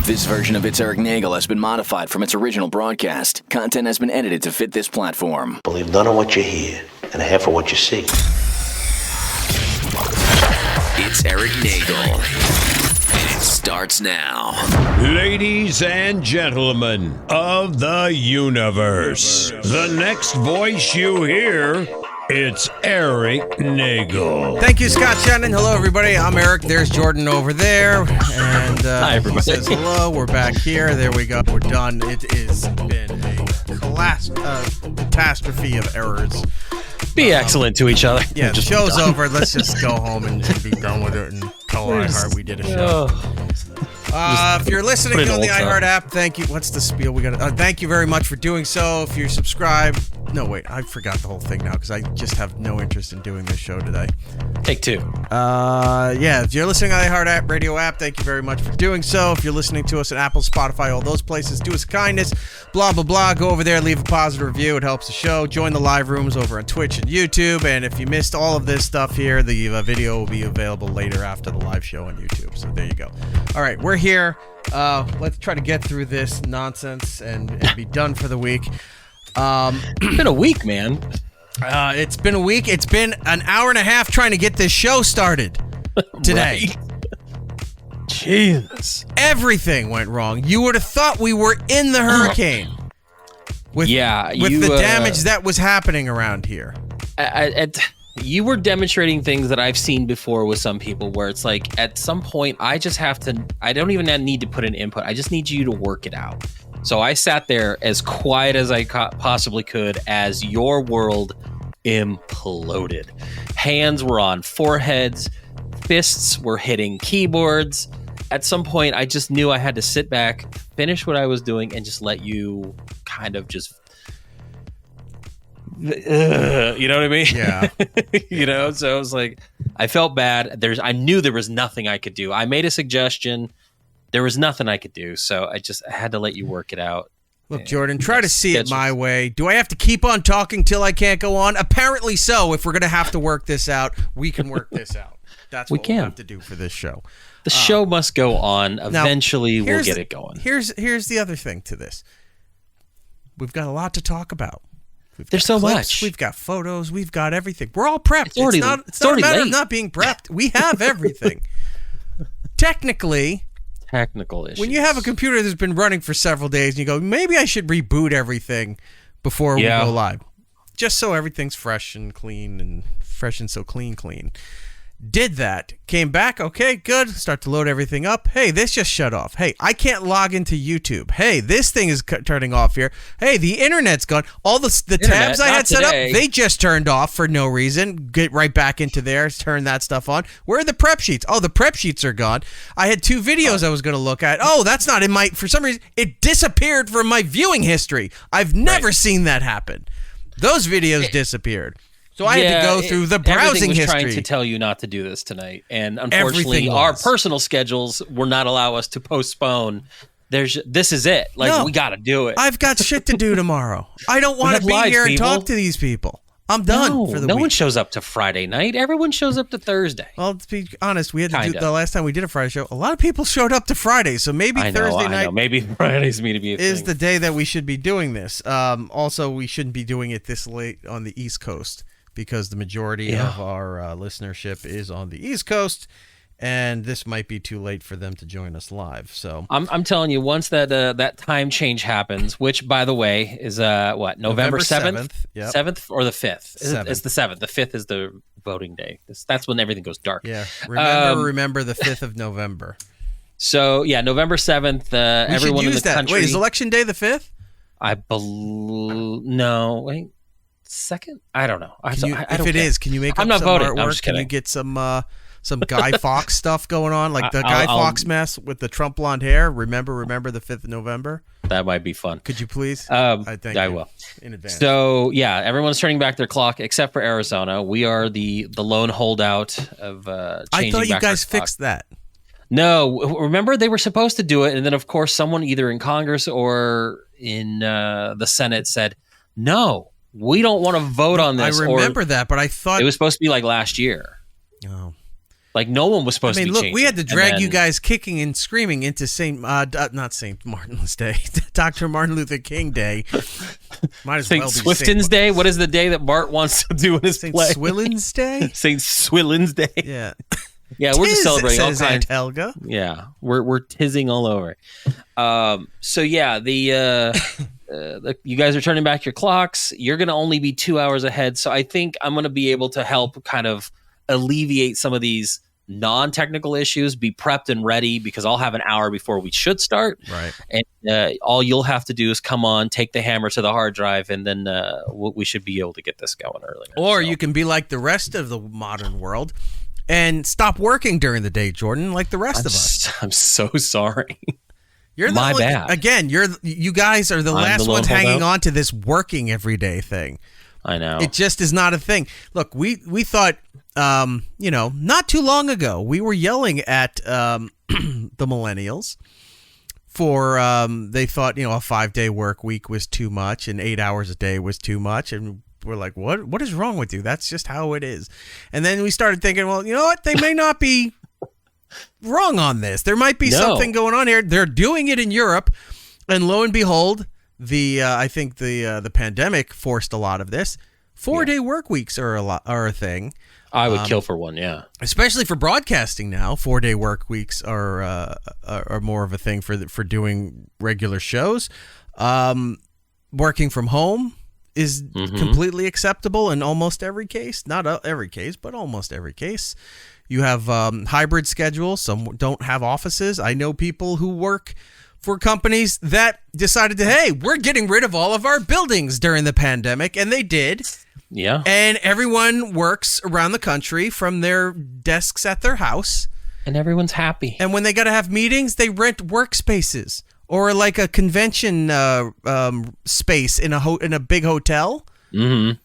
This version of It's Eric Nagel has been modified from its original broadcast. Content has been edited to fit this platform. Believe none of what you hear and half of what you see. It's Eric Nagel. And it starts now. Ladies and gentlemen of the universe, the next voice you hear, it's Eric Nagel. Thank you, Scott Shannon. Hello, everybody. I'm Eric. There's Jordan over there. And Hi, everybody. He says hello. We're back here. There we go. We're done. It has been a catastrophe of errors. Be excellent to each other. Yeah, the show's over. Let's just go home and be done with it and tell iHeart we did a show. If you're listening on the iHeart app, thank you. What's the spiel we got? Thank you very much for doing so. If you're subscribed, no wait, I forgot the whole thing now because I just have no interest in doing this show today. Take two. Yeah, if you're listening on the iHeart app, radio app, thank you very much for doing so. If you're listening to us on Apple, Spotify, all those places, do us a kindness, blah, blah, blah. Go over there, leave a positive review. It helps the show. Join the live rooms over on Twitch and YouTube. And if you missed all of this stuff here, the video will be available later after the live show on YouTube. So there you go. All right, we're here. Let's try to get through this nonsense and be done for the week. It's been a week, man. It's been a week. It's been an hour and a half trying to get this show started today. Right. Jesus. Everything went wrong. You would have thought we were in the hurricane. With the damage that was happening around here. You were demonstrating things that I've seen before with some people where it's like at some point I don't even need to put in input. I just need you to work it out. So I sat there as quiet as I possibly could as your world imploded. Hands were on foreheads, fists were hitting keyboards. At some point, I just knew I had to sit back, finish what I was doing, and just let you kind of just... you know what I mean? Yeah. So I was like, I felt bad. I knew there was nothing I could do. I made a suggestion. There was nothing I could do, so I had to let you work it out. Look, Jordan, try to see it my way. Do I have to keep on talking till I can't go on? Apparently so. If we're going to have to work this out, we can work this out. That's what we'll have to do for this show. The show must go on. Eventually, we'll get it going. Here's the other thing to this. We've got a lot to talk about. There's so much. We've got photos. We've got everything. We're all prepped. It's not a matter of not being prepped. We have everything. Technical issues. When you have a computer that's been running for several days and you go, maybe I should reboot everything before we go live. Just so everything's fresh and clean and fresh and so clean. Did that. Came back. Okay, good. Start to load everything up. Hey, this just shut off. Hey, I can't log into YouTube. Hey, this thing is turning off here. Hey, the internet's gone. All the tabs I had set up, they just turned off for no reason. Get right back into there. Turn that stuff on. Where are the prep sheets? Oh, the prep sheets are gone. I had 2 videos I was going to look at. Oh, that's not in my... For some reason, it disappeared from my viewing history. I've never seen that happen. Those videos disappeared. So I had to go through the browsing history. Trying to tell you not to do this tonight, and unfortunately, our personal schedules will not allow us to postpone. This is it. We got to do it. I've got shit to do tomorrow. I don't want to be here and talk to these people. I'm done for the week. No one shows up to Friday night. Everyone shows up to Thursday. Well, to be honest, we had to do the last time we did a Friday show. A lot of people showed up to Friday, so maybe Thursday night. Maybe Friday's me to be is the day that we should be doing this. Also, we shouldn't be doing it this late on the East Coast, because the majority of our listenership is on the East Coast, and this might be too late for them to join us live. So I'm telling you, once that time change happens, which by the way is November 7th, 7th or the 5th? It's the 7th. The 5th is the voting day. That's when everything goes dark. Yeah, remember the 5th of November. So yeah, November 7th. Everyone in the country. Wait, is Election Day the 5th? I believe no. Wait. Second? I don't know. If it is, can you make up some voting. artwork? I'm just kidding. Can you get some Guy Fawkes stuff going on, like the Guy Fawkes mess with the Trump blonde hair? Remember the 5th of November? That might be fun. Could you please? I will. In advance. So yeah, everyone's turning back their clock except for Arizona. We are the lone holdout of changing I thought you back guys our clock. fixed that. No, remember they were supposed to do it, and then of course someone either in Congress or in the Senate said no. We don't want to vote on this. I remember that, but I thought it was supposed to be like last year. Oh, Like no one was supposed to be look, changing. we had to drag you guys kicking and screaming into not St. Martin's Day, Dr. Martin Luther King Day. Might as St. well be Swifton's Day. What is the day that Bart wants to do in his St. play? Swillen's Day. St. Swillen's Day. Yeah, yeah, we're just celebrating all kinds. kinds. Aunt Helga. Yeah, we're tizzing all over. So yeah, you guys are turning back your clocks. You're going to only be 2 hours ahead. So I think I'm going to be able to help kind of alleviate some of these non-technical issues, be prepped and ready because I'll have an hour before we should start. Right. And all you'll have to do is come on, take the hammer to the hard drive, and then we should be able to get this going earlier. Or you can be like the rest of the modern world and stop working during the day, Jordan, like the rest of us. I'm so sorry. You're my bad. Again, you guys are the last ones hanging on to this working every day thing. I know. It just is not a thing. Look, we thought, not too long ago, we were yelling at the millennials for they thought, a 5-day work week was too much and 8 hours a day was too much. And we're like, what is wrong with you? That's just how it is. And then we started thinking, well, you know what? They may not be wrong on this. There might be something going on here. They're doing it in Europe. And lo and behold, I think the pandemic forced a lot of this. 4-day work weeks are a thing. I would kill for one, yeah. Especially for broadcasting now, 4-day work weeks are more of a thing for doing regular shows. Working from home is completely acceptable in almost every case. Not every case, but almost every case. You have hybrid schedules. Some don't have offices. I know people who work for companies that decided hey, we're getting rid of all of our buildings during the pandemic, and they did. Yeah. And everyone works around the country from their desks at their house. And everyone's happy. And when they got to have meetings, they rent workspaces or like a convention space in a big hotel. Mm-hmm.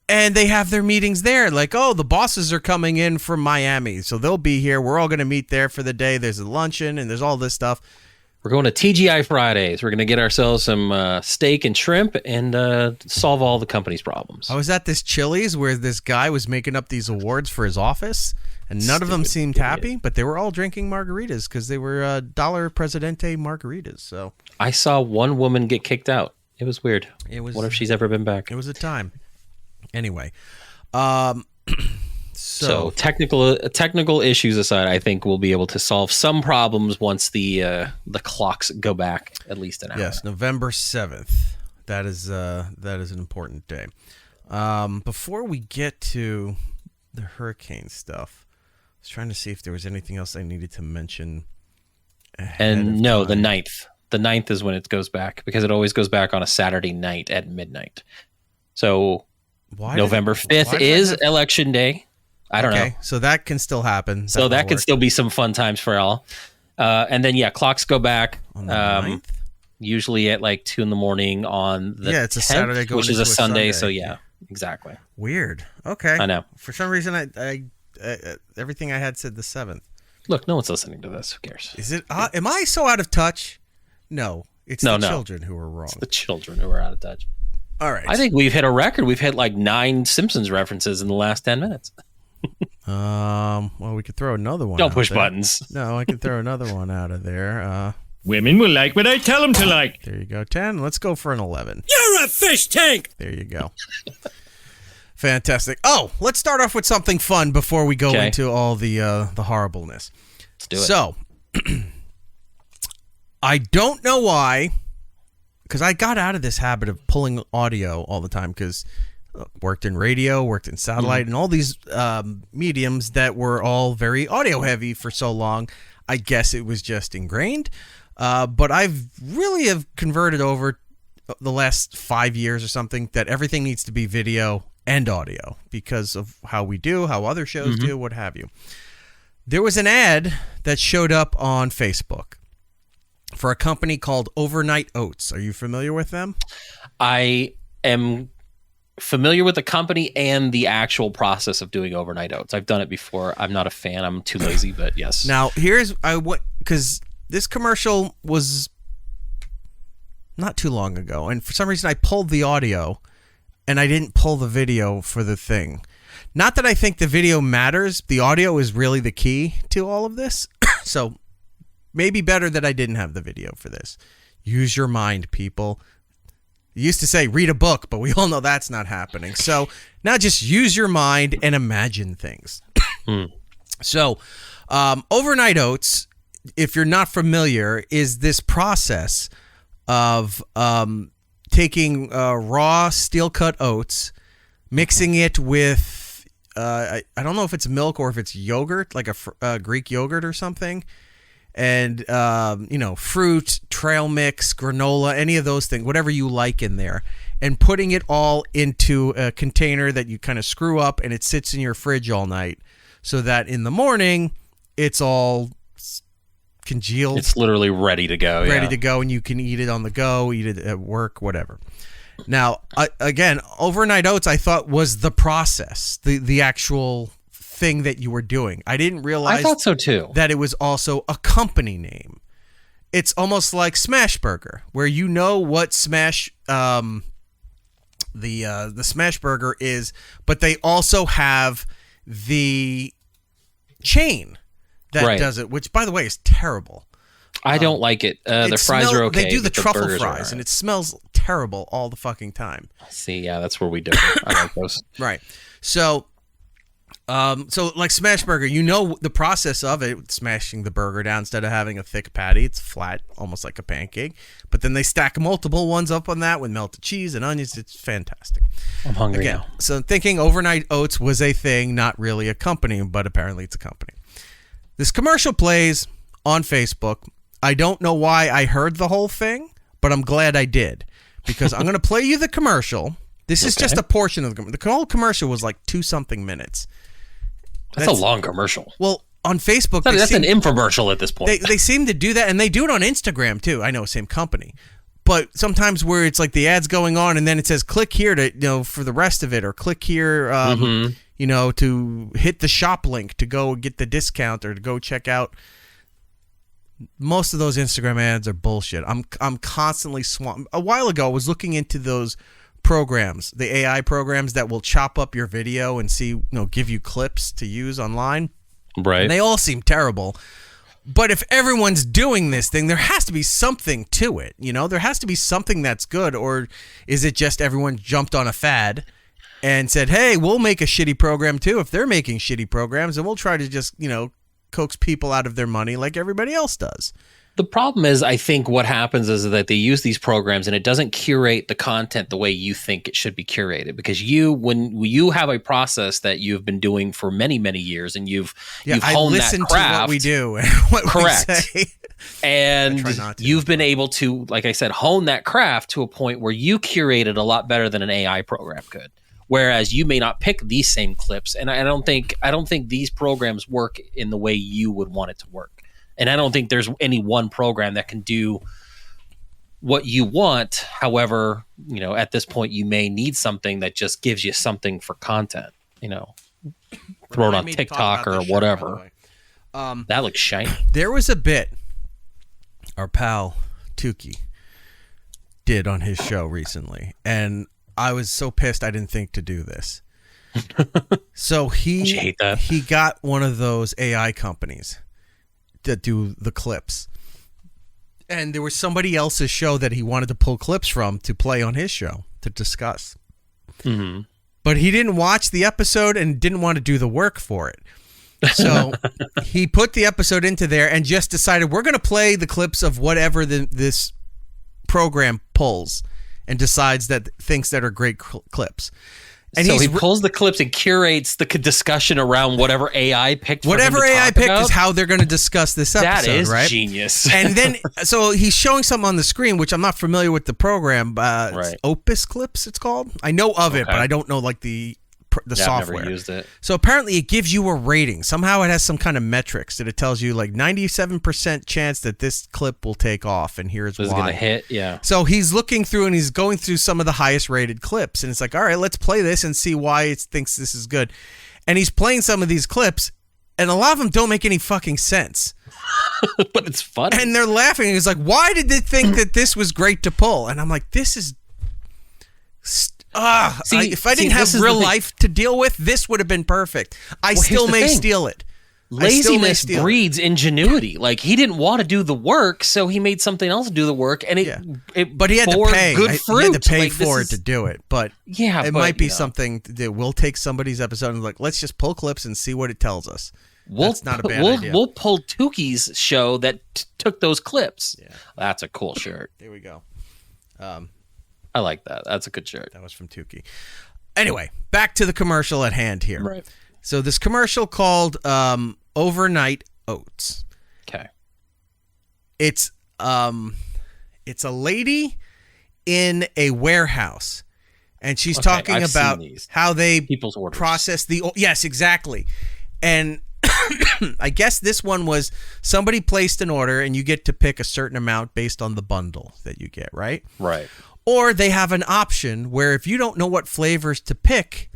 And they have their meetings there. Like, the bosses are coming in from Miami, so they'll be here. We're all going to meet there for the day. There's a luncheon and there's all this stuff. We're going to TGI Fridays. We're going to get ourselves some steak and shrimp and solve all the company's problems. I was at this Chili's where this guy was making up these awards for his office, and none of them seemed happy, but they were all drinking margaritas because they were Dollar Presidente margaritas. So I saw one woman get kicked out. It was weird. Wonder if she's ever been back. It was a time. Anyway, so technical issues aside, I think we'll be able to solve some problems once the clocks go back at least an hour. Yes, November 7th. That is an important day. Before we get to the hurricane stuff, I was trying to see if there was anything else I needed to mention. And no, the 9th. The 9th is when it goes back because it always goes back on a Saturday night at midnight. So November 5th is election day. I don't know. So that can still happen. So that could still be some fun times for all. And then, clocks go back on the 9th? Usually at like 2 a.m. on the it's a 10th, Saturday going which is into a Sunday. Sunday. So exactly. Weird. Okay. I know. For some reason, I everything I had said the 7th. Look, no one's listening to this. Who cares? Is it? Am I so out of touch? No, it's the children who are wrong. It's the children who are out of touch. All right. I think we've hit a record. We've hit like 9 Simpsons references in the last 10 minutes. Well, we could throw another one. Don't push buttons. No, I could throw another one out of there. Women will like what I tell them to like. There you go. 10. Let's go for an 11. You're a fish tank. There you go. Fantastic. Oh, let's start off with something fun before we go into all the horribleness. Let's do it. So, I don't know why, because I got out of this habit of pulling audio all the time because worked in radio, worked in satellite, and all these mediums that were all very audio heavy for so long. I guess it was just ingrained. But I've really have converted over the last 5 years or something that everything needs to be video and audio because of how we do, how other shows do, what have you. There was an ad that showed up on Facebook for a company called Overnight Oats. Are you familiar with them? I am familiar with the company and the actual process of doing overnight oats. I've done it before. I'm not a fan. I'm too lazy, but yes. Now, because this commercial was not too long ago, and for some reason I pulled the audio and I didn't pull the video for the thing. Not that I think the video matters. The audio is really the key to all of this. So maybe better that I didn't have the video for this. Use your mind, people. You used to say read a book, but we all know that's not happening. So now just use your mind and imagine things. So overnight oats, if you're not familiar, is this process of taking raw steel-cut oats, mixing it with, I don't know if it's milk or if it's yogurt, like a Greek yogurt or something, and, fruit, trail mix, granola, any of those things, whatever you like in there, and putting it all into a container that you kind of screw up, and it sits in your fridge all night so that in the morning it's all congealed. It's literally ready to go. Ready to go, and you can eat it on the go, eat it at work, whatever. Now, again, overnight oats I thought was the process, the actual thing that you were doing. I didn't realize I thought so too. That it was also a company name. It's almost like Smash Burger, where you know what Smash the Smash Burger is, but they also have the chain that does it, which by the way is terrible. I don't like it. The fries are okay. They do the truffle fries, and it smells terrible all the fucking time. See, yeah, that's where we differ. I like those. Right. So like Smash Burger, you know the process of it, smashing the burger down. Instead of having a thick patty, it's flat, almost like a pancake. But then they stack multiple ones up on that with melted cheese and onions. It's fantastic. I'm hungry now. So thinking overnight oats was a thing, not really a company, but apparently it's a company. This commercial plays on Facebook. I don't know why I heard the whole thing, but I'm glad I did, because I'm going to play you the commercial. This is just a portion of the whole commercial was like 2-something minutes. That's a long commercial. Well, on Facebook, that's an infomercial at this point. They seem to do that, and they do it on Instagram too. I know, same company, but sometimes where it's like the ad's going on, and then it says click here to for the rest of it, or click here, to hit the shop link to go get the discount or to go check out. Most of those Instagram ads are bullshit. I'm constantly swamped. A while ago, I was looking into those programs, the AI programs that will chop up your video and give you clips to use online. Right. And they all seem terrible. But if everyone's doing this thing, there has to be something to it. There has to be something that's good. Or is it just everyone jumped on a fad and said, hey, we'll make a shitty program too if they're making shitty programs, and we'll try to just, coax people out of their money like everybody else does. The problem is, I think what happens is that they use these programs and it doesn't curate the content the way you think it should be curated, because when you have a process that you've been doing for many, many years and you've honed that craft. To what we do and what correct. We say. And you've been able to, like I said, hone that craft to a point where you curate it a lot better than an AI program could. Whereas you may not pick these same clips, and I don't think these programs work in the way you would want it to work. And I don't think there's any one program that can do what you want. However, at this point, you may need something that just gives you something for content. Throw it on TikTok or whatever. That looks shiny. There was a bit our pal Tukey did on his show recently, and I was so pissed I didn't think to do this. So he got one of those AI companies that do the clips. And there was somebody else's show that he wanted to pull clips from to play on his show to discuss. Mm-hmm. But he didn't watch the episode and didn't want to do the work for it. So he put the episode into there and just decided we're going to play the clips of whatever this program pulls, and decides that thinks that are great clips. And so he pulls the clips and curates the discussion around whatever AI picked. Whatever AI picked is how they're going to discuss this episode. That is right? Genius. And then, so he's showing something on the screen, which I'm not familiar with the program. Right. Opus Clips, it's called. I know of it, but I don't know like the software. I've never used it. So apparently it gives you a rating. Somehow it has some kind of metrics that it tells you like 97% chance that this clip will take off, and here's why. It's going to hit, yeah. So he's looking through and he's going through some of the highest rated clips, and it's like, all right, let's play this and see why it thinks this is good. And he's playing some of these clips, and a lot of them don't make any fucking sense. But it's funny. And they're laughing. And he's like, why did they think that this was great to pull? And I'm like, this is If I didn't have real life to deal with, this would have been perfect. I still may steal it. Laziness breeds ingenuity. Like, he didn't want to do the work, so he made something else do the work, and but he had to pay. Good fruit. He had to pay for it to do it. But it might be something that we'll take somebody's episode and let's just pull clips and see what it tells us. That's not a bad idea. We'll pull Tuki's show that took those clips. Yeah. That's a cool shirt. There we go. I like that. That's a good shirt. That was from Tuki. Anyway, back to the commercial at hand here. Right. So this commercial called Overnight Oats. Okay. It's a lady in a warehouse, and she's talking about how they process the... Yes, exactly. And I guess this one was somebody placed an order, and you get to pick a certain amount based on the bundle that you get, right? Right. Or they have an option where if you don't know what flavors to pick,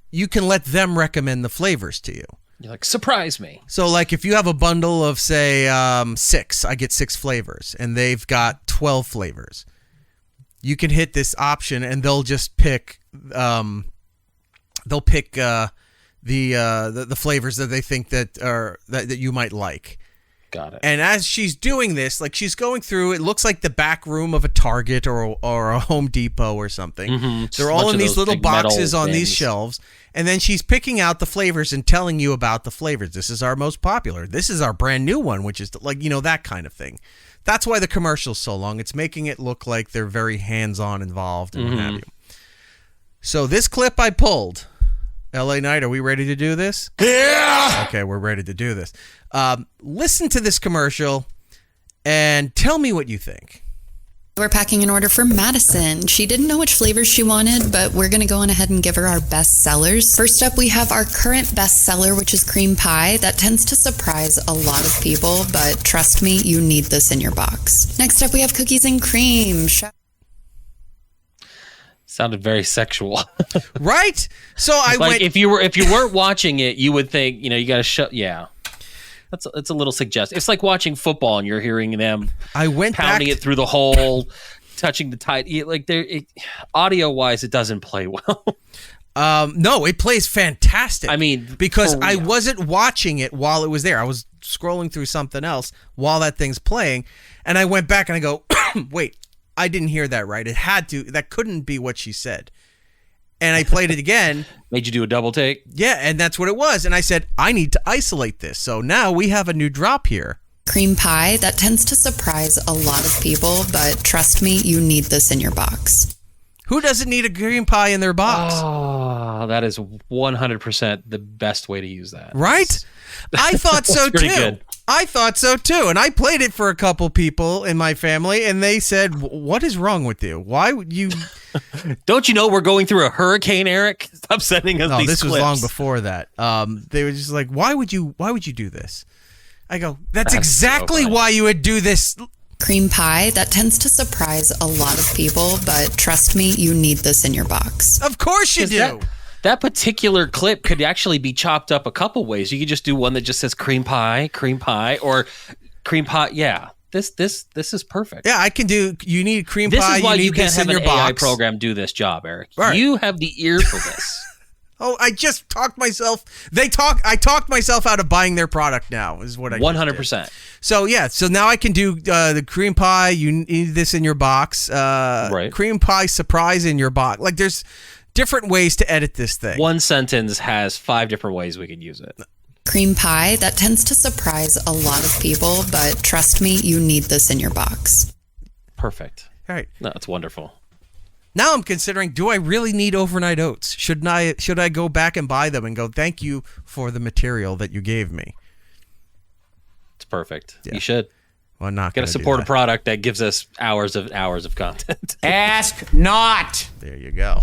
you can let them recommend the flavors to you. You're like, surprise me. So, like, if you have a bundle of, say, 6, I get 6 flavors, and they've got 12 flavors. You can hit this option, and they'll just pick. The flavors that they think that you might like. Got it. And as she's doing this, like, she's going through, it looks like the back room of a Target or a Home Depot or something. Mm-hmm. They're all in these little boxes on these shelves. And then she's picking out the flavors and telling you about the flavors. This is our most popular. This is our brand new one, which is like, that kind of thing. That's why the commercial's so long. It's making it look like they're very hands-on involved and what have you. So this clip I pulled. LA Knight, are we ready to do this? Yeah! Okay, we're ready to do this. Listen to this commercial and tell me what you think. We're packing an order for Madison. She didn't know which flavors she wanted, but we're going to go on ahead and give her our best sellers. First up, we have our current best seller, which is cream pie. That tends to surprise a lot of people, but trust me, you need this in your box. Next up, we have cookies and cream. Sounded very sexual. Right? So I like went... if you weren't watching it, you would think, you got to shut. Yeah. It's a little suggestive. It's like watching football and you're hearing them pounding it through the hole, touching the tide. Like audio wise, it doesn't play well. No, it plays fantastic. I mean, because I wasn't watching it while it was there. I was scrolling through something else while that thing's playing, and I went back and I go, wait, I didn't hear that right. That couldn't be what she said. And I played it again. Made you do a double take? Yeah, and that's what it was. And I said, I need to isolate this. So now we have a new drop here. Cream pie, that tends to surprise a lot of people, but trust me, you need this in your box. Who doesn't need a cream pie in their box? Oh, that is 100% the best way to use that. Right? I thought so too. Good. I thought so too. And I played it for a couple people in my family, and they said, what is wrong with you? Why would you... Don't you know we're going through a hurricane, Eric? Stop sending us these clips. clips. Was long before that. They were just like, why would you do this? I go, that's exactly so why you would do this. Cream pie, that tends to surprise a lot of people, but trust me, you need this in your box. Of course you do. That particular clip could actually be chopped up a couple ways. You could just do one that just says cream pie, or cream pie. Yeah. This is perfect. Yeah, I can do. You need cream pie. This is why you can't have an AI box. program do this job, Eric. Right. You have the ear for this. Oh, I just talked myself. I talked myself out of buying their product. Now is what I 100%. So yeah, so now I can do the cream pie. You need this in your box. Right. Cream pie surprise in your box. Like there's different ways to edit this thing. One sentence has 5 different ways we could use it. Cream pie, that tends to surprise a lot of people, but trust me, you need this in your box. Perfect. All right. No, it's wonderful. Now I'm considering, do I really need overnight oats? Should I go back and buy them and go, thank you for the material that you gave me? It's perfect. Yeah. You should. Well, not got to support a product that gives us hours of content. Ask not. There you go.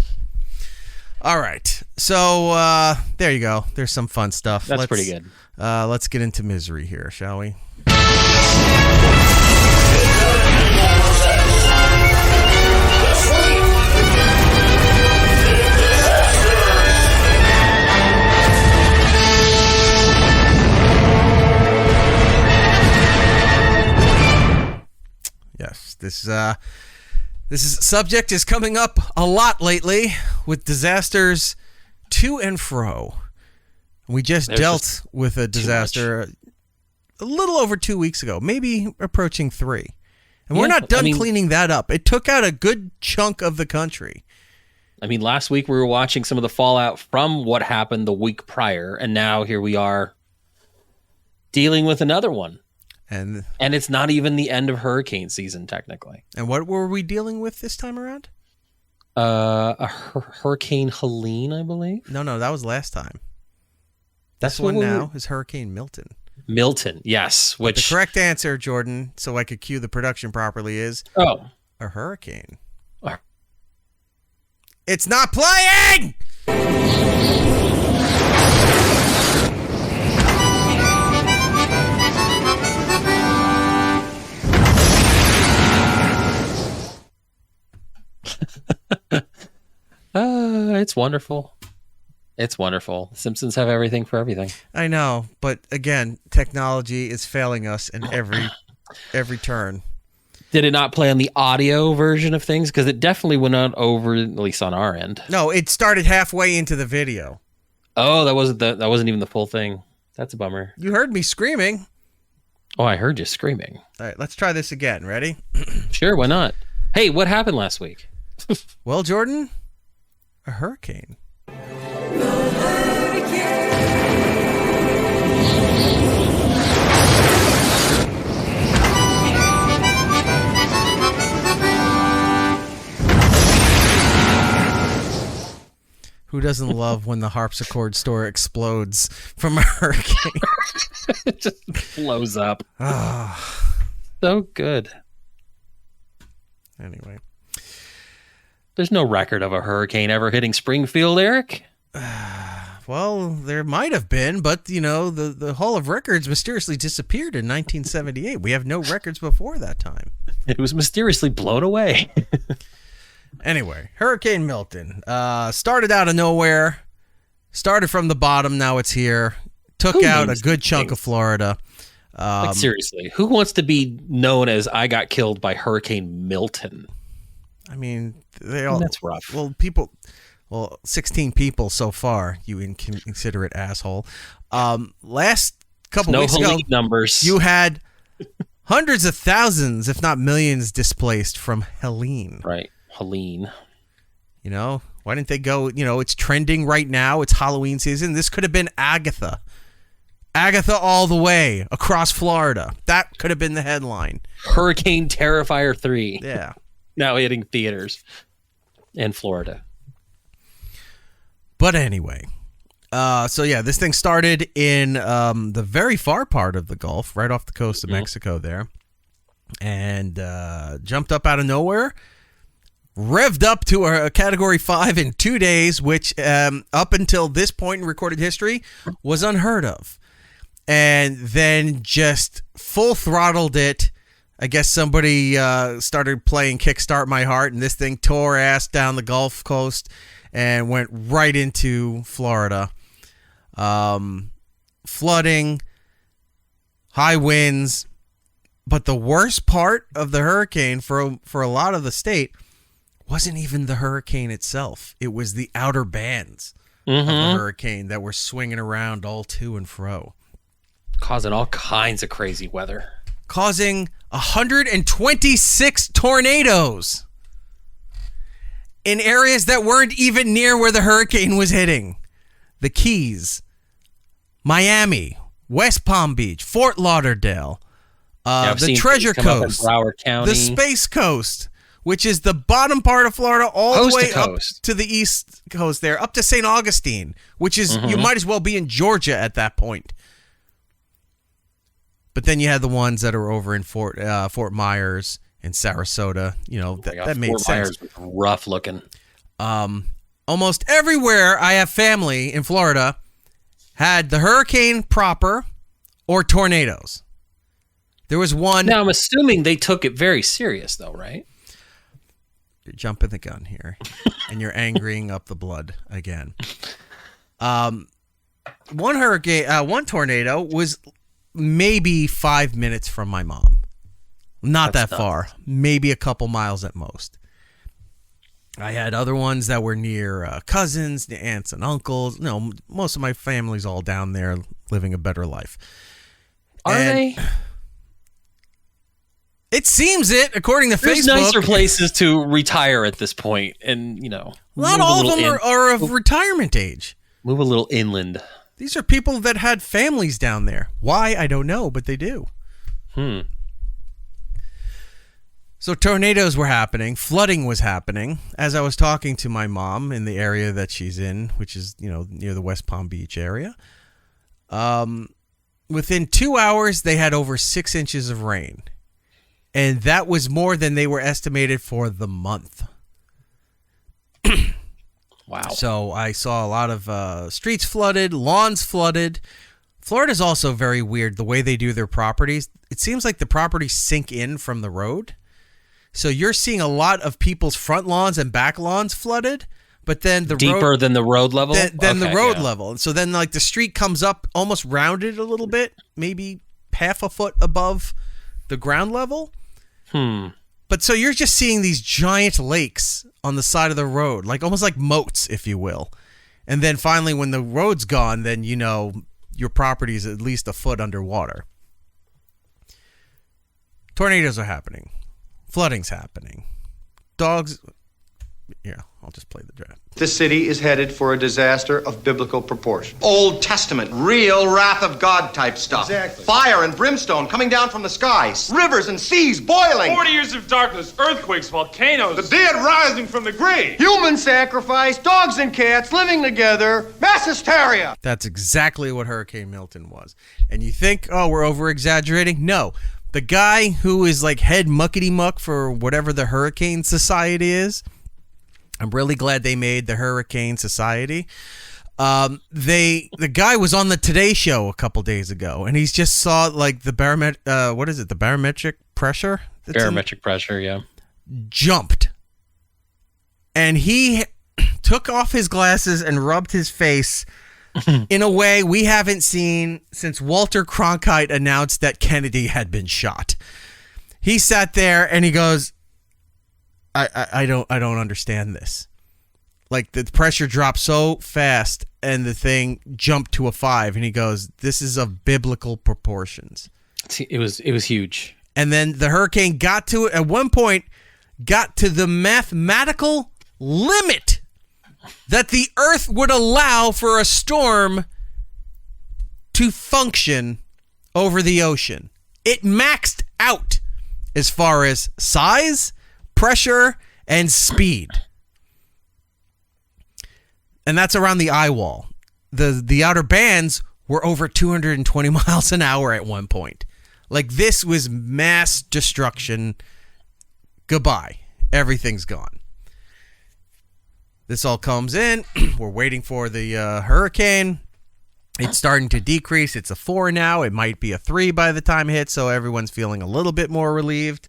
All right. So there you go. There's some fun stuff. That's pretty good. Let's get into misery here, shall we? Yes, this subject is coming up a lot lately with disasters to and fro. We just dealt with a disaster a little over 2 weeks ago, maybe approaching 3. And we're not done cleaning that up. It took out a good chunk of the country. I mean, last week we were watching some of the fallout from what happened the week prior, and now here we are dealing with another one. And it's not even the end of hurricane season, technically. And what were we dealing with this time around? Hurricane Helene, I believe. No, that was last time. This one now is Hurricane Milton. Milton, yes. Which the correct answer, Jordan, so I could cue the production properly, is a hurricane. It's not playing! It's wonderful. It's wonderful. The Simpsons have everything for everything. I know, but again, technology is failing us in every turn. Did it not play on the audio version of things? Because it definitely went on over, at least on our end. No, it started halfway into the video. Oh, that wasn't even the full thing. That's a bummer. You heard me screaming. Oh, I heard you screaming. All right, let's try this again. Ready? Sure, why not? Hey, what happened last week? Well, Jordan, a hurricane. Who doesn't love when the harpsichord store explodes from a hurricane? It just blows up. So good. Anyway. There's no record of a hurricane ever hitting Springfield, Eric. Well, there might have been, but, the Hall of Records mysteriously disappeared in 1978. We have no records before that time. It was mysteriously blown away. Anyway, Hurricane Milton started out of nowhere, started from the bottom, now it's here, took out a good chunk of Florida. Seriously, who wants to be known as I got killed by Hurricane Milton? I mean, that's rough. Well, 16 people so far, you inconsiderate asshole. Last couple weeks ago, numbers. You had hundreds of thousands, if not millions, displaced from Helene. Right. Helene. Why didn't they go, it's trending right now. It's Halloween season. This could have been Agatha. Agatha all the way across Florida. That could have been the headline. Hurricane Terrifier 3. Yeah. Now hitting theaters in Florida. But anyway, this thing started in the very far part of the Gulf, right off the coast of Mexico there, and jumped up out of nowhere. Revved up to a Category 5 in 2 days, which up until this point in recorded history was unheard of. And then just full throttled it. I guess somebody started playing Kickstart My Heart, and this thing tore ass down the Gulf Coast and went right into Florida. Flooding, high winds. But the worst part of the hurricane for a lot of the state wasn't even the hurricane itself. It was the outer bands of the hurricane that were swinging around all to and fro. Causing all kinds of crazy weather. Causing 126 tornadoes in areas that weren't even near where the hurricane was hitting. The Keys, Miami, West Palm Beach, Fort Lauderdale, the Treasure Coast, the Space Coast, which is the bottom part of Florida, all the way up to the East Coast there, up to St. Augustine, which is, you might as well be in Georgia at that point. But then you had the ones that are over in Fort Myers and Sarasota. That made sense. Fort Myers was rough looking. Almost everywhere I have family in Florida had the hurricane proper or tornadoes. There was one. Now, I'm assuming they took it very serious, though, right? You're jumping the gun here, and you're angering up the blood again. One tornado was maybe 5 minutes from my mom. Not that far. Maybe a couple miles at most. I had other ones that were near cousins, aunts and uncles. No, most of my family's all down there living a better life. Are they? It seems it, according to There's Facebook. nicer places to retire at this point, and not all of them are of retirement age. Move a little inland. These are people that had families down there. Why, I don't know, but they do. So tornadoes were happening. Flooding was happening. As I was talking to my mom in the area that she's in, which is, near the West Palm Beach area, within 2 hours, they had over 6 inches of rain. And that was more than they were estimated for the month. Wow. So I saw a lot of streets flooded, lawns flooded. Florida's also very weird, the way they do their properties. It seems like the properties sink in from the road. So you're seeing a lot of people's front lawns and back lawns flooded, but then the deeper than the road level? Than the road level. And so then like the street comes up almost rounded a little bit, maybe half a foot above the ground level. But so you're just seeing these giant lakes on the side of the road, like almost like moats, if you will. And then finally, when the road's gone, then your property is at least a foot underwater. Tornadoes are happening. Flooding's happening. Dogs. Yeah, I'll just play the draft. This city is headed for a disaster of biblical proportions. Old Testament, real wrath of God type stuff. Exactly. Fire and brimstone coming down from the skies. Rivers and seas boiling. 40 years of darkness, earthquakes, volcanoes. The dead rising from the grave. Human sacrifice, dogs and cats living together, mass hysteria. That's exactly what Hurricane Milton was. And you think, oh, we're over-exaggerating? No. The guy who is like head muckety-muck for whatever the Hurricane Society is, I'm really glad they made the Hurricane Society. The guy was on the Today Show a couple days ago, and he's just saw like the barometric pressure? Barometric pressure, yeah. Jumped. And he took off his glasses and rubbed his face in a way we haven't seen since Walter Cronkite announced that Kennedy had been shot. He sat there and he goes, I don't understand this. Like the pressure dropped so fast and the thing jumped to a 5, and he goes, this is of biblical proportions. It was huge. And then the hurricane got to it at one point, got to the mathematical limit that the earth would allow for a storm to function over the ocean. It maxed out as far as size, pressure, and speed. And that's around the eye wall. The outer bands were over 220 miles an hour at one point. Like, this was mass destruction. Goodbye. Everything's gone. This all comes in. We're waiting for the hurricane. It's starting to decrease. It's a 4 now. It might be a 3 by the time it hits, so everyone's feeling a little bit more relieved.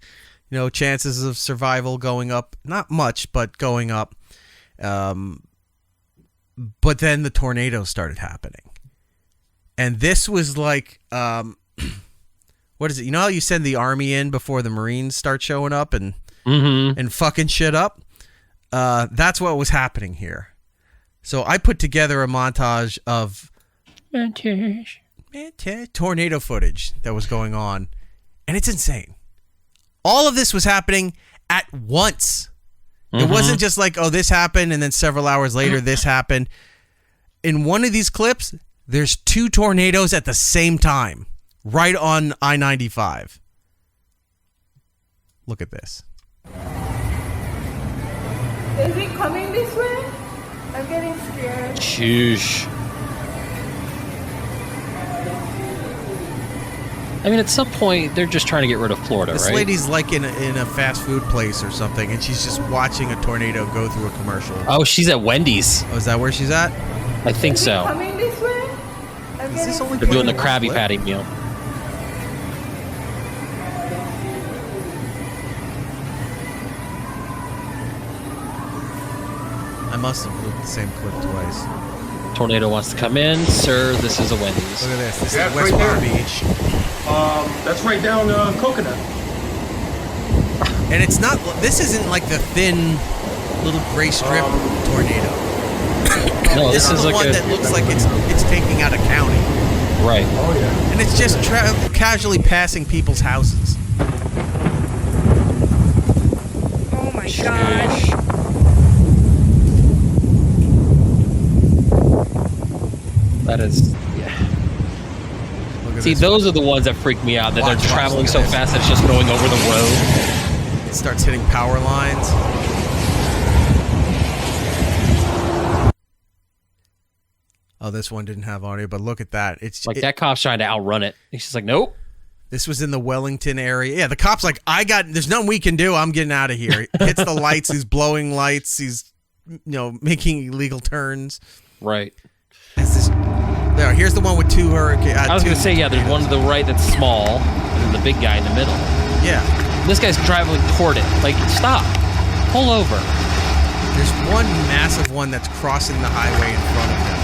You know, chances of survival going up. Not much, but going up. But then the tornadoes started happening. And this was like, what is it? You know how you send the army in before the Marines start showing up and fucking shit up? That's what was happening here. So I put together a montage of tornado footage that was going on, and it's insane. All of this was happening at once. It wasn't just like, oh, this happened, and then several hours later, this happened. In one of these clips, there's 2 tornadoes at the same time, right on I-95. Look at this. Is it coming this way? I'm getting scared. Sheesh. I mean, at some point, they're just trying to get rid of Florida, this right? This lady's like in a fast food place or something, and she's just watching a tornado go through a commercial. Oh, she's at Wendy's. Oh, is that where she's at? I think so. Coming this way? They're doing the Krabby Patty meal. I must have looked the same clip twice. Tornado wants to come in. Sir, this is a Wendy's. Look at this. This is West Palm Beach. That's right down Coconut. And it's not, this isn't like the thin little gray strip tornado. No, this is like one that looks like it's taking out a county. Right. Oh yeah. And it's just casually passing people's houses. Oh my gosh. That is. See, those are the ones that freak me out. That they're traveling so fast that it's just going over the road. It starts hitting power lines. Oh, this one didn't have audio, but look at that. It's like that cop's trying to outrun it. He's just like, nope. This was in the Wellington area. Yeah, the cop's like, there's nothing we can do. I'm getting out of here. Hits the lights. He's blowing lights. He's, making illegal turns. Right. Here's the one with two hurricanes. I was going to say, there's one to the right that's small, and the big guy in the middle. Yeah. This guy's driving toward it. Like, stop. Pull over. There's one massive one that's crossing the highway in front of him.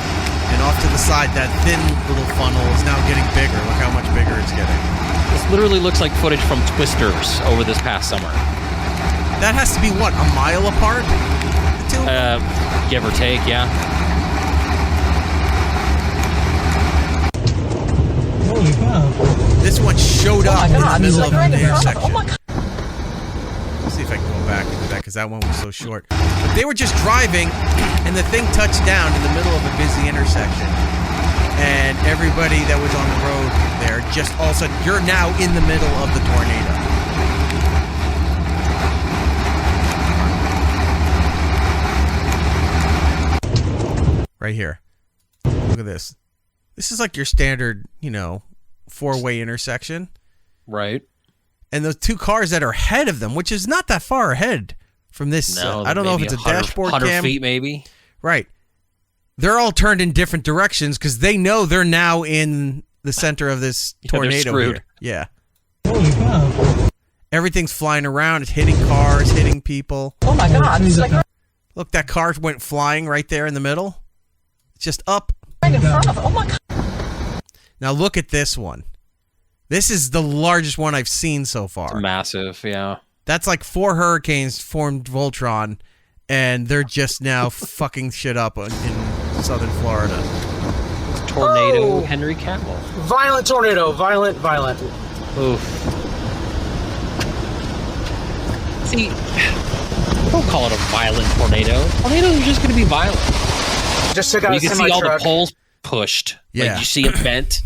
And off to the side, that thin little funnel is now getting bigger. Look how much bigger it's getting. This literally looks like footage from Twisters over this past summer. That has to be, what, a mile apart? The two? Give or take, yeah. Holy cow. This one showed up in the middle of the intersection. Oh my God. Let's see if I can go back into that, because that one was so short. But they were just driving, and the thing touched down in the middle of a busy intersection. And everybody that was on the road there, just all of a sudden, you're now in the middle of the tornado. Right here. Look at this. This is like your standard, four-way intersection. Right. And those two cars that are ahead of them, which is not that far ahead from this. No, I don't know if it's a dashboard 100 cam. feet maybe. Right. They're all turned in different directions because they know they're now in the center of this tornado here. Yeah. Holy cow. Everything's flying around. It's hitting cars, hitting people. Oh my God. Look, that car went flying right there in the middle. It's just up. Right in front of it. Oh my God. Now look at this one. This is the largest one I've seen so far. It's massive, yeah. That's like 4 hurricanes formed Voltron, and they're just now fucking shit up in southern Florida. Tornado Henry Cavill. Violent tornado. Violent. Oof. See, don't call it a violent tornado. Tornadoes are just going to be violent. Just took out you can see all the poles pushed. Yeah. Like, you see it bent.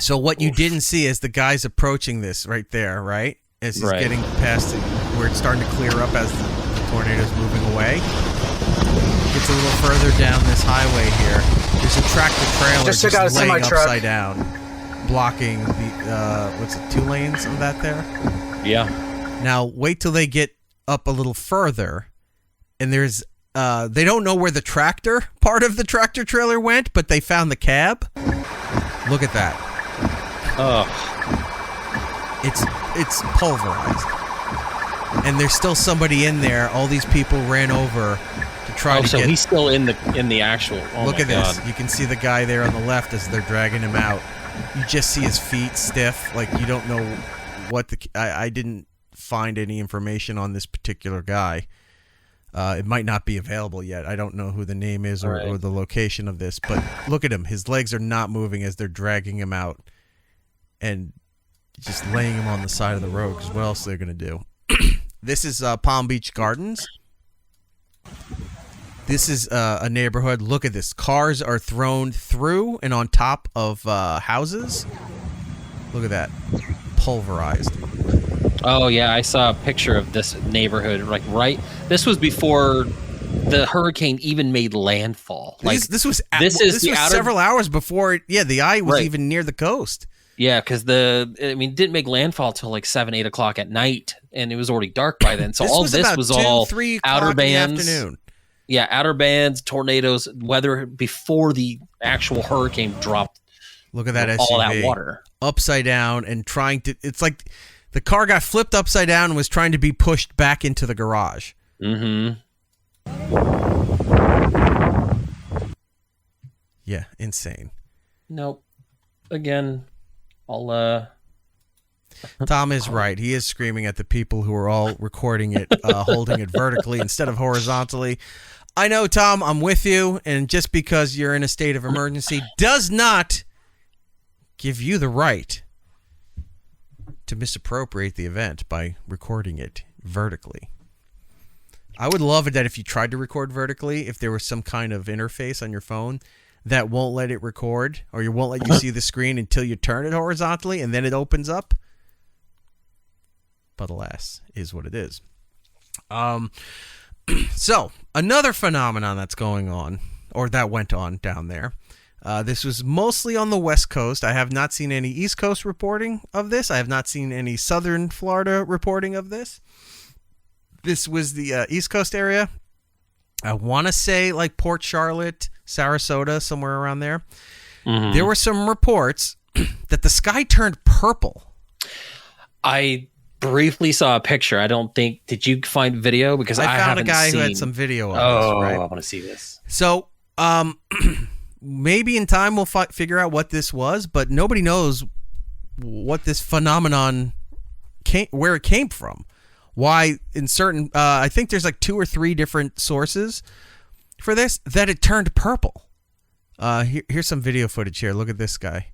So what you didn't see is the guy's approaching this right there, right? As he's getting past it, where it's starting to clear up as the tornado's moving away. Gets a little further down this highway here. There's a tractor trailer just laying upside down, blocking the 2 lanes of that there. Yeah. Now wait till they get up a little further, and there's they don't know where the tractor part of the tractor trailer went, but they found the cab. Look at that. Oh. It's pulverized. And there's still somebody in there. All these people ran over to try to get... so he's still in the actual... Oh, look at God. this. You can see the guy there on the left as they're dragging him out. You just see his feet stiff. Like, you don't know what the... I didn't find any information on this particular guy. It might not be available yet. I don't know who the name is or the location of this. But look at him. His legs are not moving as they're dragging him out. And just laying him on the side of the road, because what else are they going to do? This is Palm Beach Gardens. This is a neighborhood. Look at this. Cars are thrown through and on top of houses. Look at that. Pulverized. Oh, yeah. I saw a picture of this neighborhood. This was before the hurricane even made landfall. This was several hours before. The eye was even near the coast. Yeah, because it didn't make landfall till like 7, 8 o'clock at night, and it was already dark by then. So all this was all 3 outer bands. In the afternoon. Yeah, outer bands, tornadoes, weather before the actual hurricane dropped. Look at that SUV. All that water. Upside down and trying to... It's like the car got flipped upside down and was trying to be pushed back into the garage. Mm-hmm. Yeah, insane. Nope. Again... Tom is right. He is screaming at the people who are all recording it, holding it vertically instead of horizontally. I know, Tom, I'm with you, and just because you're in a state of emergency does not give you the right to misappropriate the event by recording it vertically. I would love it that if you tried to record vertically, if there was some kind of interface on your phone that won't let it record, or you won't let you see the screen until you turn it horizontally, and then it opens up. But alas, is what it is. So, another phenomenon that's going on, or that went on down there. This was mostly on the West Coast. I have not seen any East Coast reporting of this. I have not seen any Southern Florida reporting of this. This was the East Coast area. I want to say like Port Charlotte, Sarasota, somewhere around there. Mm-hmm. There were some reports that the sky turned purple. I briefly saw a picture. I don't think, did you find video? Because I found haven't a guy seen... who had some video of this, right? I want to see this. So, maybe in time we'll figure out what this was, but nobody knows what this phenomenon where it came from. Why in certain, I think there's like 2 or 3 different sources for this, that it turned purple. Here's some video footage here. Look at this guy.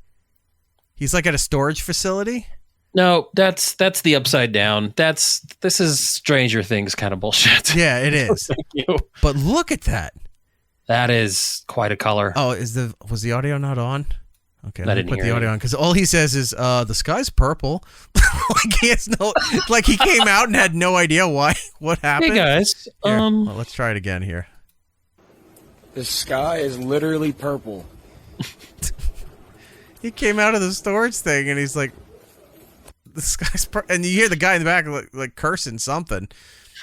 He's like at a storage facility. No, that's the upside down. This is Stranger Things kind of bullshit. Yeah, it is. Thank you. But look at that. That is quite a color. Oh, was the audio not on? Okay, let me put the audio on, because all he says is the sky's purple. Like he has like he came out and had no idea what happened. Hey guys, well, let's try it again here. The sky is literally purple. He came out of the storage thing and he's like, the sky's purple, and you hear the guy in the back like cursing something.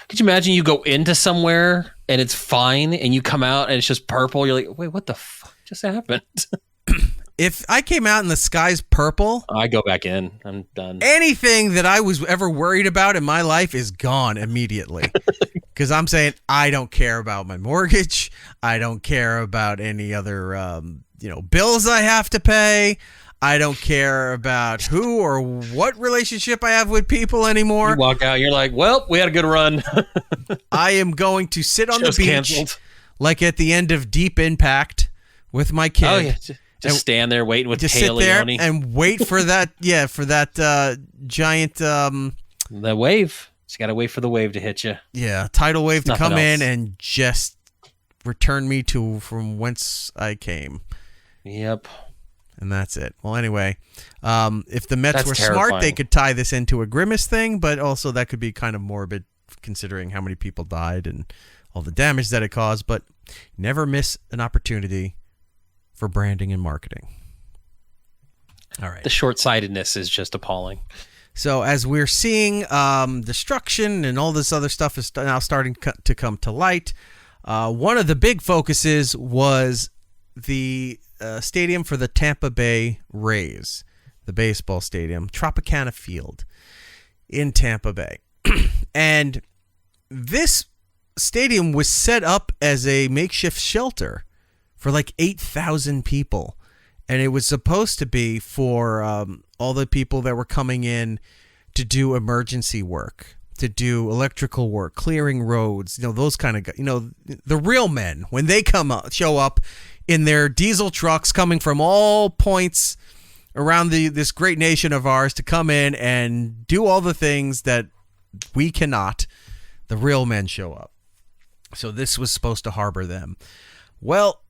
Could you imagine you go into somewhere and it's fine, and you come out and it's just purple? You're like, wait, what the fuck just happened? If I came out and the sky's purple, I go back in. I'm done. Anything that I was ever worried about in my life is gone immediately. Because I'm saying I don't care about my mortgage. I don't care about any other bills I have to pay. I don't care about who or what relationship I have with people anymore. You walk out, you're like, well, we had a good run. I am going to sit on the beach canceled. Like at the end of Deep Impact with my kid. Oh, yeah. Just stand there waiting with Tay Leone. And wait for that, giant... the wave. Just got to wait for the wave to hit you. Yeah, tidal wave to come in and just return me from whence I came. Yep. And that's it. Well, anyway, if the Mets were terrifying. smart, they could tie this into a Grimace thing, but also that could be kind of morbid considering how many people died and all the damage that it caused. But never miss an opportunity for branding and marketing. All right. The short-sightedness is just appalling. So as we're seeing destruction and all this other stuff is now starting to come to light, one of the big focuses was the stadium for the Tampa Bay Rays, the baseball stadium, Tropicana Field in Tampa Bay. And this stadium was set up as a makeshift shelter for like 8,000 people. And it was supposed to be for all the people that were coming in to do emergency work, to do electrical work, clearing roads, those kind of guys, the real men, when they show up in their diesel trucks coming from all points around this great nation of ours to come in and do all the things that we cannot, the real men show up. So this was supposed to harbor them. Well,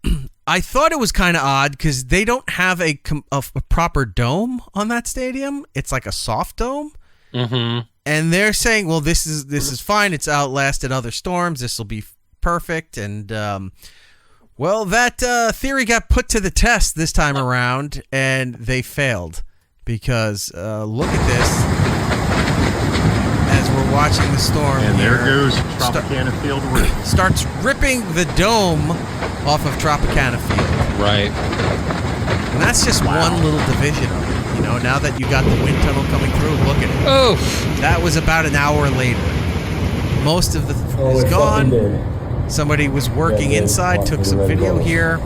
I thought it was kind of odd because they don't have a proper dome on that stadium. It's like a soft dome. Mm-hmm. And they're saying, well, this is fine. It's outlasted other storms. This will be perfect. And, well, that theory got put to the test this time around, and they failed. Because look at this. As we're watching the storm, and there goes Tropicana Field rip. Starts ripping the dome off of Tropicana Field. Right. And that's just one little division of it. Now that you got the wind tunnel coming through, look at it. Oh, that was about an hour later. Most of the is gone. Somebody was working inside, took some video here,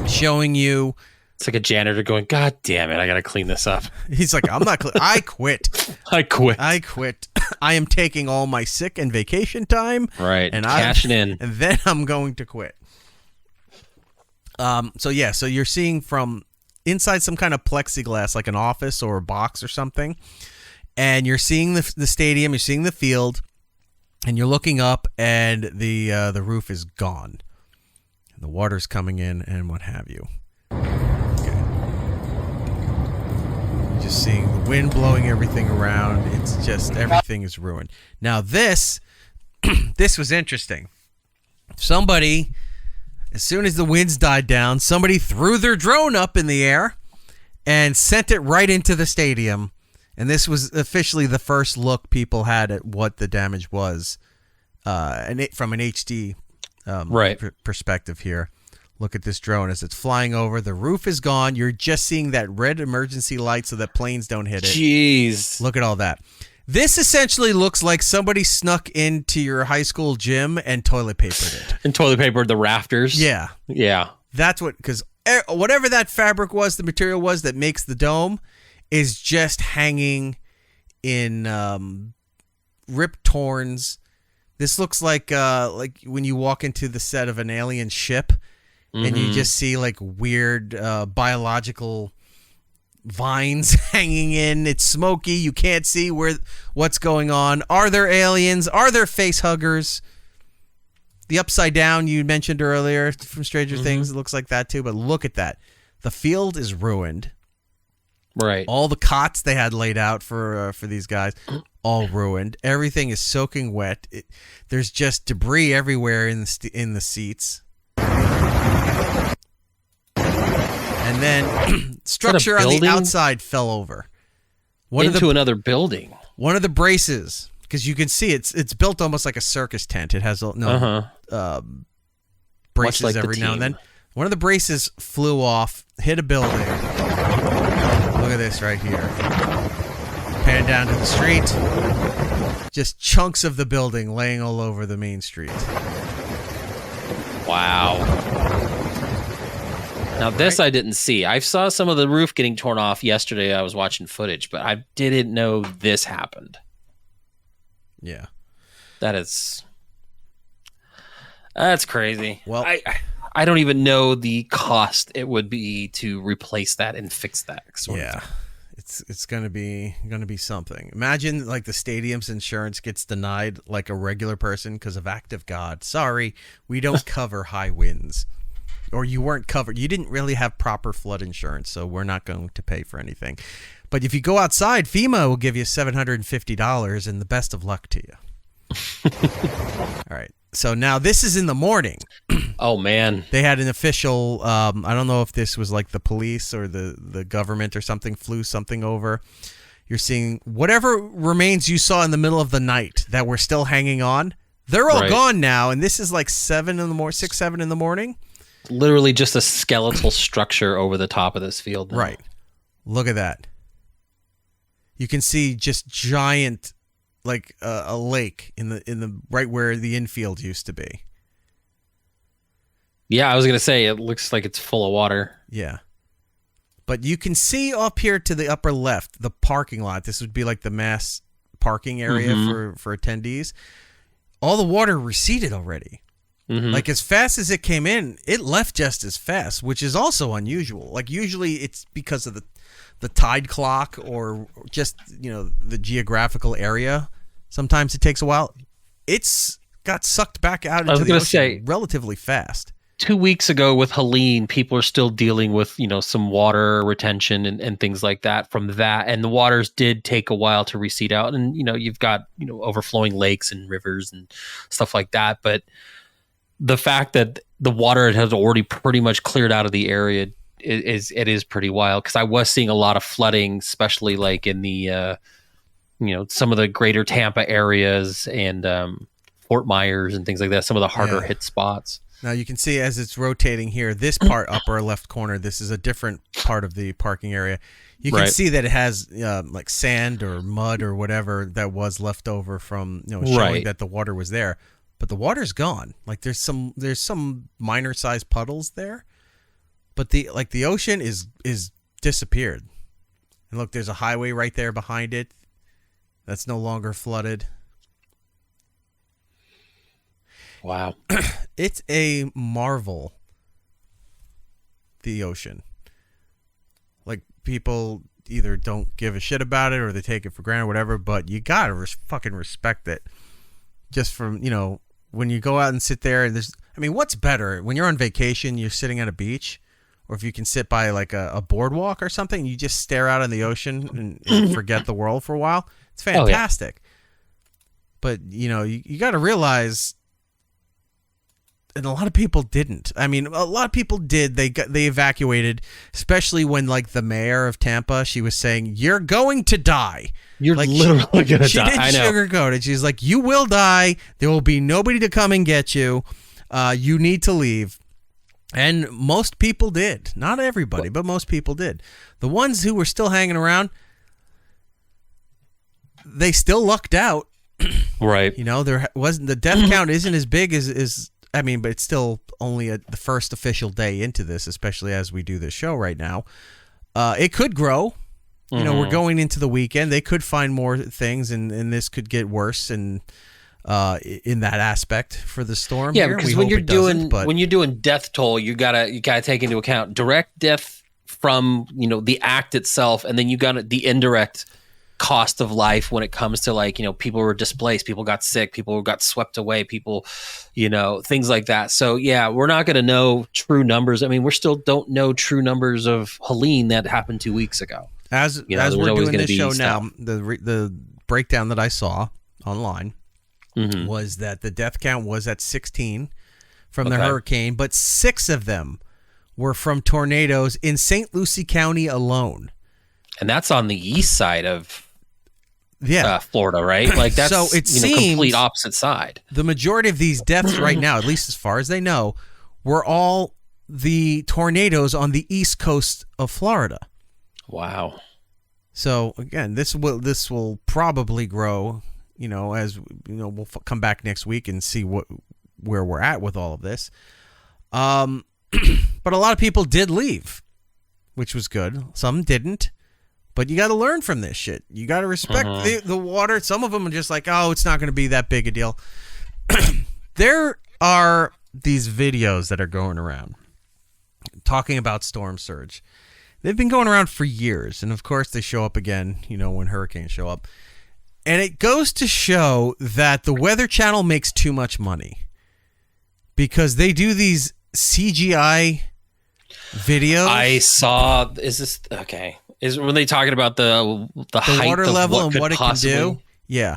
showing you It's like a janitor going, God damn it, I got to clean this up. He's like, I'm not, I quit. I quit. I am taking all my sick and vacation time. Right. And cashing in. And then I'm going to quit. So you're seeing from inside some kind of plexiglass, like an office or a box or something. And you're seeing the stadium, you're seeing the field, and you're looking up, and the roof is gone. And the water's coming in and what have you. Just seeing the wind blowing everything around. It's just everything is ruined. Now this was interesting. Somebody, as soon as the winds died down, somebody threw their drone up in the air and sent it right into the stadium. And this was officially the first look people had at what the damage was, and from an HD perspective here. Look at this drone as it's flying over. The roof is gone. You're just seeing that red emergency light so that planes don't hit it. Jeez. Look at all that. This essentially looks like somebody snuck into your high school gym and toilet papered it. And toilet papered the rafters? Yeah. Yeah. That's what, because whatever that fabric was, the material was that makes the dome, is just hanging in ripped torns. This looks like when you walk into the set of an alien ship. And you just see like weird biological vines hanging in. It's smoky. You can't see what's going on. Are there aliens? Are there face huggers? The upside down you mentioned earlier from Stranger Things, it looks like that too. But look at that. The field is ruined. Right. All the cots they had laid out for these guys, all ruined. Everything is soaking wet. There's just debris everywhere in the seats. And then structure on the outside fell over. Another building. One of the braces, because you can see it's built almost like a circus tent. It has braces like every now and then. One of the braces flew off, hit a building. Look at this right here. Pan down to the street. Just chunks of the building laying all over the main street. Wow. Now this I didn't see. I saw some of the roof getting torn off yesterday. I was watching footage, but I didn't know this happened. Yeah. That's crazy. Well, I don't even know the cost it would be to replace that and fix that sort of thing. It's gonna be something. Imagine like the stadium's insurance gets denied like a regular person because of act of God. Sorry, we don't cover high winds. Or you weren't covered. You didn't really have proper flood insurance, so we're not going to pay for anything. But if you go outside, FEMA will give you $750 and the best of luck to you. All right. So now this is in the morning. Oh, man. They had an official, I don't know if this was like the police or the government or something, flew something over. You're seeing whatever remains you saw in the middle of the night that were still hanging on. They're all gone now, and this is like 6, 7 in the morning. Literally just a skeletal structure over the top of this field now. Right. Look at that. You can see just giant, like a lake in the right where the infield used to be. Yeah, I was gonna say it looks like it's full of water. Yeah. But you can see up here to the upper left the parking lot. This would be like the mass parking area for attendees. All the water receded already. Like as fast as it came in, it left just as fast, which is also unusual. Like usually it's because of the tide clock or just, the geographical area. Sometimes it takes a while. It's got sucked back out into the ocean relatively fast. 2 weeks ago with Helene, people are still dealing with, some water retention and things like that from that. And the waters did take a while to recede out. And, you've got, overflowing lakes and rivers and stuff like that. But the fact that the water has already pretty much cleared out of the area is pretty wild. Because I was seeing a lot of flooding, especially like in the, some of the greater Tampa areas and Fort Myers and things like that. Some of the harder hit spots. Now you can see as it's rotating here, this part, upper left corner, this is a different part of the parking area. You can see that it has like sand or mud or whatever that was left over from, showing that the water was there. But the water's gone. Like there's some minor sized puddles there, But the ocean is disappeared. And look, there's a highway right there behind it that's no longer flooded. Wow. It's a marvel, the ocean. Like, people either don't give a shit about it or they take it for granted or whatever, but you gotta fucking respect it. Just from, when you go out and sit there and what's better? When you're on vacation, you're sitting at a beach, or if you can sit by like a boardwalk or something, you just stare out on the ocean and forget the world for a while. It's fantastic. Oh, yeah. But, you got to realize, and a lot of people didn't. A lot of people did. They evacuated, especially when, like, the mayor of Tampa, she was saying, "You're going to die. You're literally going to die." She didn't sugarcoat it. She's like, "You will die. There will be nobody to come and get you. You need to leave." And most people did. Not everybody, but most people did. The ones who were still hanging around, they still lucked out. Right. There wasn't, the death count isn't as big as but it's still only the first official day into this, especially as we do this show right now. It could grow. We're going into the weekend. They could find more things, and this could get worse. And in that aspect for the storm. Yeah, here. because when you're doing death toll, you gotta take into account direct death from the act itself, and then you got the indirect cost of life when it comes to people were displaced, people got sick, people got swept away, people things like that. So yeah, we're not going to know true numbers. We still don't know true numbers of Helene that happened 2 weeks ago. As we're doing this show now, the breakdown that I saw online was that the death count was at 16 from the hurricane, but 6 of them were from tornadoes in St. Lucie County alone. And that's on the east side of Florida, right? Like that's so it seems complete opposite side. The majority of these deaths right now, at least as far as they know, were all the tornadoes on the east coast of Florida. Wow. So again, this will probably grow, as we'll come back next week and see where we're at with all of this. But a lot of people did leave, which was good. Some didn't. But you got to learn from this shit. You got to respect the water. Some of them are just like, oh, it's not going to be that big a deal. There are these videos that are going around talking about storm surge. They've been going around for years. And, of course, they show up again, when hurricanes show up. And it goes to show that the Weather Channel makes too much money because they do these CGI videos. I saw. Is this okay? Is when they talking about the height water of level what and what it can do? Yeah.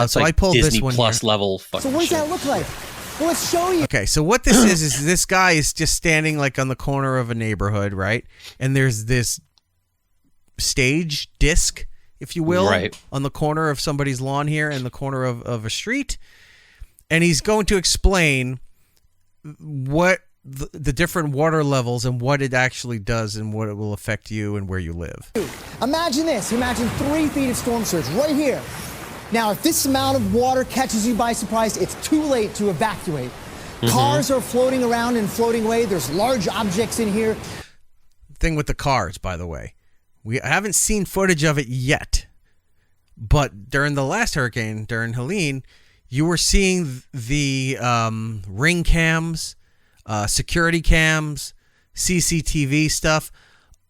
So I pulled Disney this one Plus here. level. So what does that look like? Well, let's show you. Okay, so what this is this guy is just standing like on the corner of a neighborhood, right? And there's this stage disc, if you will, on the corner of somebody's lawn here in the corner of a street. And he's going to explain what the different water levels and what it actually does and what it will affect you and where you live. Imagine this. Imagine 3 feet of storm surge right here. Now, if this amount of water catches you by surprise, it's too late to evacuate. Cars are floating around and floating away. There's large objects in here. Thing with the cars, by the way. I haven't seen footage of it yet. But during the last hurricane, during Helene, you were seeing the ring cams, security cams, CCTV stuff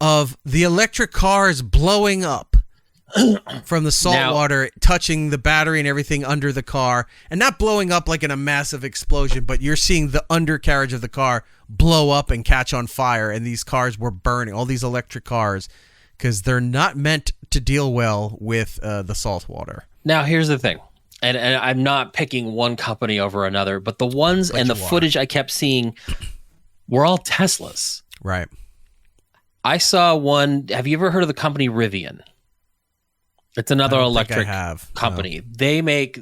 of the electric cars blowing up from the salt water touching the battery and everything under the car, and not blowing up like in a massive explosion, but you're seeing the undercarriage of the car blow up and catch on fire, and these cars were burning, all these electric cars, because they're not meant to deal well with the salt water. Now, here's the thing. And I'm not picking one company over another, but the ones and the footage I kept seeing were all Teslas. Right. I saw one. Have you ever heard of the company Rivian? It's another electric company. No. They make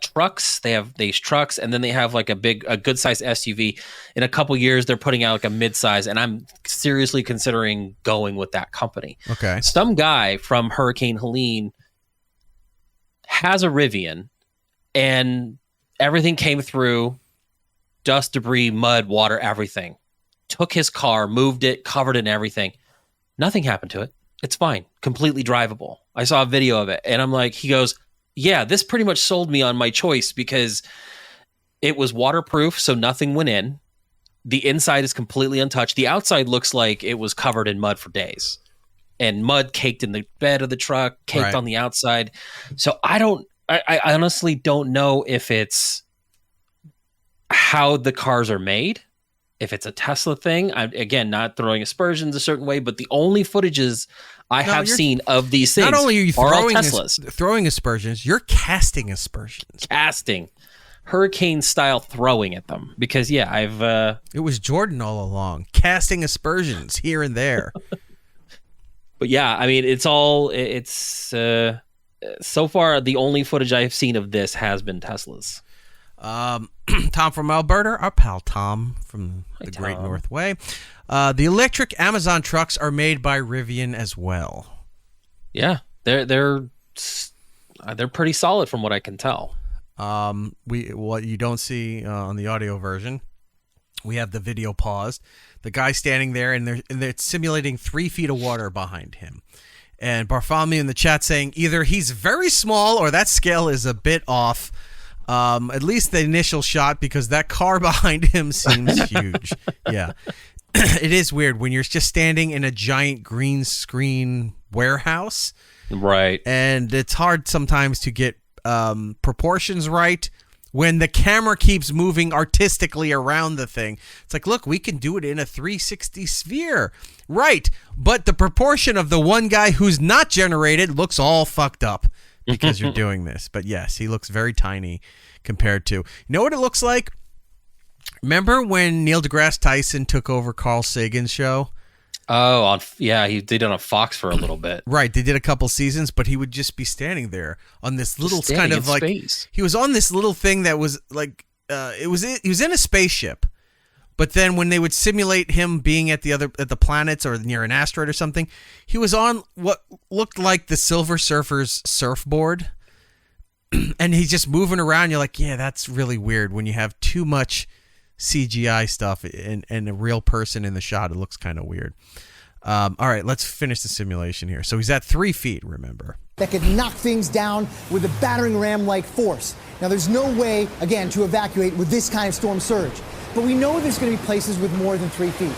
trucks. They have these trucks, and then they have like a good size SUV. In a couple years, they're putting out like a mid-size, and I'm seriously considering going with that company. Okay. Some guy from Hurricane Helene has a Rivian, and everything came through, dust, debris, mud, water, everything. took his car, moved it, covered it and everything. Nothing happened to it. It's fine. Completely drivable. I saw a video of it and I'm like, he goes, yeah, this pretty much sold me on my choice because it was waterproof, so nothing went in. The inside is completely untouched. The outside looks like it was covered in mud for days. And mud caked in the bed of the truck, caked on the outside. So I honestly don't know if it's how the cars are made, if it's a Tesla thing. Again, not throwing aspersions a certain way, but the only footages I have seen of these things not only are you throwing Teslas. Throwing aspersions, you're casting aspersions. Casting. Hurricane style throwing at them. Because, yeah, it was Jordan all along, casting aspersions here and there. But, yeah, I mean, it's so far, the only footage I've seen of this has been Teslas. Tom from Alberta, our pal Tom from the Great North Way. The electric Amazon trucks are made by Rivian as well. Yeah, they're pretty solid from what I can tell. What you don't see on the audio version, we have the video paused. The guy standing there, and they're simulating 3 feet of water behind him. And Bartholomew in the chat saying either he's very small or that scale is a bit off. At least the initial shot, because that car behind him seems huge. Yeah. It is weird when you're just standing in a giant green screen warehouse. Right. And it's hard sometimes to get proportions right when the camera keeps moving artistically around the thing. It's like, look, we can do it in a 360 sphere. Right. But the proportion of the one guy who's not generated looks all fucked up because you're doing this. But yes, he looks very tiny compared to, you know what it looks like? Remember when Neil deGrasse Tyson took over Carl Sagan's show? Oh, he did it on Fox for a little bit. Right, they did a couple seasons, but he would just be standing there on this little kind of like space. He was on this little thing that was like he was in a spaceship. But then when they would simulate him being at the planets or near an asteroid or something, he was on what looked like the Silver Surfer's surfboard. And he's just moving around. You're like, yeah, that's really weird when you have too much CGI stuff and a real person in the shot. It looks kind of weird. All right, let's finish the simulation here. So he's at 3 feet, remember. That could knock things down with a battering ram-like force. Now, there's no way, again, to evacuate with this kind of storm surge. But we know there's going to be places with more than 3 feet.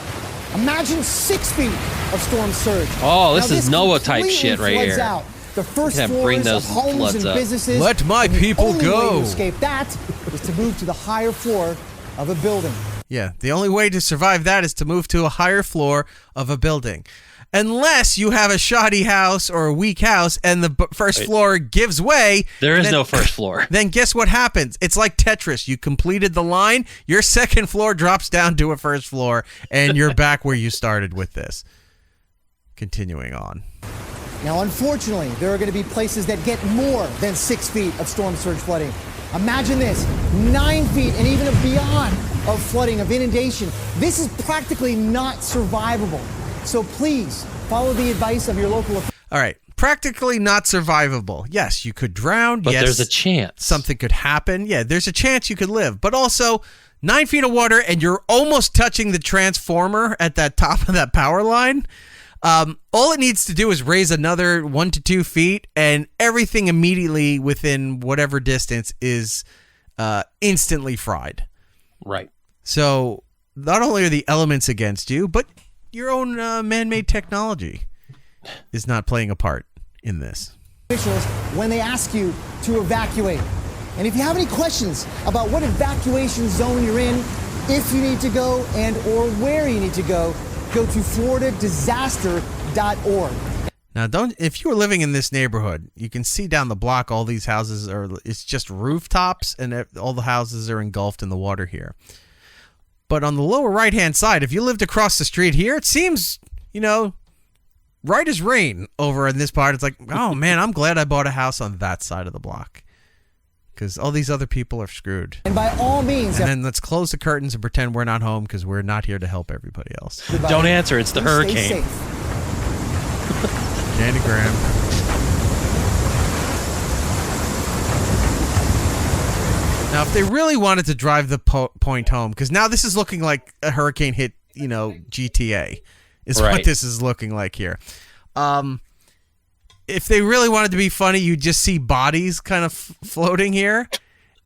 Imagine 6 feet of storm surge. Oh, this is Noah-type shit right here. Out the first floors of homes and businesses. Let my people go. The only way to escape that is to move to the higher floor of a building. Yeah, the only way to survive that is to move to a higher floor of a building. Unless you have a shoddy house or a weak house and the first floor gives way. There is no first floor. Then guess what happens? It's like Tetris. You completed the line, your second floor drops down to a first floor, and you're back where you started with this. Continuing on. Now, unfortunately, there are going to be places that get more than 6 feet of storm surge flooding. Imagine this, 9 feet and even beyond of flooding, of inundation. This is practically not survivable. So please follow the advice of your local. All right. Practically not survivable. Yes, you could drown. But yes, there's a chance. Something could happen. Yeah, there's a chance you could live. But also, 9 feet of water and you're almost touching the transformer at that top of that power line. All it needs to do is raise another 1 to 2 feet and everything immediately within whatever distance is instantly fried. Right. So not only are the elements against you, but your own man-made technology is not playing a part in this. Officials, when they ask you to evacuate. And if you have any questions about what evacuation zone you're in, if you need to go and or where you need to go to floridadisaster.org. Now, if you were living in this neighborhood, you can see down the block all these houses it's just rooftops and all the houses are engulfed in the water here. But on the lower right-hand side, if you lived across the street here, it seems, right as rain over in this part. It's like, oh, man, I'm glad I bought a house on that side of the block because all these other people are screwed. And by all means... And then let's close the curtains and pretend we're not home because we're not here to help everybody else. Don't answer. It's the hurricane. Stay safe. Danny Graham. Now, if they really wanted to drive the point home, because now this is looking like a hurricane hit, GTA is what this is looking like here. If they really wanted to be funny, you'd just see bodies kind of floating here.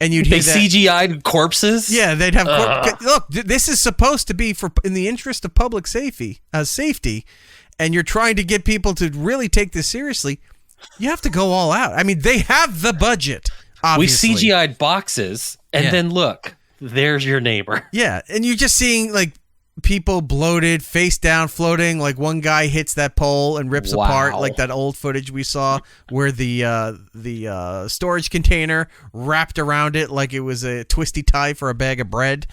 And you'd hear that CGI'd corpses? Yeah, they'd have look, this is supposed to be in the interest of public safety, and you're trying to get people to really take this seriously. You have to go all out. I mean, they have the budget, obviously. We CGI'd boxes, and then look, there's your neighbor. Yeah, and you're just seeing like people bloated, face down, floating. Like one guy hits that pole and rips apart, like that old footage we saw where the storage container wrapped around it like it was a twisty tie for a bag of bread.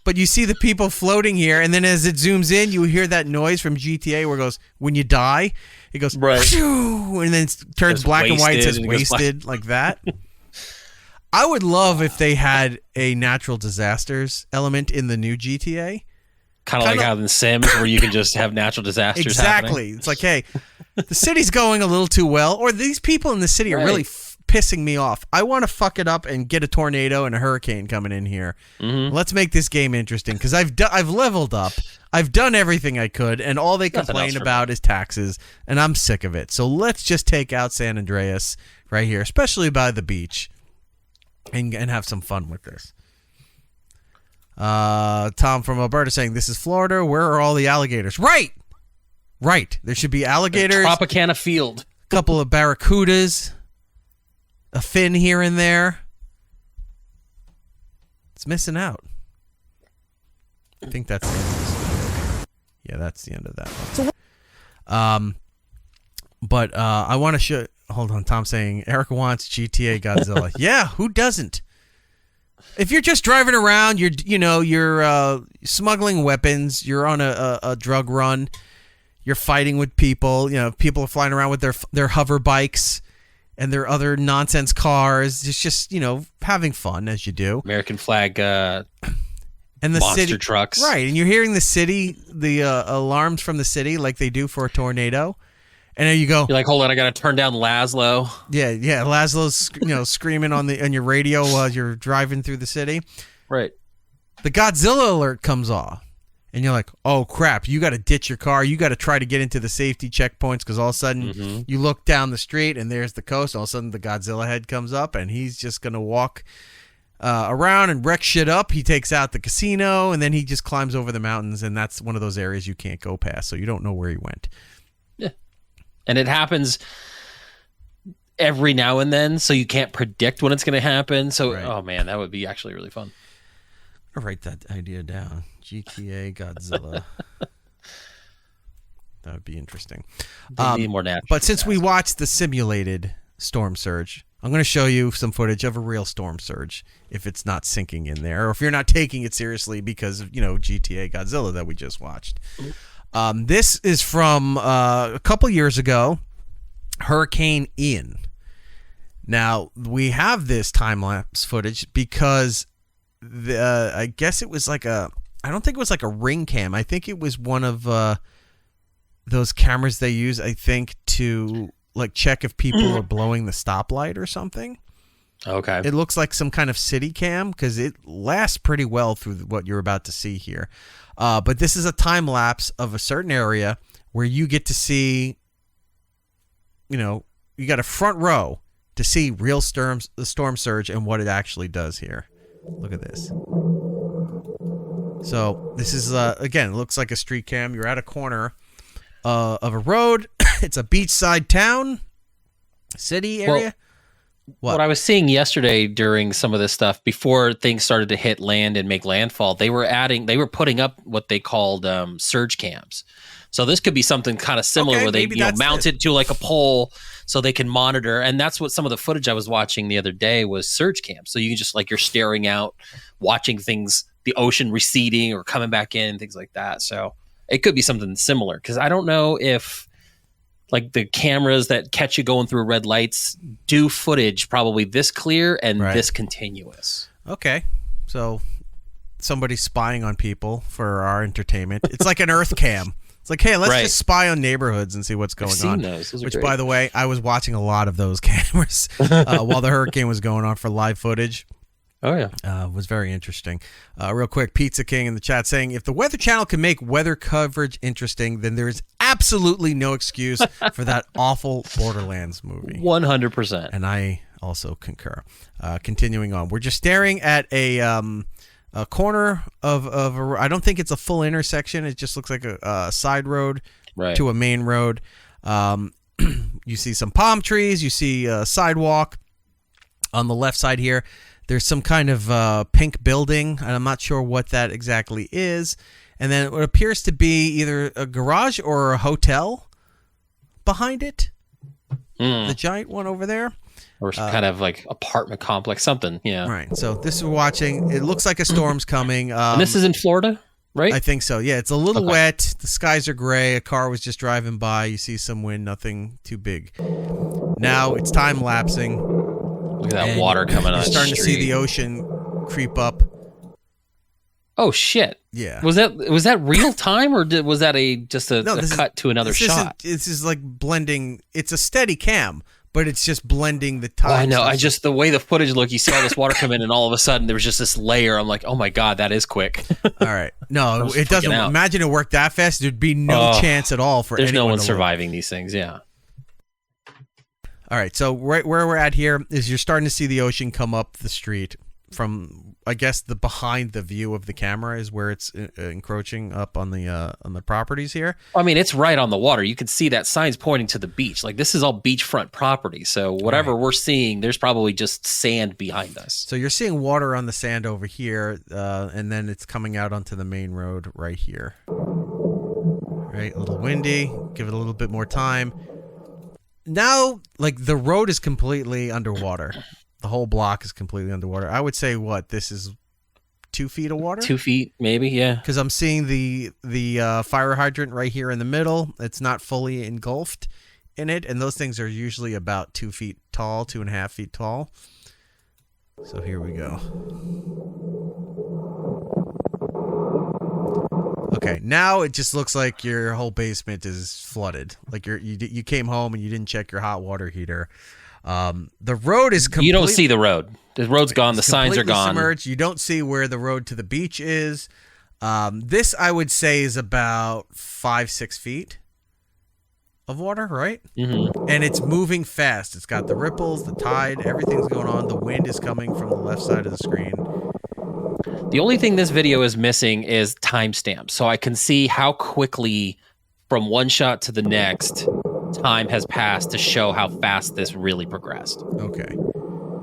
But you see the people floating here, and then as it zooms in, you hear that noise from GTA where it goes, when you die, it goes, and then it turns black and white, says wasted, like that. I would love if they had a natural disasters element in the new GTA. Kind of like how in The Sims, where you can just have natural disasters happening. It's like, hey, the city's going a little too well, or these people in the city are really pissing me off. I want to fuck it up and get a tornado and a hurricane coming in here. Let's make this game interesting, because I've leveled up. I've done everything I could, and all they complain about is taxes, and I'm sick of it. So let's just take out San Andreas right here, especially by the beach, and have some fun with this. Tom from Alberta saying, this is Florida. Where are all the alligators? Right. There should be alligators. Tropicana Field. A couple of barracudas. A fin here and there. It's missing out. I think that's the end of this. Yeah, that's the end of that one. But I want to show... Hold on, Tom saying, Eric wants GTA Godzilla. Yeah, who doesn't? If you're just driving around, you're smuggling weapons, you're on a drug run, you're fighting with people, people are flying around with their hover bikes and their other nonsense cars. It's just, having fun as you do. American flag and the monster city, trucks. Right, and you're hearing the alarms from the city like they do for a tornado. And there you go. You're like, hold on, I got to turn down Laszlo. Yeah. Laszlo's, screaming on your radio while you're driving through the city. Right. The Godzilla alert comes off, and you're like, oh crap! You got to ditch your car. You got to try to get into the safety checkpoints, because all of a sudden you look down the street and there's the coast. All of a sudden the Godzilla head comes up, and he's just gonna walk around and wreck shit up. He takes out the casino, and then he just climbs over the mountains, and that's one of those areas you can't go past, so you don't know where he went. And it happens every now and then, so you can't predict when it's going to happen. So, Oh man, that would be actually really fun. I'll write that idea down. GTA Godzilla. That would be interesting. Need more natural. But since we watched the simulated storm surge, I'm going to show you some footage of a real storm surge if it's not sinking in there, or if you're not taking it seriously because of, GTA Godzilla that we just watched. This is from a couple years ago, Hurricane Ian. Now, we have this time-lapse footage because I guess it was like I don't think it was like a ring cam. I think it was one of those cameras they use, I think, to like check if people are blowing the stoplight or something. Okay. It looks like some kind of city cam because it lasts pretty well through what you're about to see here. But this is a time lapse of a certain area where you get to see, you got a front row to see real the storm surge and what it actually does here. Look at this. So this is, again, it looks like a street cam. You're at a corner of a road. It's a beachside town, city area. What I was seeing yesterday during some of this stuff, before things started to hit land and make landfall, they were putting up what they called surge cams. So this could be something kind of similar where they mount it to like a pole so they can monitor. And that's what some of the footage I was watching the other day was surge cams. So you can just like you're staring out, watching things, the ocean receding or coming back in, things like that. So it could be something similar because I don't know if like the cameras that catch you going through red lights do footage probably this clear and this continuous. Okay. So somebody's spying on people for our entertainment. It's like an Earth cam. It's like, hey, let's just spy on neighborhoods and see what's going on. Those are Which, great. by the way, I was watching a lot of those cameras while the hurricane was going on for live footage. Oh, yeah. Was very interesting. Real quick, Pizza King in the chat saying, if the Weather Channel can make weather coverage interesting, then there is absolutely no excuse for that awful Borderlands movie. 100%. And I also concur. Continuing on, we're just staring at a corner of a, I don't think it's a full intersection. It just looks like a side road to a main road. You see some palm trees. You see a sidewalk on the left side here. There's some kind of pink building, and I'm not sure what that exactly is. And then what appears to be either a garage or a hotel behind it. The giant one over there. Or kind of like apartment complex, something. Yeah. Right. So this is watching. It looks like a storm's coming. And this is in Florida, right? I think so. Yeah. It's a little wet. The skies are gray. A car was just driving by. You see some wind. Nothing too big. Now it's time lapsing. Look at that water coming on. You're starting to see the ocean creep up. Oh shit! Yeah. Was that real time, or was that just a cut to another shot? This is like blending. It's a steady cam, but it's just blending the time. Oh, I know. The way the footage looked, you saw this water come in, and all of a sudden there was just this layer. I'm like, oh my god, that is quick. All right. No, it doesn't. Imagine it worked that fast. There'd be no chance at all for anyone. There's no one surviving these things. Yeah. All right, so right where we're at here is you're starting to see the ocean come up the street from, I guess, the behind the view of the camera is where it's encroaching up on the properties here. I mean, it's right on the water. You can see that sign's pointing to the beach. Like, this is all beachfront property. So whatever we're seeing, there's probably just sand behind us. So you're seeing water on the sand over here, and then it's coming out onto the main road right here. Right, a little windy. Give it a little bit more time. Now, like, the road is completely underwater. The whole block is completely underwater. I would say, this is 2 feet of water? 2 feet, maybe, yeah. Because I'm seeing the fire hydrant right here in the middle. It's not fully engulfed in it, and those things are usually about 2 feet tall, 2.5 feet tall. So here we go. Okay, now it just looks like your whole basement is flooded. Like you came home and you didn't check your hot water heater. The road is completely... You don't see the road. The road's gone. The signs are gone. Submerged. You don't see where the road to the beach is. This, I would say, is about 5-6 feet of water, right? Mm-hmm. And it's moving fast. It's got the ripples, the tide, everything's going on. The wind is coming from the left side of the screen. The only thing this video is missing is timestamps, so I can see how quickly from one shot to the next time has passed to show how fast this really progressed. Okay.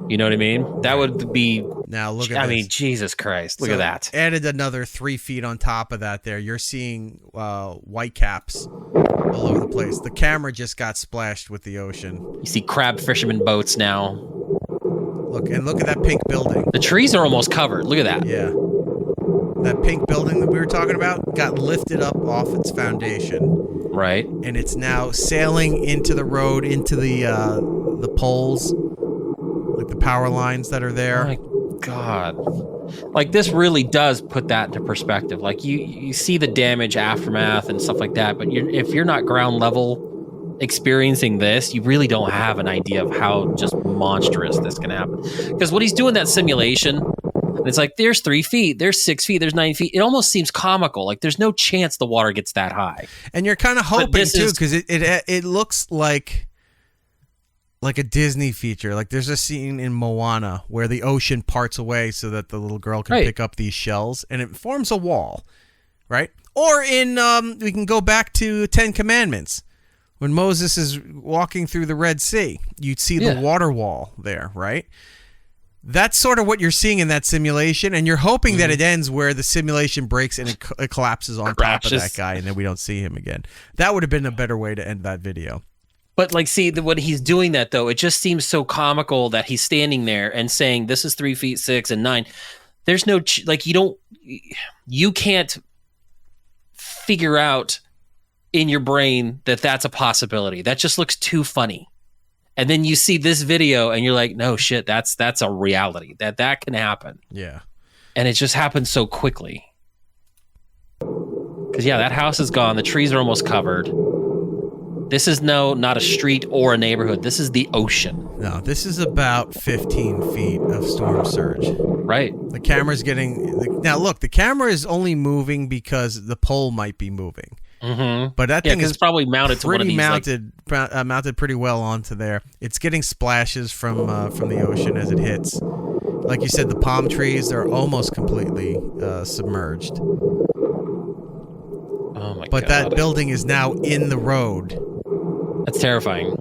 You know what I mean? That would be... Now look at this. I mean, Jesus Christ. Look at that. Added another 3 feet on top of that there. You're seeing white caps all over the place. The camera just got splashed with the ocean. You see crab fisherman boats now. Look at that pink building. The trees are almost covered. Look at that. Yeah. That pink building that we were talking about got lifted up off its foundation. Right. And it's now sailing into the road, into the poles, like the power lines that are there. Oh my God. Like, this really does put that into perspective. Like, you see the damage, aftermath, and stuff like that, but if you're not ground level experiencing this, you really don't have an idea of how just monstrous this can happen. Because when he's doing that simulation, and it's like, there's 3 feet, there's 6 feet, there's 9 feet. It almost seems comical. Like, there's no chance the water gets that high. And you're kind of hoping, too, because it looks like a Disney feature. Like, there's a scene in Moana where the ocean parts away so that the little girl can pick up these shells, and it forms a wall, right? Or in, we can go back to 10 Commandments. When Moses is walking through the Red Sea, you'd see the water wall there, right? That's sort of what you're seeing in that simulation, and you're hoping that it ends where the simulation breaks and it collapses on top of that guy, and then we don't see him again. That would have been a better way to end that video. But, like, see, when he's doing that, though, it just seems so comical that he's standing there and saying, this is 3 feet 6 and 9. There's no, you can't figure out in your brain that that's a possibility. That just looks too funny. And then you see this video and you're like, no shit, that's a reality. That can happen. Yeah. And it just happens so quickly. Because, yeah, that house is gone. The trees are almost covered. This is not a street or a neighborhood. This is the ocean. No, this is about 15 feet of storm surge. Right. The camera's now look, the camera is only moving because the pole might be moving. Mm-hmm. But that thing is probably mounted to one of these. Mounted pretty well onto there. It's getting splashes from the ocean as it hits. Like you said, the palm trees are almost completely submerged. Oh my god! But that building is now in the road. That's terrifying.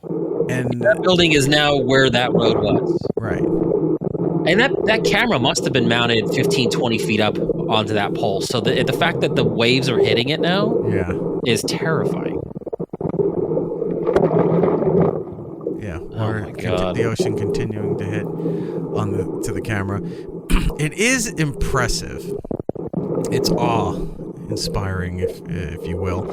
And that building is now where that road was. Right. And that camera must have been mounted 15, 20 feet up onto that pole. So the fact that the waves are hitting it now is terrifying. Yeah. God. The ocean continuing to hit to the camera. It is impressive. It's awe-inspiring, if you will.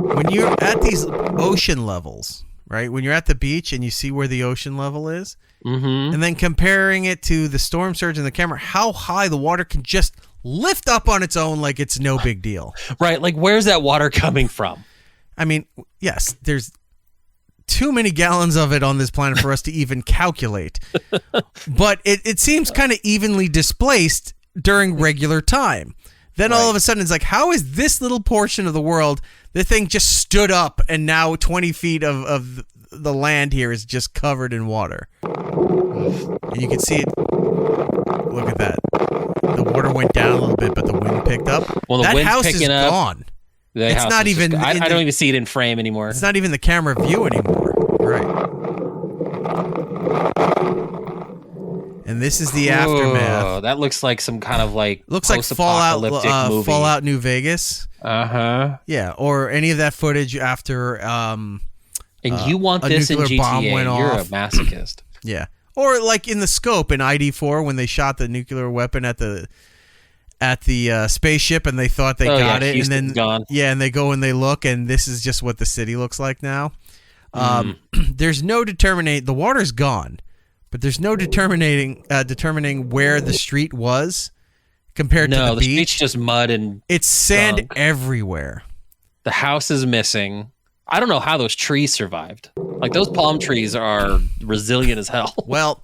When you're at these ocean levels, right? When you're at the beach and you see where the ocean level is, and then comparing it to the storm surge in the camera, how high the water can just lift up on its own like it's no big deal. Right, like where's that water coming from? I mean, yes, there's too many gallons of it on this planet for us to even calculate. But it seems kind of evenly displaced during regular time. Then all of a sudden it's like, how is this little portion of the world, the thing just stood up and now 20 feet of the land here is just covered in water. And you can see it. Look at that. The water went down a little bit, but the wind picked up. Well, the that wind's house picking is up. gone. It's not even. I don't even see it in frame anymore. It's not even the camera view anymore. Right. And this is the aftermath. That looks like some kind of looks like Fallout New Vegas. Yeah, or any of that footage after and you want this in GTA? You're a masochist. Yeah, or like in the scope in ID4 when they shot the nuclear weapon at the spaceship and they thought they got it, Houston's and then gone. and they go and they look and this is just what the city looks like now. There's no determining. The water's gone. But there's no determining where the street was compared to the beach. No, the street's just mud and it's sand gunk. Everywhere. The house is missing. I don't know how those trees survived. Like those palm trees are resilient as hell. Well,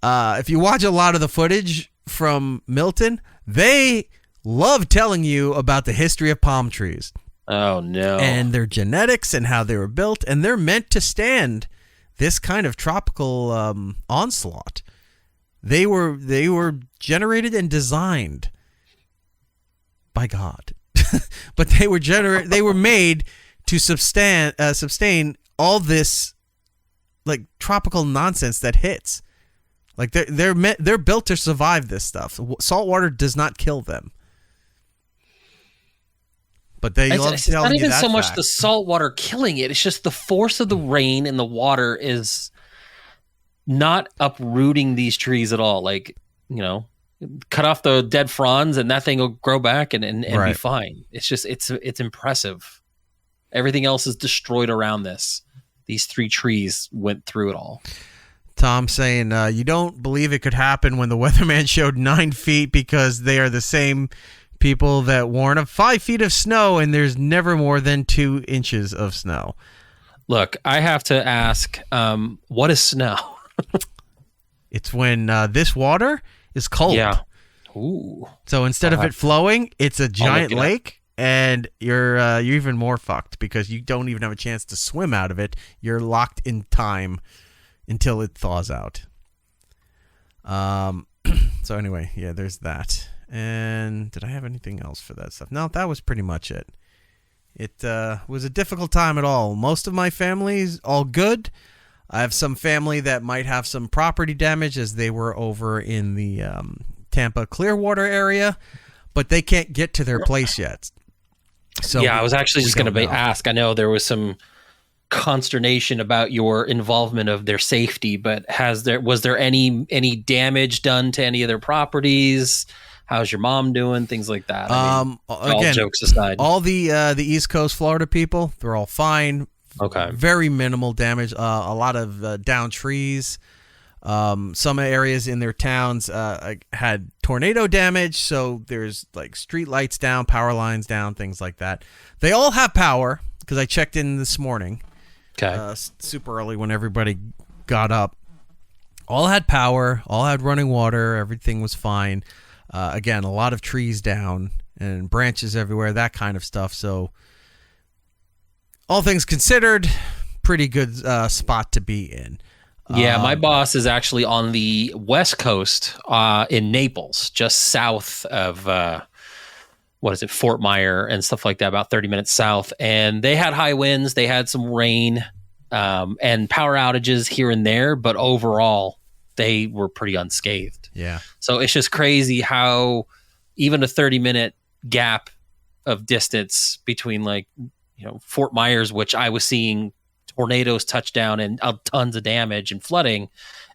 if you watch a lot of the footage from Milton, they love telling you about the history of palm trees. Oh no. And their genetics and how they were built, and they're meant to stand this kind of tropical onslaught. They were generated and designed by God, but they were made to sustain all this like tropical nonsense that hits. Like they're built to survive this stuff. Salt water does not kill them. But they love it's telling not you even that so much fact. the salt water killing it. It's just the force of the rain and the water is not uprooting these trees at all. Like, cut off the dead fronds and that thing will grow back and be fine. It's just, it's impressive. Everything else is destroyed around this. These 3 trees went through it all. Tom saying, you don't believe it could happen when the weatherman showed 9 feet because they are the same people that warn of 5 feet of snow and there's never more than 2 inches of snow. Look, I have to ask, what is snow? It's when this water is cold. Yeah. Ooh. So instead of it flowing, it's a giant lake, and you're even more fucked because you don't even have a chance to swim out of it. You're locked in time until it thaws out. So anyway, yeah, there's that. And did I have anything else for that stuff? No, that was pretty much it. It was a difficult time at all. Most of my family's all good. I have some family that might have some property damage as they were over in the Tampa Clearwater area, but they can't get to their place yet. So yeah, I was actually just going to ask. I know there was some consternation about your involvement of their safety, but was there any damage done to any of their properties? How's your mom doing? Things like that. Again, all jokes aside, all the East Coast Florida people, they're all fine. Okay. Very minimal damage. A lot of downed trees. Some areas in their towns had tornado damage, so there's like street lights down, power lines down, things like that. They all have power because I checked in this morning, super early when everybody got up. All had power, all had running water, everything was fine. Again, a lot of trees down and branches everywhere, that kind of stuff. So, all things considered, pretty good spot to be in. Yeah, my boss is actually on the West Coast in Naples, just south of, Fort Myer and stuff like that, about 30 minutes south. And they had high winds, they had some rain and power outages here and there, but overall, they were pretty unscathed. Yeah. So it's just crazy how even a 30-minute gap of distance between Fort Myers, which I was seeing tornadoes touch down and tons of damage and flooding,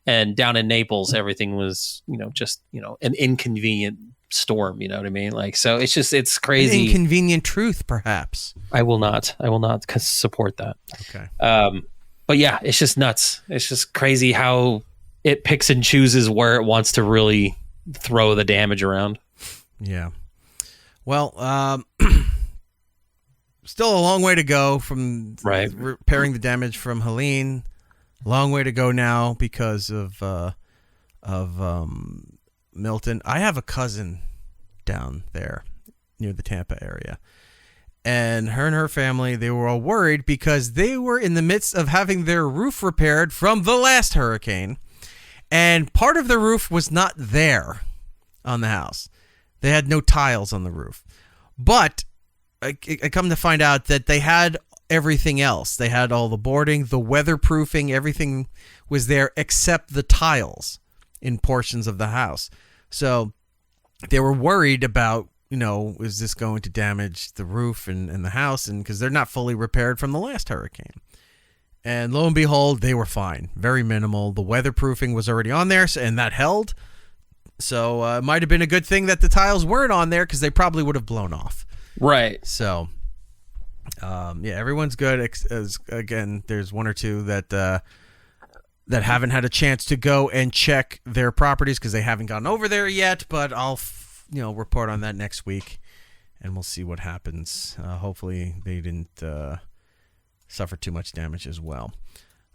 and down in Naples, everything was, an inconvenient storm. You know what I mean? So it's crazy. An inconvenient truth, perhaps. I will not support that. Okay. But yeah, it's just nuts. It's just crazy how it picks and chooses where it wants to really throw the damage around. Yeah. Well, still a long way to go from repairing the damage from Helene. Long way to go now because of Milton. I have a cousin down there near the Tampa area. And her family, they were all worried because they were in the midst of having their roof repaired from the last hurricane. And part of the roof was not there on the house. They had no tiles on the roof. But I come to find out that they had everything else. They had all the boarding, the weatherproofing, everything was there except the tiles in portions of the house. So they were worried about, is this going to damage the roof and the house? And because they're not fully repaired from the last hurricane. And lo and behold, they were fine. Very minimal. The weatherproofing was already on there, and that held. So it might have been a good thing that the tiles weren't on there because they probably would have blown off. Right. So, everyone's good. Again, there's one or two that haven't had a chance to go and check their properties because they haven't gone over there yet. But I'll, report on that next week, and we'll see what happens. Hopefully, they didn't suffer too much damage as well.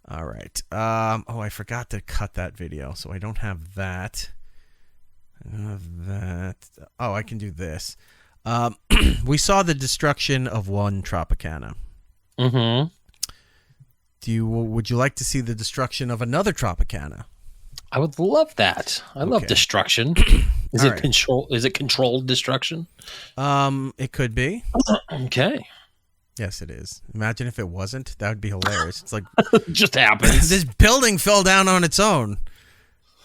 All right. I forgot to cut that video, so I don't have that. I don't have that. Oh, I can do this. We saw the destruction of one Tropicana. Mm-hmm. Would you like to see the destruction of another Tropicana? I would love that. I love destruction. Is it controlled destruction? It could be. Okay. Yes, it is. Imagine if it wasn't. That would be hilarious. It's like it just happens. This building fell down on its own.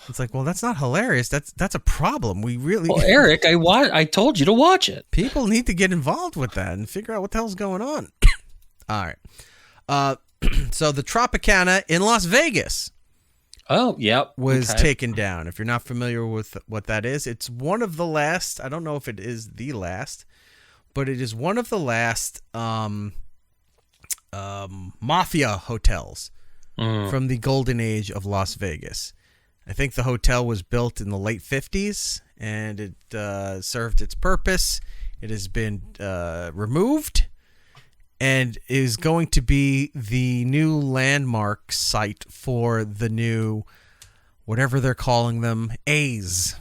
It's like, well, that's not hilarious. That's a problem. We really. Well, Eric, I told you to watch it. People need to get involved with that and figure out what the hell's going on. All right. So the Tropicana in Las Vegas. Oh, yep. Was taken down. If you're not familiar with what that is, it's one of the last. I don't know if it is the last, but it is one of the last mafia hotels from the golden age of Las Vegas. I think the hotel was built in the late 50s, and it served its purpose. It has been removed, and is going to be the new landmark site for the new, whatever they're calling them, A's.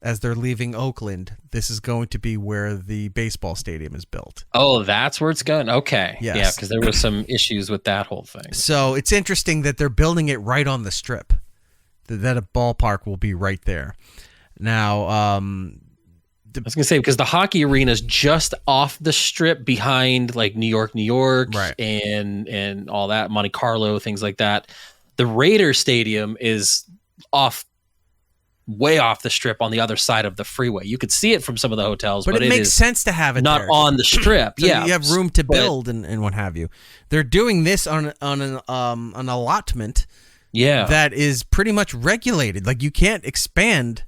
As they're leaving Oakland, this is going to be where the baseball stadium is built. Oh, that's where it's going? Okay. Yes. Yeah, because there were some issues with that whole thing. So it's interesting that they're building it right on the strip. That a ballpark will be right there. Now, I was gonna say, because the hockey arena is just off the strip behind like New York, right, and all that, Monte Carlo, things like that. The Raiders Stadium is way off the strip on the other side of the freeway. You could see it from some of the hotels, but it makes sense to have it not there. on the strip. So yeah, you have room to build and what have you. They're doing this on an allotment. Yeah, that is pretty much regulated. Like you can't expand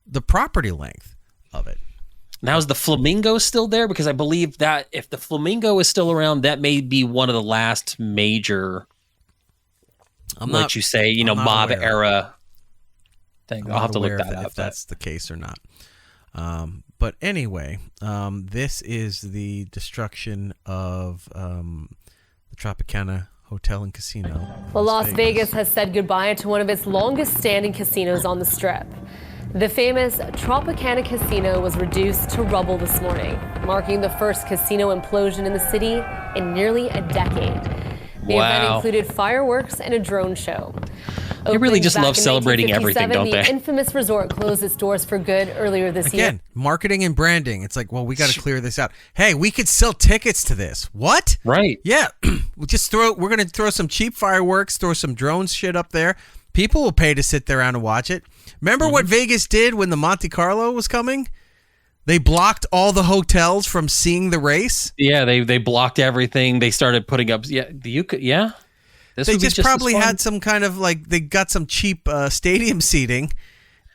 the property length of it. Now, is the Flamingo still there? Because I believe that if the Flamingo is still around, that may be one of the last major, mob era thing. I'll have to look that up. If that's the case or not. But anyway, this is the destruction of the Tropicana hotel and casino. Well, Las Vegas has said goodbye to one of its longest-standing casinos on the Strip. The famous Tropicana casino was reduced to rubble this morning, marking the first casino implosion in the city in nearly a decade. The event included fireworks and a drone show. They really just love celebrating everything, don't they? The infamous resort closed its doors for good earlier this year. Again, marketing and branding. It's like, well, we got to clear this out. Hey, we could sell tickets to this. What? Right. Yeah. We're going to throw some cheap fireworks, throw some drone shit up there. People will pay to sit there around and watch it. Remember what Vegas did when the Monte Carlo was coming? They blocked all the hotels from seeing the race. Yeah, they blocked everything. They started putting up. They just probably had some kind of like they got some cheap stadium seating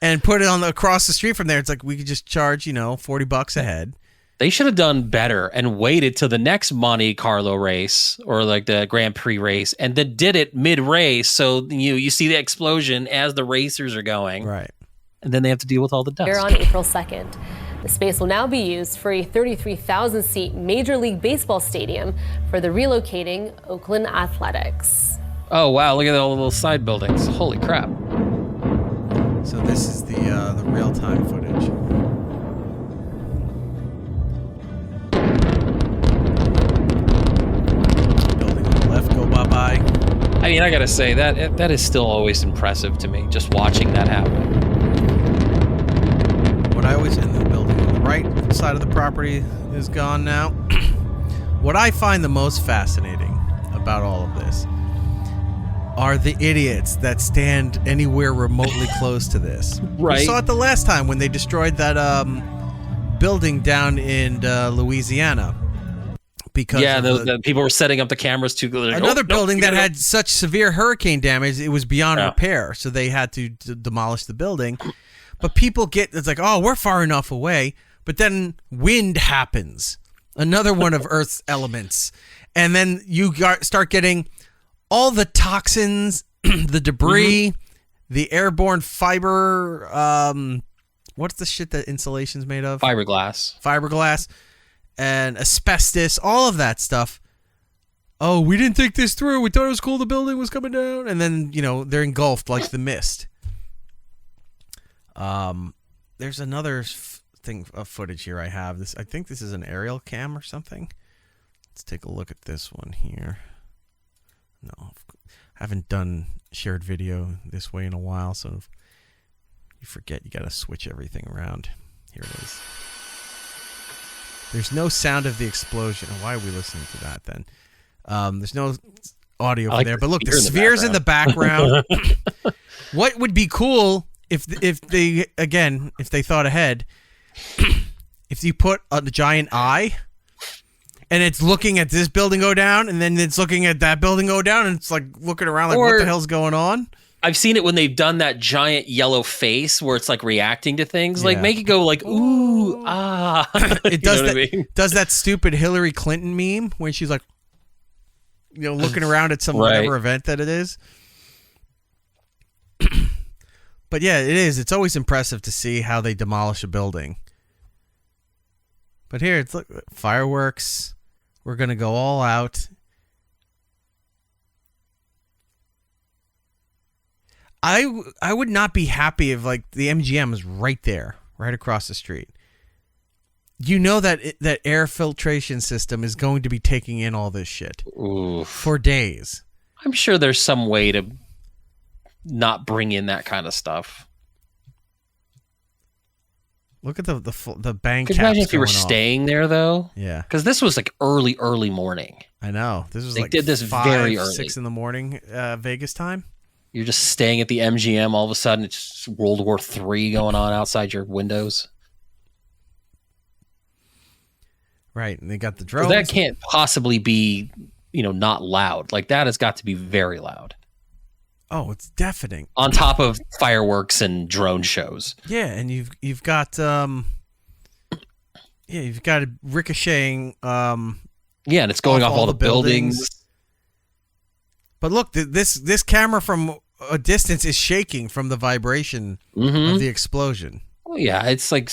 and put it on across the street from there. It's like we could just charge $40 a head. They should have done better and waited till the next Monte Carlo race or like the Grand Prix race, and then did it mid-race. So you see the explosion as the racers are going, right? And then they have to deal with all the dust. Here on April 2nd. The space will now be used for a 33,000-seat Major League Baseball stadium for the relocating Oakland Athletics. Oh, wow. Look at all the little side buildings. Holy crap. So this is the real-time footage. Building on the left, go bye-bye. I mean, I got to say, that is still always impressive to me, just watching that happen. What I always in the building on the right side of the property is gone now. What I find the most fascinating about all of this are the idiots that stand anywhere remotely close to this. Right. We saw it the last time when they destroyed that building down in Louisiana. Because the people were setting up the cameras to go. Another building that had such severe hurricane damage, it was beyond repair, so they had to demolish the building. But people it's like, oh, we're far enough away. But then wind happens, another one of Earth's elements. And then you start getting all the toxins, the debris, the airborne fiber. What's the shit that insulation's made of? Fiberglass. And asbestos, all of that stuff. Oh, we didn't think this through. We thought it was cool the building was coming down. And then, they're engulfed like the mist. There's another thing of footage here I have. I think this is an aerial cam or something. Let's take a look at this one here. No, I haven't done shared video this way in a while, so if you forget, you got to switch everything around. Here it is. There's no sound of the explosion. Why are we listening to that then? There's no audio from there, but look, the spheres in the background. What would be cool if they thought ahead, if you put a giant eye and it's looking at this building go down and then it's looking at that building go down and it's like looking around like what the hell's going on? I've seen it when they've done that giant yellow face where it's like reacting to things. Like make it go like, ooh, ah. It does does that stupid Hillary Clinton meme when she's like, looking around at some whatever event that it is. But yeah, it is. It's always impressive to see how they demolish a building. But here, it's look, fireworks. We're going to go all out. I would not be happy if like the MGM was right there, right across the street. That air filtration system is going to be taking in all this shit for days. I'm sure there's some way to not bring in that kind of stuff. Look at the bank. Could you imagine if you were staying there though? Yeah, because this was like early morning. I know this was they did this 5, very early, 6 in the morning, Vegas time. You're just staying at the MGM. All of a sudden, it's World War III going on outside your windows. Right, and they got the drones. That can't possibly be, not loud. Like that has got to be very loud. Oh, it's deafening. On top of fireworks and drone shows. Yeah, and you've got you've got it ricocheting. And it's going off all the buildings. But look, this camera from a distance is shaking from the vibration of the explosion. Oh yeah, it's like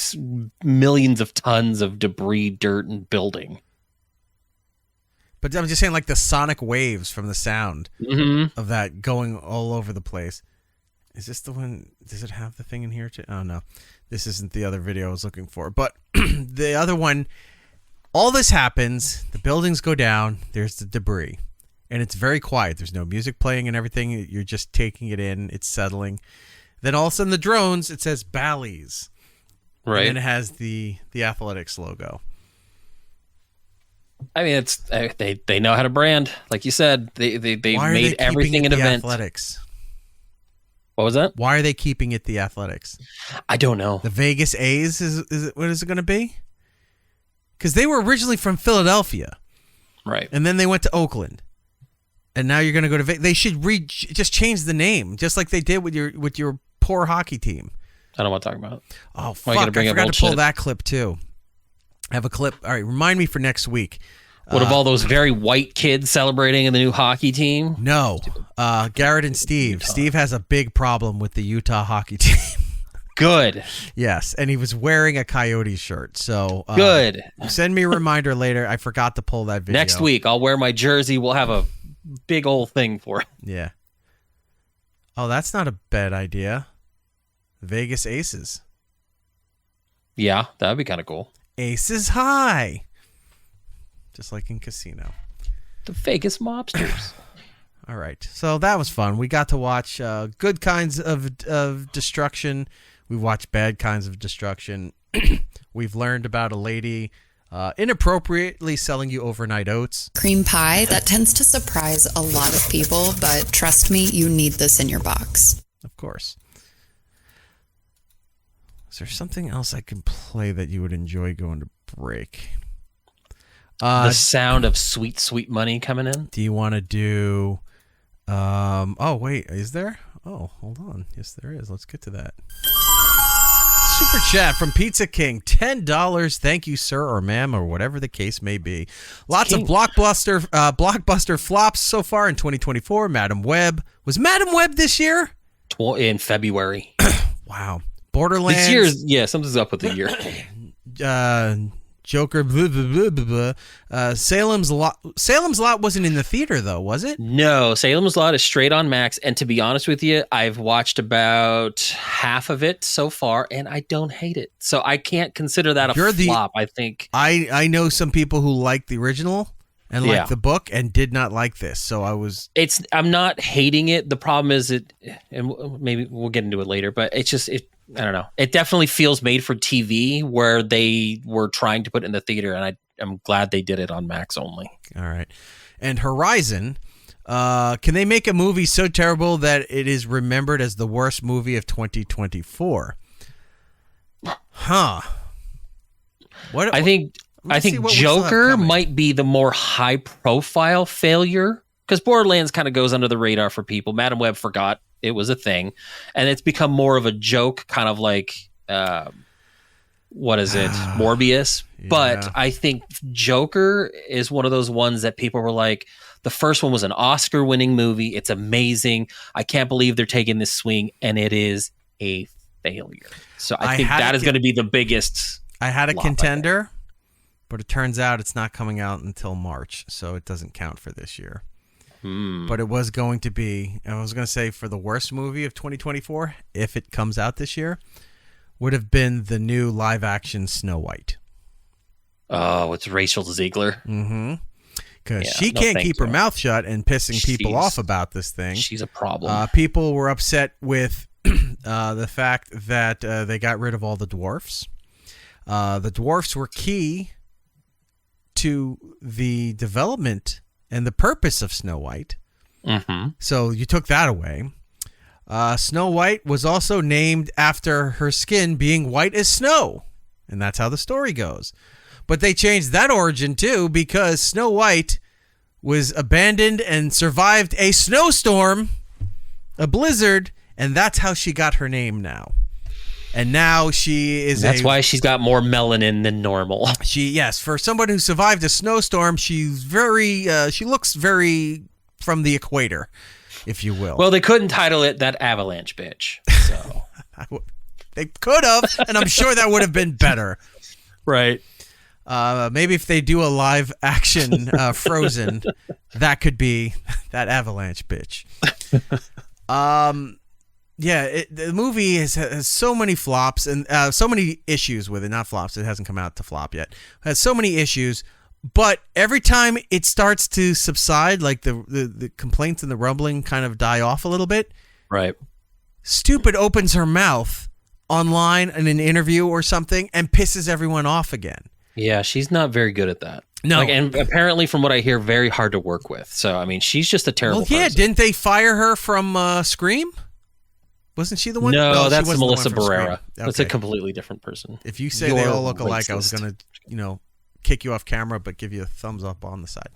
millions of tons of debris, dirt, and building. But I'm just saying, like the sonic waves from the sound of that going all over the place. Is this the one? Does it have the thing in here too? Oh, no. This isn't the other video I was looking for. But the other one, all this happens. The buildings go down. There's the debris. And it's very quiet. There's no music playing and everything. You're just taking it in. It's settling. Then all of a sudden, the drones, it says Bally's. Right. And it has the athletics logo. I mean, it's they know how to brand. Like you said, they made everything an event. Athletics? What was that? Why are they keeping it the athletics? I don't know. The Vegas A's, what is it going to be? Because they were originally from Philadelphia. Right. And then they went to Oakland. And now you're going to go to Vegas. They should just change the name, just like they did with your poor hockey team. I don't want to talk about it. Oh, fuck. I forgot to pull that clip, too. I have a clip. All right, remind me for next week. What of all those very white kids celebrating in the new hockey team? No. Garrett and Steve. Utah. Steve has a big problem with the Utah hockey team. Good. Yes, and he was wearing a Coyotes shirt. So good. Send me a reminder later. I forgot to pull that video. Next week, I'll wear my jersey. We'll have a big old thing for it. Yeah. Oh, that's not a bad idea. Vegas Aces. Yeah, that would be kind of cool. Aces high. Just like in Casino. The Vegas mobsters. All right. So that was fun. We got to watch good kinds of destruction. We watched bad kinds of destruction. We've learned about a lady inappropriately selling you overnight oats. Cream pie, that tends to surprise a lot of people, but trust me, you need this in your box. Of course. Is there something else I can play that you would enjoy going to break? The sound of sweet, sweet money coming in. Do you want to do... oh, wait. Is there? Oh, hold on. Yes, there is. Let's get to that. Super chat from Pizza King. $10. Thank you, sir or ma'am, or whatever the case may be. Lots of blockbuster flops so far in 2024. Madam Web. Was Madam Web this year? In February. Wow. Borderlands. This year, something's up with the year. Joker. Blah, blah, blah, blah, blah. Salem's Lot wasn't in the theater, though, was it? No, Salem's Lot is straight on Max. And to be honest with you, I've watched about half of it so far, and I don't hate it. So I can't consider that a flop, I think. I know some people who like the original and like the book and did not like this. So I'm not hating it. The problem is and maybe we'll get into it later, but it's just, I don't know. It definitely feels made for TV where they were trying to put it in the theater, and I'm glad they did it on Max only. All right. And Horizon, can they make a movie so terrible that it is remembered as the worst movie of 2024? Huh. I think Joker might be the more high profile failure, because Borderlands kind of goes under the radar for people. Madam Web forgot it was a thing, and it's become more of a joke, kind of like what is it, Morbius. Yeah. But I think Joker is one of those ones that people were like, the first one was an Oscar-winning movie. It's amazing. I can't believe they're taking this swing, and it is a failure. So I think that is going to be the biggest. I had a contender, but it turns out it's not coming out until March, so it doesn't count for this year. But it was going to be, I was going to say, for the worst movie of 2024, if it comes out this year, would have been the new live-action Snow White. Oh, it's Rachel Ziegler. Mm-hmm. Because she can't keep her mouth shut and pissing people off about this thing. She's a problem. People were upset with the fact that they got rid of all the dwarfs. The dwarfs were key to the development and the purpose of Snow White. Mm-hmm. So you took that away. Snow White was also named after her skin being white as snow. And that's how the story goes. But they changed that origin too, because Snow White was abandoned and survived a snowstorm, a blizzard, and that's how she got her name now. And now she is That's why she's got more melanin than normal. Yes, for someone who survived a snowstorm, she's very, she looks very from the equator, if you will. Well, they couldn't title it That Avalanche Bitch. So they could have, and I'm sure that would have been better. Right. Maybe if they do a live action Frozen, that could be that avalanche bitch. The movie has so many flops and so many issues with it. Not flops. It hasn't come out to flop yet. It has so many issues, but every time it starts to subside, like the complaints and the rumbling kind of die off a little bit. Right. Stupid opens her mouth online in an interview or something and pisses everyone off again. Yeah, she's not very good at that. No. And apparently, from what I hear, very hard to work with. So, I mean, she's just a terrible person. Didn't they fire her from Scream? Wasn't she the one? No, that's she Melissa the one from Barrera. Scream. That's a completely different person. If you say they all look alike, I was going to, kick you off camera, but give you a thumbs up on the side.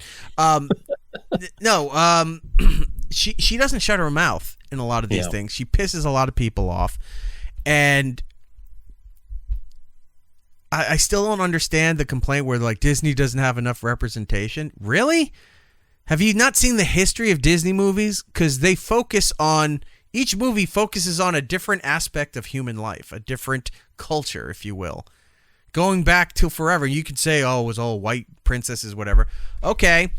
She doesn't shut her mouth in a lot of these things. She pisses a lot of people off. And I still don't understand the complaint where like Disney doesn't have enough representation. Really? Have you not seen the history of Disney movies? Because they focus on, each movie focuses on a different aspect of human life, a different culture, if you will. Going back to forever, you could say, oh, it was all white princesses, whatever. Okay.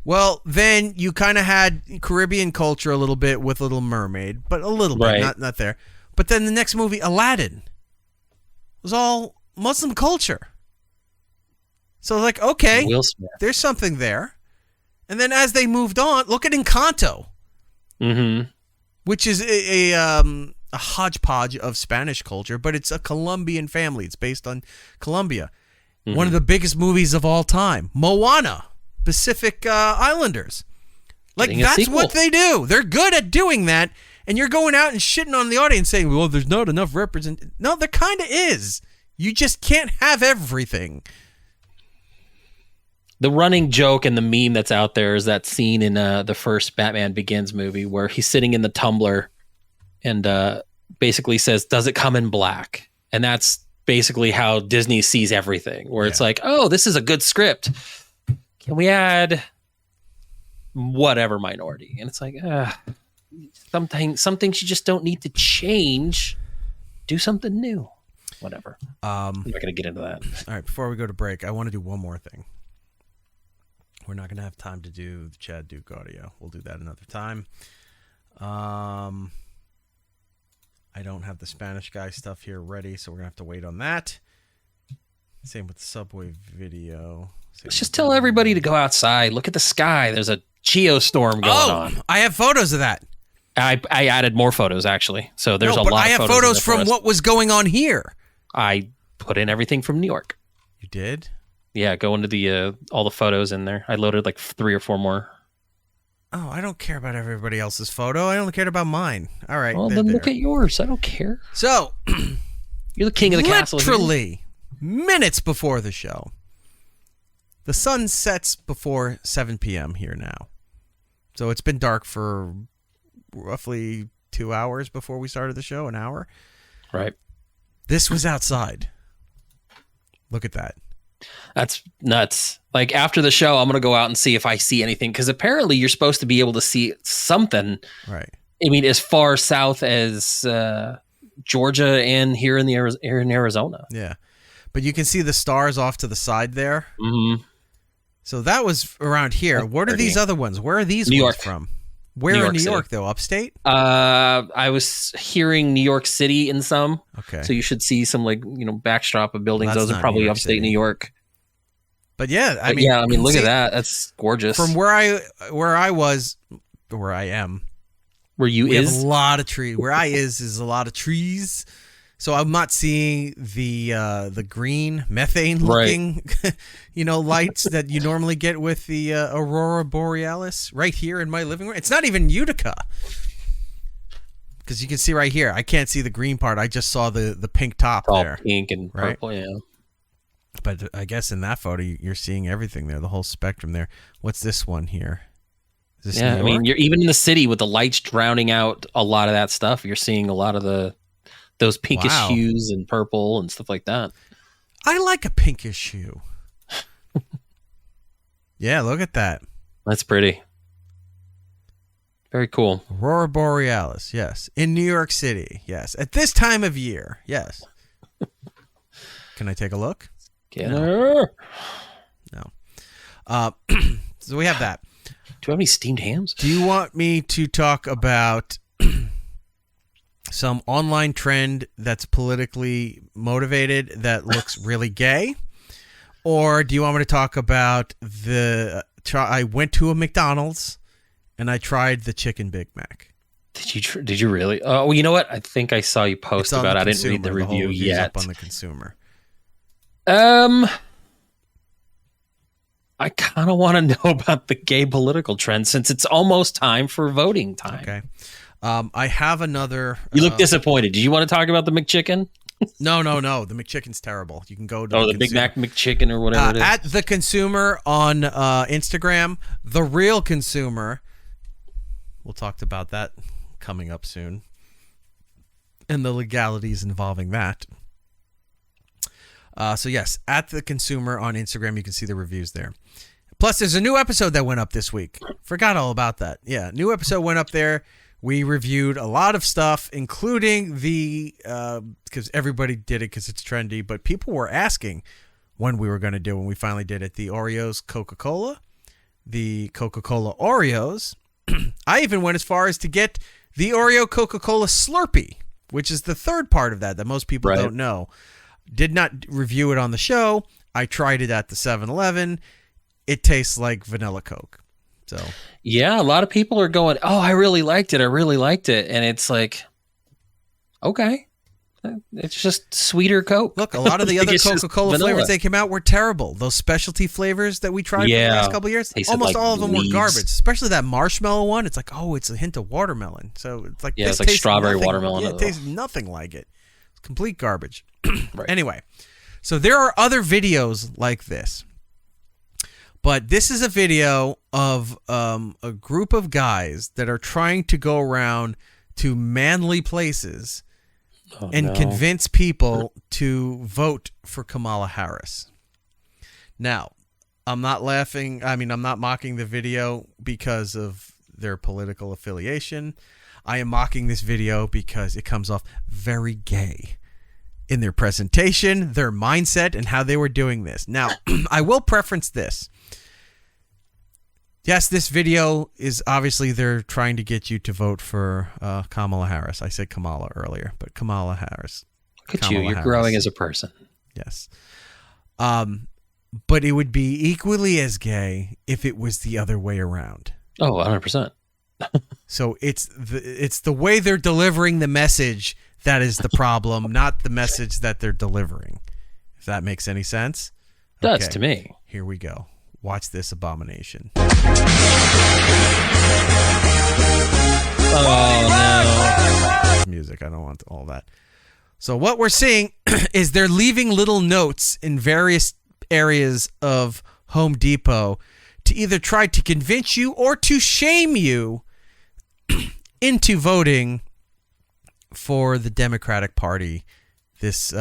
Well, then you kind of had Caribbean culture a little bit with Little Mermaid, but a little bit, not there. But then the next movie, Aladdin, was all Muslim culture. So like, okay, there's something there. And then as they moved on, look at Encanto, which is a hodgepodge of Spanish culture, but it's a Colombian family. It's based on Colombia. One of the biggest movies of all time, Moana, Pacific Islanders. Like, that's what they do. They're good at doing that. And you're going out and shitting on the audience saying, well, there's not enough representation. No, there kind of is. You just can't have everything. The running joke and the meme that's out there is that scene in the first Batman Begins movie where he's sitting in the tumbler and basically says, does it come in black? And that's basically how Disney sees everything, where it's like, oh, this is a good script. Can we add whatever minority? And it's like, some things you just don't need to change. Do something new. Whatever. I'm not going to get into that. All right, before we go to break, I want to do one more thing. We're not going to have time to do the Chad Duke audio. We'll do that another time. I don't have the Spanish guy stuff here ready, so we're going to have to wait on that. Same with the subway video. Let's just tell everybody to go outside. Look at the sky. There's a geostorm going on. I have photos of that. I added more photos, actually. So there's a lot of photos. I have photos from what was going on here. I put in everything from New York. You did? Yeah, go into the all the photos in there. I loaded like 3 or 4 more. Oh, I don't care about everybody else's photo. I only cared about mine. All right. Well, then look at yours. I don't care. So, you're the king of the castle. Literally minutes before the show. The sun sets before 7 p.m. here now. So it's been dark for roughly 2 hours before we started the show, an hour. Right. This was outside. Look at that. That's nuts. Like after the show, I'm going to go out and see if I see anything. Because apparently you're supposed to be able to see something. Right. I mean, as far south as Georgia and here in Arizona. Yeah. But you can see the stars off to the side there. Mm-hmm. So that was around here. That's what are these other ones? Where are these New ones York. from? Where in New York, though? Upstate? I was hearing New York City in some. Okay. So you should see some backdrop of buildings. That's Those are not probably New York upstate City. New York. But yeah, I mean, look at that. That's gorgeous. From where I was, where I am. Where you we is? have a lot of trees. Where I is a lot of trees. So I'm not seeing the green methane looking, lights that you normally get with the Aurora Borealis right here in my living room. It's not even Utica. Because you can see right here, I can't see the green part. I just saw the pink top all there. Pink and purple, right? Yeah. But I guess in that photo, you're seeing everything there, the whole spectrum there. What's this one here? Is this Yeah, New I mean, York? you're even in the city with the lights drowning out a lot of that stuff. You're seeing a lot of those pinkish Wow. hues and purple and stuff like that. I like a pinkish hue. Yeah, look at that. That's pretty. Very cool. Aurora Borealis, yes. In New York City, yes. At this time of year, yes. Can I take a look? Get her. No. So we have that. Do you have any steamed hams? Do you want me to talk about some online trend that's politically motivated that looks really gay? Or do you want me to talk about I went to a McDonald's and I tried the chicken Big Mac? Did you really? Oh, well, you know what? I think I saw you post about it. I didn't read the review yet. Up on the Consumer. I kind of want to know about the gay political trend since it's almost time for voting time. Okay. I have another. You look disappointed. Do you want to talk about the McChicken? No. The McChicken's terrible. You can go to the Big Mac McChicken or whatever it is. At the Consumer on Instagram, the real Consumer. We'll talk about that coming up soon, and the legalities involving that. So yes, at the Consumer on Instagram, you can see the reviews there. Plus, there's a new episode that went up this week. Forgot all about that. Yeah, new episode went up there. We reviewed a lot of stuff, including because everybody did it because it's trendy, but people were asking when we were going to do when we finally did it. The Oreos Coca-Cola, the Coca-Cola Oreos. I even went as far as to get the Oreo Coca-Cola Slurpee, which is the third part of that most people don't know. Did not review it on the show. I tried it at the 7-Eleven. It tastes like vanilla Coke. So yeah, a lot of people are going, "Oh, I really liked it. And it's like, okay, it's just sweeter Coke. Look, a lot of the other Coca-Cola flavors they came out were terrible. Those specialty flavors that we tried for the last couple of years, almost all of them were garbage. Especially that marshmallow one. It's like, oh, it's a hint of watermelon. So it's like it's like strawberry watermelon. Yeah, it tastes nothing like it. It's complete garbage. Right. Anyway, so there are other videos like this. But this is a video of a group of guys that are trying to go around to manly places and convince people to vote for Kamala Harris. Now, I'm not laughing. I mean, I'm not mocking the video because of their political affiliation. I am mocking this video because it comes off very gay in their presentation, their mindset, and how they were doing this. Now, I will preference this. Yes, this video is obviously they're trying to get you to vote for Kamala Harris. I said Kamala earlier, but Kamala Harris. Look at you. You're growing as a person. Yes. But it would be equally as gay if it was the other way around. Oh, 100%. So it's the way they're delivering the message that is the problem, not the message that they're delivering. If that makes any sense. It does to me. Here we go. Watch this abomination. Oh, no. Music. I don't want all that. So what we're seeing is they're leaving little notes in various areas of Home Depot to either try to convince you or to shame you into voting for the Democratic Party. This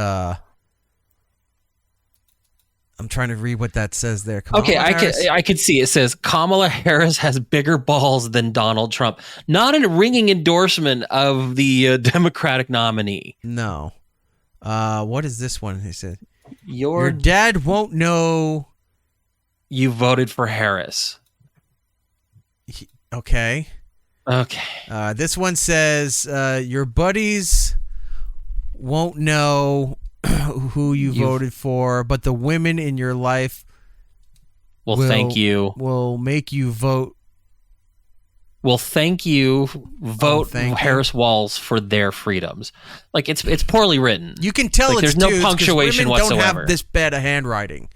I'm trying to read what that says there. I could see it says Kamala Harris has bigger balls than Donald Trump. Not a ringing endorsement of the Democratic nominee. No. What is this one? He said, Your dad won't know you voted for Harris. Okay. This one says your buddies won't know who you voted for, but the women in your life will thank you. Will make you vote. Will thank you. Vote Harris Walz for their freedoms. Like it's poorly written. You can tell there's no punctuation women whatsoever. Don't have this bad a handwriting.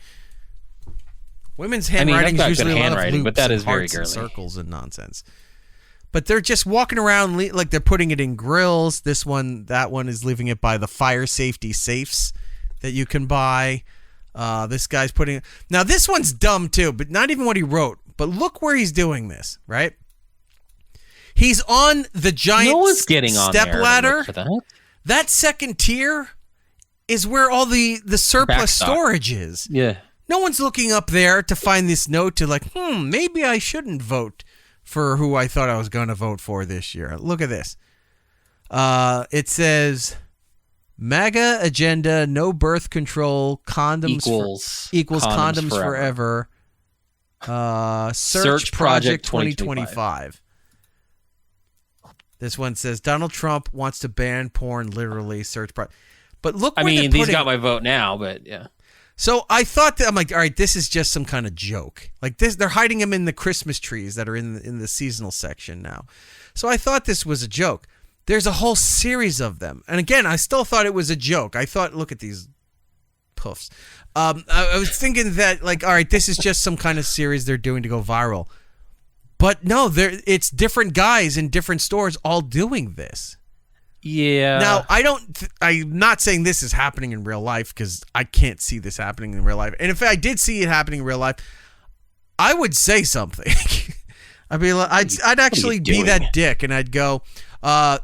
Women's handwriting is usually a lot of loops but that is and very hearts girly. And circles and nonsense. But they're just walking around like they're putting it in grills. That one is leaving it by the fire safety safes that you can buy. This guy's putting... Now, this one's dumb, too, but not even what he wrote. But look where he's doing this, right? He's on the giant step ladder. That second tier is where all the surplus storage is. Yeah. No one's looking up there to find this note to like, maybe I shouldn't vote for who I thought I was going to vote for this year. Look at this. It says, MAGA agenda, no birth control, condoms equals condoms forever. Search Project 2025. This one says Donald Trump wants to ban porn, literally. Search Project. But look, he's got my vote now, but yeah. So I thought that, I'm like, all right, this is just some kind of joke. Like this, they're hiding him in the Christmas trees that are in the seasonal section now. So I thought this was a joke. There's a whole series of them. And again, I still thought it was a joke. I thought, look at these puffs. I was thinking that, like, all right, this is just some kind of series they're doing to go viral. But no, it's different guys in different stores all doing this. Yeah. Now, I'm not saying this is happening in real life because I can't see this happening in real life. And if I did see it happening in real life, I would say something. I'd be like, I'd actually be that dick, and I'd go,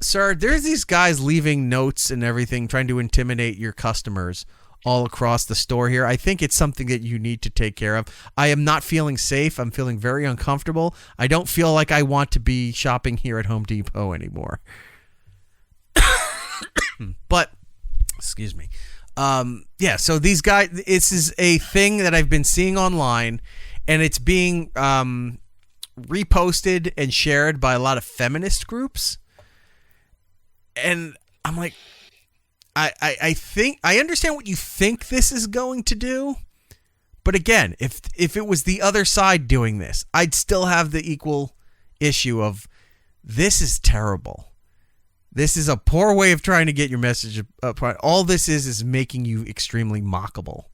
sir, there's these guys leaving notes and everything, trying to intimidate your customers all across the store here. I think it's something that you need to take care of. I am not feeling safe. I'm feeling very uncomfortable. I don't feel like I want to be shopping here at Home Depot anymore. But, excuse me. Yeah, so these guys, this is a thing that I've been seeing online, and it's being reposted and shared by a lot of feminist groups. And I'm like, I think I understand what you think this is going to do, but again, if it was the other side doing this, I'd still have the equal issue of this is terrible. This is a poor way of trying to get your message up. All this is making you extremely mockable.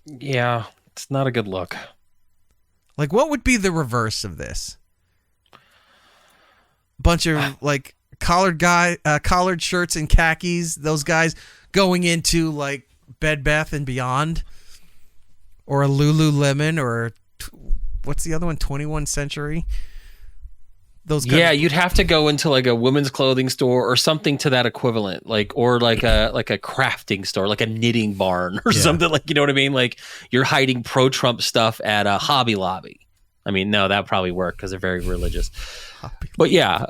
Yeah, it's not a good look. Like, what would be the reverse of this? Bunch of like collared shirts and khakis. Those guys going into like Bed Bath and Beyond, or a Lululemon, or what's the other one? 21 Century. Those yeah, you'd have to go into like a women's clothing store or something to that equivalent, or like a crafting store, like a knitting barn or something, like, you know what I mean? Like you're hiding pro-Trump stuff at a Hobby Lobby. I mean, no, that probably work because they're very religious. But yeah,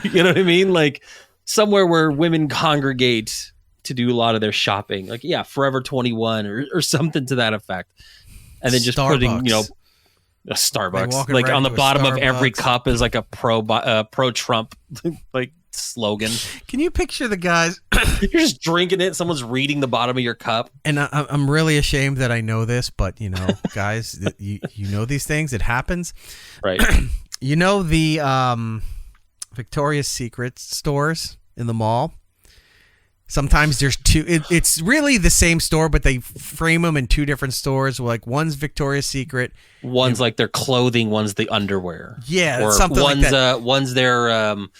you know what I mean? Like somewhere where women congregate to do a lot of their shopping, like Forever 21 or something to that effect, and then just putting, a Starbucks, like on the bottom of every cup is like a pro-Trump like slogan. Can you picture the guys? You're just drinking it. Someone's reading the bottom of your cup. And I'm really ashamed that I know this, but guys, you know these things. It happens, right? You know the Victoria's Secret stores in the mall. Sometimes there's two. It's really the same store, but they frame them in two different stores. Like one's Victoria's Secret, one's like their clothing, one's the underwear. Yeah, or something one's like that. One's their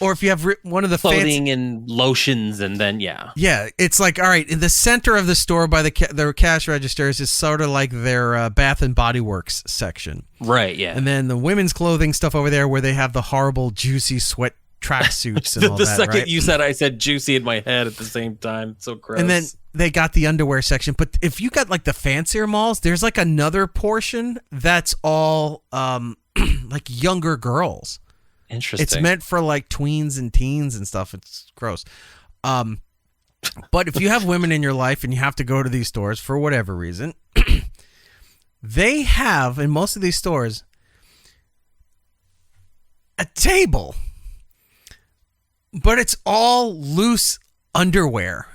or if you have one of the clothing and lotions, and then yeah, it's like, all right, in the center of the store by their cash registers is sort of like their Bath and Body Works section, right? Yeah, and then the women's clothing stuff over there where they have the horrible juicy sweat tracksuits and all that. The second right? you said, I said juicy in my head at the same time. So gross. And then they got the underwear section. But if you got like the fancier malls, there's like another portion that's all like younger girls. Interesting. It's meant for like tweens and teens and stuff. It's gross. But if you have women in your life and you have to go to these stores for whatever reason, they have in most of these stores a table. But it's all loose underwear.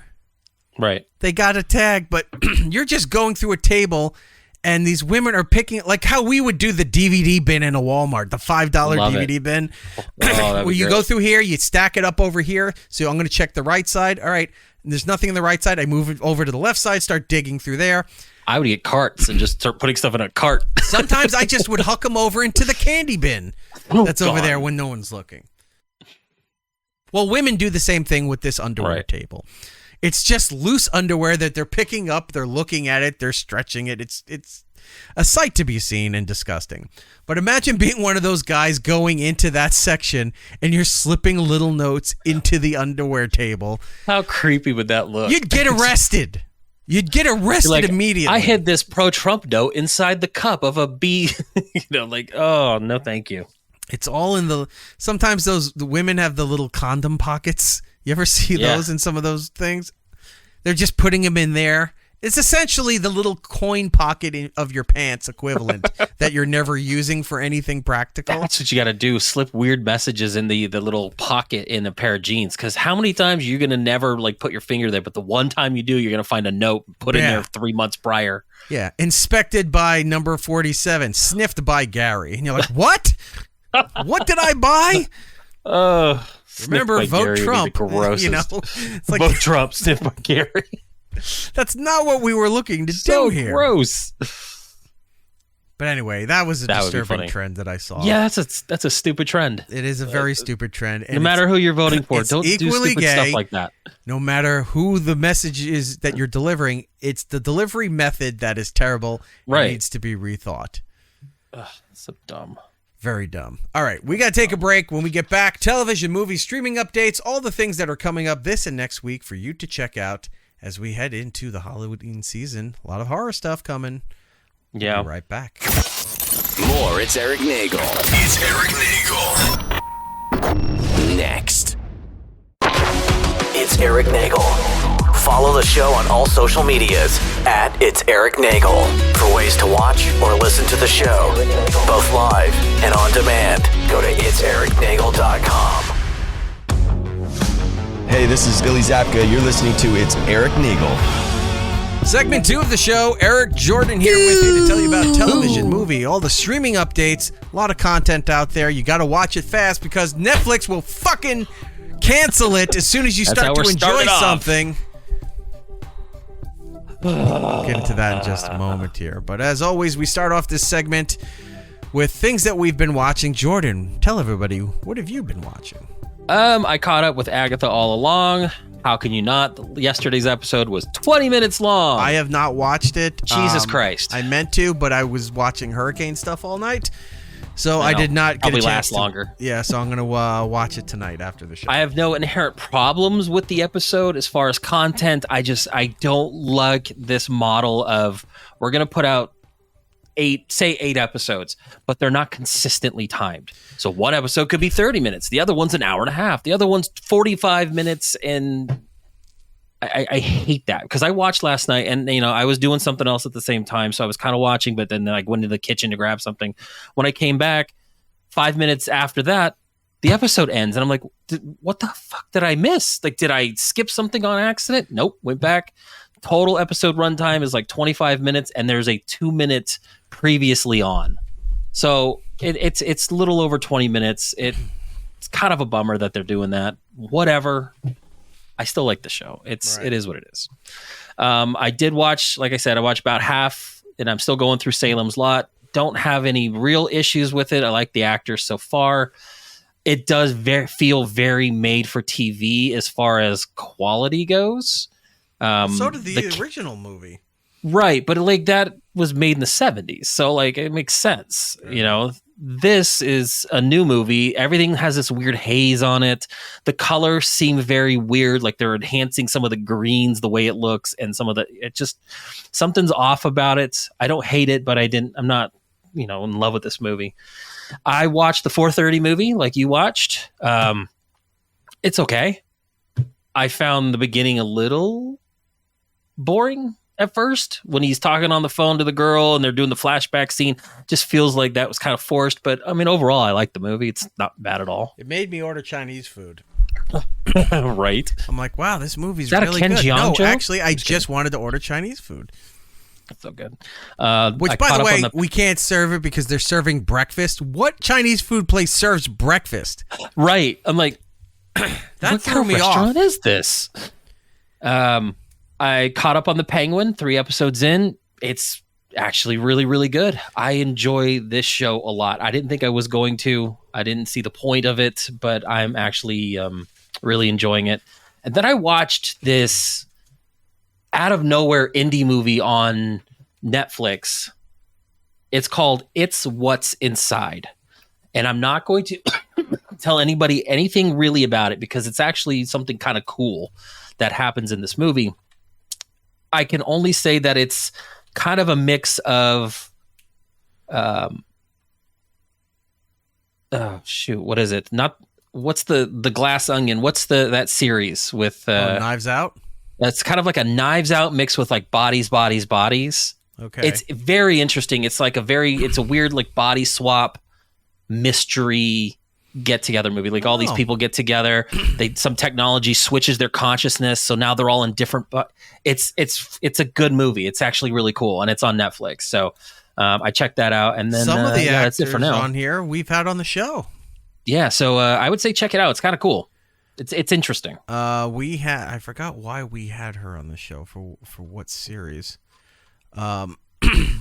Right. They got a tag, but you're just going through a table and these women are picking, like how we would do the DVD bin in a Walmart, the $5 DVD bin. Where you go through here, you stack it up over here. So I'm going to check the right side. All right. There's nothing on the right side. I move it over to the left side, start digging through there. I would get carts and just start putting stuff in a cart. Sometimes I just would huck them over into the candy bin that's over there when no one's looking. Well, women do the same thing with this underwear table. It's just loose underwear that they're picking up, they're looking at it, they're stretching it. It's a sight to be seen and disgusting. But imagine being one of those guys going into that section and you're slipping little notes into the underwear table. How creepy would that look? You'd get arrested. You'd get arrested immediately. I hid this pro-Trump note inside the cup of a bee. Oh, no, thank you. It's all in the. Sometimes the women have the little condom pockets. You ever see those in some of those things? They're just putting them in there. It's essentially the little coin pocket of your pants equivalent that you're never using for anything practical. That's what you got to do. Slip weird messages in the little pocket in a pair of jeans. Because how many times you're going to never like put your finger there, but the one time you do, you're going to find a note put in there 3 months prior. Yeah. Inspected by number 47, sniffed by Gary. And you're like, what? What did I buy? Remember, vote Trump. You know, it's like vote Trump, sniffed by Gary. That's not what we were looking to do here. Gross. But anyway, that was a disturbing trend that I saw. Yeah, that's a stupid trend. It is a very stupid trend. No matter who you're voting for, don't do stupid stuff like that. No matter who the message is that you're delivering, it's the delivery method that is terrible. Right. It needs to be rethought. Ugh, so dumb. Very dumb. All right, we got to take a break. When we get back, television, movie, streaming updates, all the things that are coming up this and next week for you to check out as we head into the Halloween season. A lot of horror stuff coming. Yeah. We'll be right back. More, it's Eric Nagel. It's Eric Nagel. Next. It's Eric Nagel. Follow the show on all social medias at It's Eric Nagel for ways to watch or listen to the show, both live and on demand. Go to itsericnagel.com. Hey, this is Billy Zapka. You're listening to It's Eric Nagel. Segment 2 of the show. Eric Jordan here with you to tell you about television, movie, all the streaming updates. A lot of content out there. You got to watch it fast because Netflix will fucking cancel it as soon as you start to enjoy something. We'll get into that in just a moment here. But as always, we start off this segment with things that we've been watching. Jordan, tell everybody, what have you been watching? I caught up with Agatha all along. How can you not? Yesterday's episode was 20 minutes long. I have not watched it. Jesus Christ. I meant to, but I was watching hurricane stuff all night. So I did not get a chance last longer. Yeah, so I'm going to watch it tonight after the show. I have no inherent problems with the episode as far as content. I don't like this model of we're going to put out 8 episodes, but they're not consistently timed. So one episode could be 30 minutes. The other one's an hour and a half. The other one's 45 minutes. And I hate that because I watched last night and, I was doing something else at the same time. So I was kind of watching, but then I went into the kitchen to grab something. When I came back 5 minutes after that, the episode ends. And I'm like, what the fuck did I miss? Like, did I skip something on accident? Nope. Went back. Total episode runtime is like 25 minutes and there's a 2-minute previously on. So it's a little over 20 minutes. It's kind of a bummer that they're doing that. Whatever. I still like the show. It is what it is. I did watch, like I said, I watched about half and I'm still going through Salem's Lot. Don't have any real issues with it. I like the actors so far. It does feel very made for TV as far as quality goes. So did the original movie. Right, but like that was made in the 70s. So like it makes sense. This is a new movie. Everything has this weird haze on it. The colors seem very weird, like they're enhancing some of the greens, the way it looks, and something's off about it. I don't hate it, but I'm not, in love with this movie. I watched the 4:30 movie like you watched. It's okay. I found the beginning a little boring at first when he's talking on the phone to the girl and they're doing the flashback scene. Just feels like that was kind of forced, but overall I like the movie. It's not bad at all. It made me order Chinese food. Right. I'm like, wow, this movie's really good. No, actually, I just wanted to order Chinese food. That's so good. Which, by the way, we can't serve it because they're serving breakfast. What Chinese food place serves breakfast? Right. I'm like, that threw me off. What is this? I caught up on The Penguin 3 episodes in. It's actually really, really good. I enjoy this show a lot. I didn't think I was going to. I didn't see the point of it, but I'm actually really enjoying it. And then I watched this out of nowhere indie movie on Netflix. It's called It's What's Inside. And I'm not going to tell anybody anything really about it because it's actually something kind of cool that happens in this movie. I can only say that it's kind of a mix of, what is it? What's the Glass Onion? What's that series with Knives Out? That's kind of like a Knives Out mixed with like bodies. Okay. It's very interesting. It's like it's a weird like body swap mystery get together movie. Like all these people get together, some technology switches their consciousness, so now they're all in different, but it's a good movie. It's actually really cool, and it's on Netflix. So I checked that out, and then some of the that's it actors for now. on here we've had on the show. Yeah, so I would say check it out. It's kind of cool. It's interesting. I forgot why we had her on the show for what series.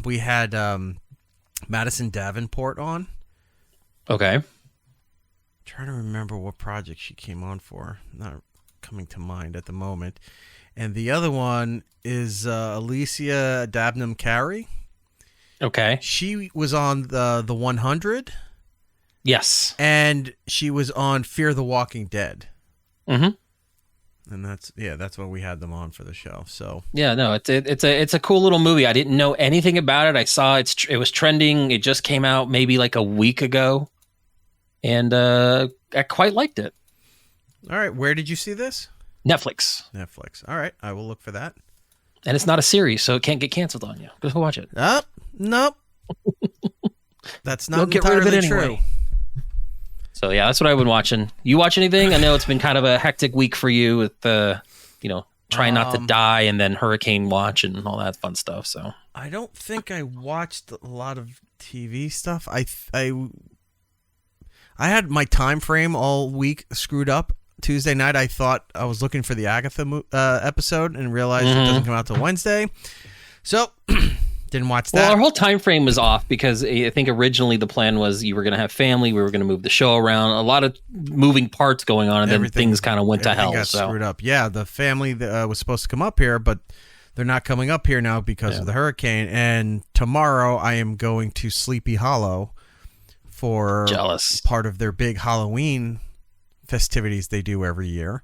We had Madison Davenport on. Okay. Trying to remember what project she came on for. Not coming to mind at the moment. And the other one is Alicia Dabnam Carey. Okay. She was on the 100. Yes. And she was on Fear the Walking Dead. Mm-hmm. And that's what we had them on for the show. So yeah, no, it's a cool little movie. I didn't know anything about it. I saw it was trending. It just came out maybe like a week ago. And I quite liked it. All right. Where did you see this? Netflix. All right. I will look for that. And it's not a series, so it can't get canceled on you. Go watch it. Nope. That's not get rid of it true. anyway. So yeah, that's what I've been watching. You watch anything? I know it's been kind of a hectic week for you with trying not to die and then hurricane watch and all that fun stuff. So I don't think I watched a lot of TV stuff. I had my time frame all week screwed up. Tuesday night, I thought I was looking for the Agatha episode and realized it doesn't come out till Wednesday. So, didn't watch that. Well, our whole time frame was off because I think originally the plan was you were going to have family, we were going to move the show around, a lot of moving parts going on, and then things kind of went to hell. Got screwed up. Yeah, the family was supposed to come up here, but they're not coming up here now because of the hurricane. And tomorrow, I am going to Sleepy Hollow for part of their big Halloween festivities they do every year,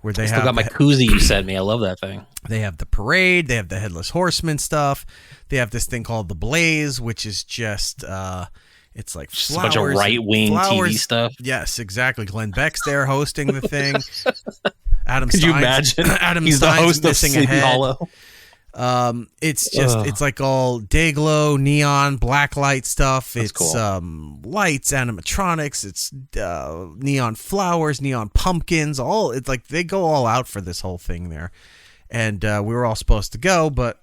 where they still got my koozie you sent me. I love that thing. They have the parade, they have the Headless Horseman stuff, they have this thing called the Blaze, which is just it's like just a bunch of right-wing TV stuff. Yes, exactly. Glenn Beck's there hosting the thing. Could you imagine? He's Stein's the host of Sleepy Hollow. It's just it's like all day glow, neon, black light stuff. That's it's cool. Lights, animatronics. It's neon flowers, neon pumpkins. All it's like they go all out for this whole thing there, and we were all supposed to go, but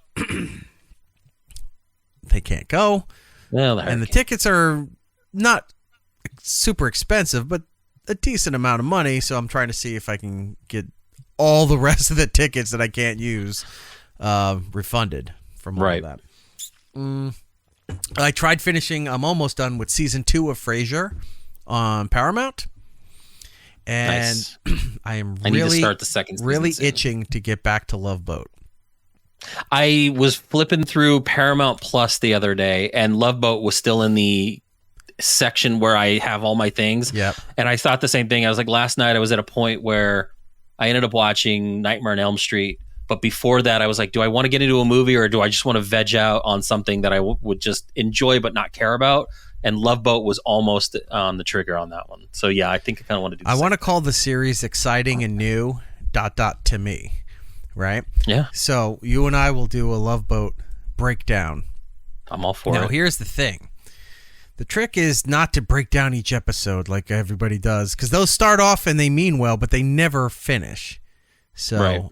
they can't go. Well, and the tickets are not super expensive, but a decent amount of money. So I'm trying to see if I can get all the rest of the tickets that I can't use refunded from all of that. I tried finishing. I'm almost done with season 2 of Frasier on Paramount, and I need to start the second season really itching to get back to Love Boat. I was flipping through Paramount Plus the other day, and Love Boat was still in the section where I have all my things. Yeah, and I thought the same thing. I was like, last night I was at a point where I ended up watching Nightmare on Elm Street. But before that, I was like, do I want to get into a movie or do I just want to veg out on something that I would just enjoy but not care about? And Love Boat was almost on the trigger on that one. So, yeah, I think I kind of want to do this. I want to call the series exciting and new ... to me, right? Yeah. So you and I will do a Love Boat breakdown. I'm all for it. Now, here's the thing. The trick is not to break down each episode like everybody does, because those start off and they mean well, but they never finish. So,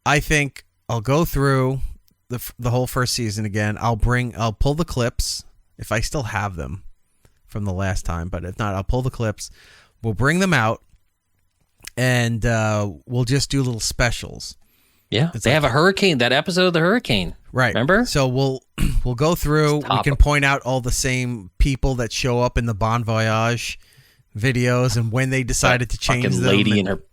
I think I'll go through the whole first season again. I'll pull the clips if I still have them from the last time, but if not, I'll pull the clips. We'll bring them out, and we'll just do little specials. Yeah, they have a hurricane. That episode of the hurricane, right? Remember? So we'll go through. We can point out all the same people that show up in the Bon Voyage videos and when they decided to change them. Lady in her.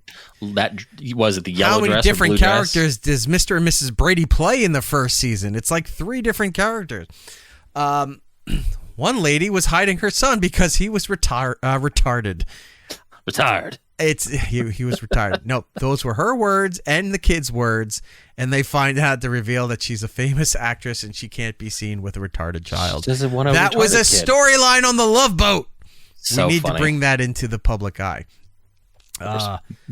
That was it. The yellow dress. How many different blue characters does Mr. and Mrs. Brady play in the first season? It's like 3 different characters. One lady was hiding her son because he was retarded. Retired. He was retarded. No, those were her words and the kids' words, and they find out to reveal that she's a famous actress and she can't be seen with a retarded child. That was a storyline on the Love Boat. So we need funny. to bring that into the public eye.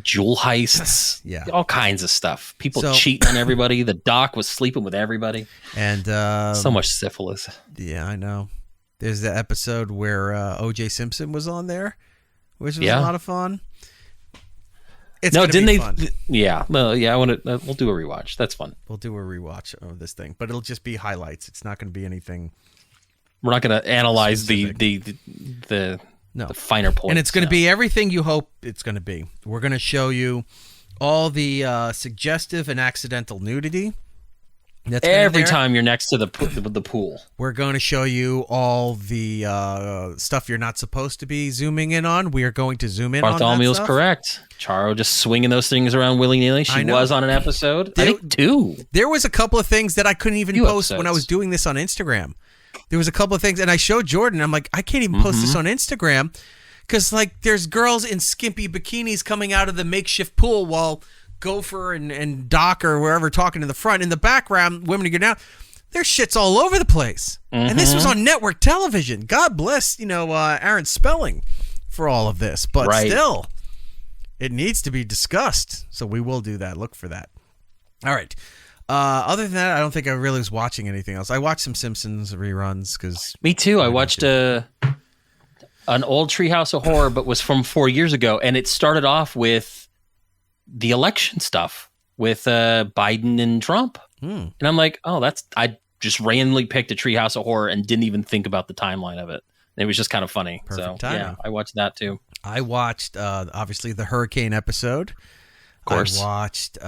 Jewel heists, yeah, all kinds of stuff. People cheating on everybody. The doc was sleeping with everybody, and so much syphilis. Yeah, I know. There's the episode where O.J. Simpson was on there, which was a lot of fun. Didn't they? Yeah, well, yeah. I want to. We'll do a rewatch. That's fun. We'll do a rewatch of this thing, but it'll just be highlights. It's not going to be anything. We're not going to analyze the finer points. And it's going to be everything you hope it's going to be. We're going to show you all the suggestive and accidental nudity. That's every time you're next to the pool. We're going to show you all the stuff you're not supposed to be zooming in on. We are going to zoom in on that Bartholomew's stuff. correct. Charo just swinging those things around willy-nilly. She was on an episode. I think 2. There was a couple of things that I couldn't even post when I was doing this on Instagram. There was a couple of things, and I showed Jordan. I'm like, I can't even post this on Instagram because, like, there's girls in skimpy bikinis coming out of the makeshift pool while Gopher and Doc or wherever talking in the front. In the background, women are getting out. There's shits all over the place. And this was on network television. God bless, Aaron Spelling for all of this. But still, it needs to be discussed. So we will do that. Look for that. All right. Other than that, I don't think I really was watching anything else. I watched some Simpsons reruns because me too. I watched an old Treehouse of Horror, but was from 4 years ago, and it started off with the election stuff with Biden and Trump, and I'm like, I just randomly picked a Treehouse of Horror and didn't even think about the timeline of it. It was just kind of funny. Perfect timing. Yeah, I watched that too. I watched obviously the hurricane episode. Of course, I watched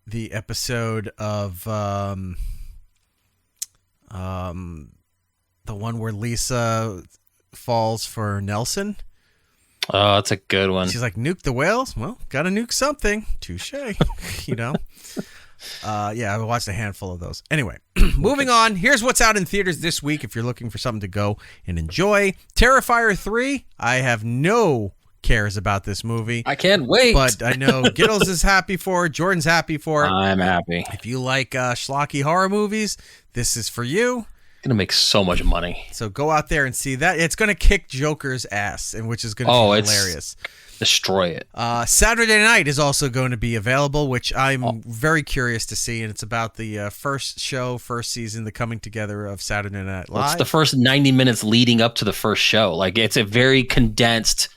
the episode of the one where Lisa falls for Nelson. Oh, that's a good one. She's like, nuke the whales? Well, gotta nuke something. Touche. Yeah, I watched a handful of those. Anyway, moving on. Here's what's out in theaters this week if you're looking for something to go and enjoy. Terrifier 3. I have no cares about this movie. I can't wait. But I know Giddles is happy for it. Jordan's happy for it. I'm happy. If you like schlocky horror movies, this is for you. Gonna make so much money. So go out there and see that. It's gonna kick Joker's ass, and which is gonna be hilarious. Destroy it. Saturday Night is also going to be available, which I'm very curious to see, and it's about the first season, the coming together of Saturday Night Live. Well, it's the first 90 minutes leading up to the first show. Like, it's a very condensed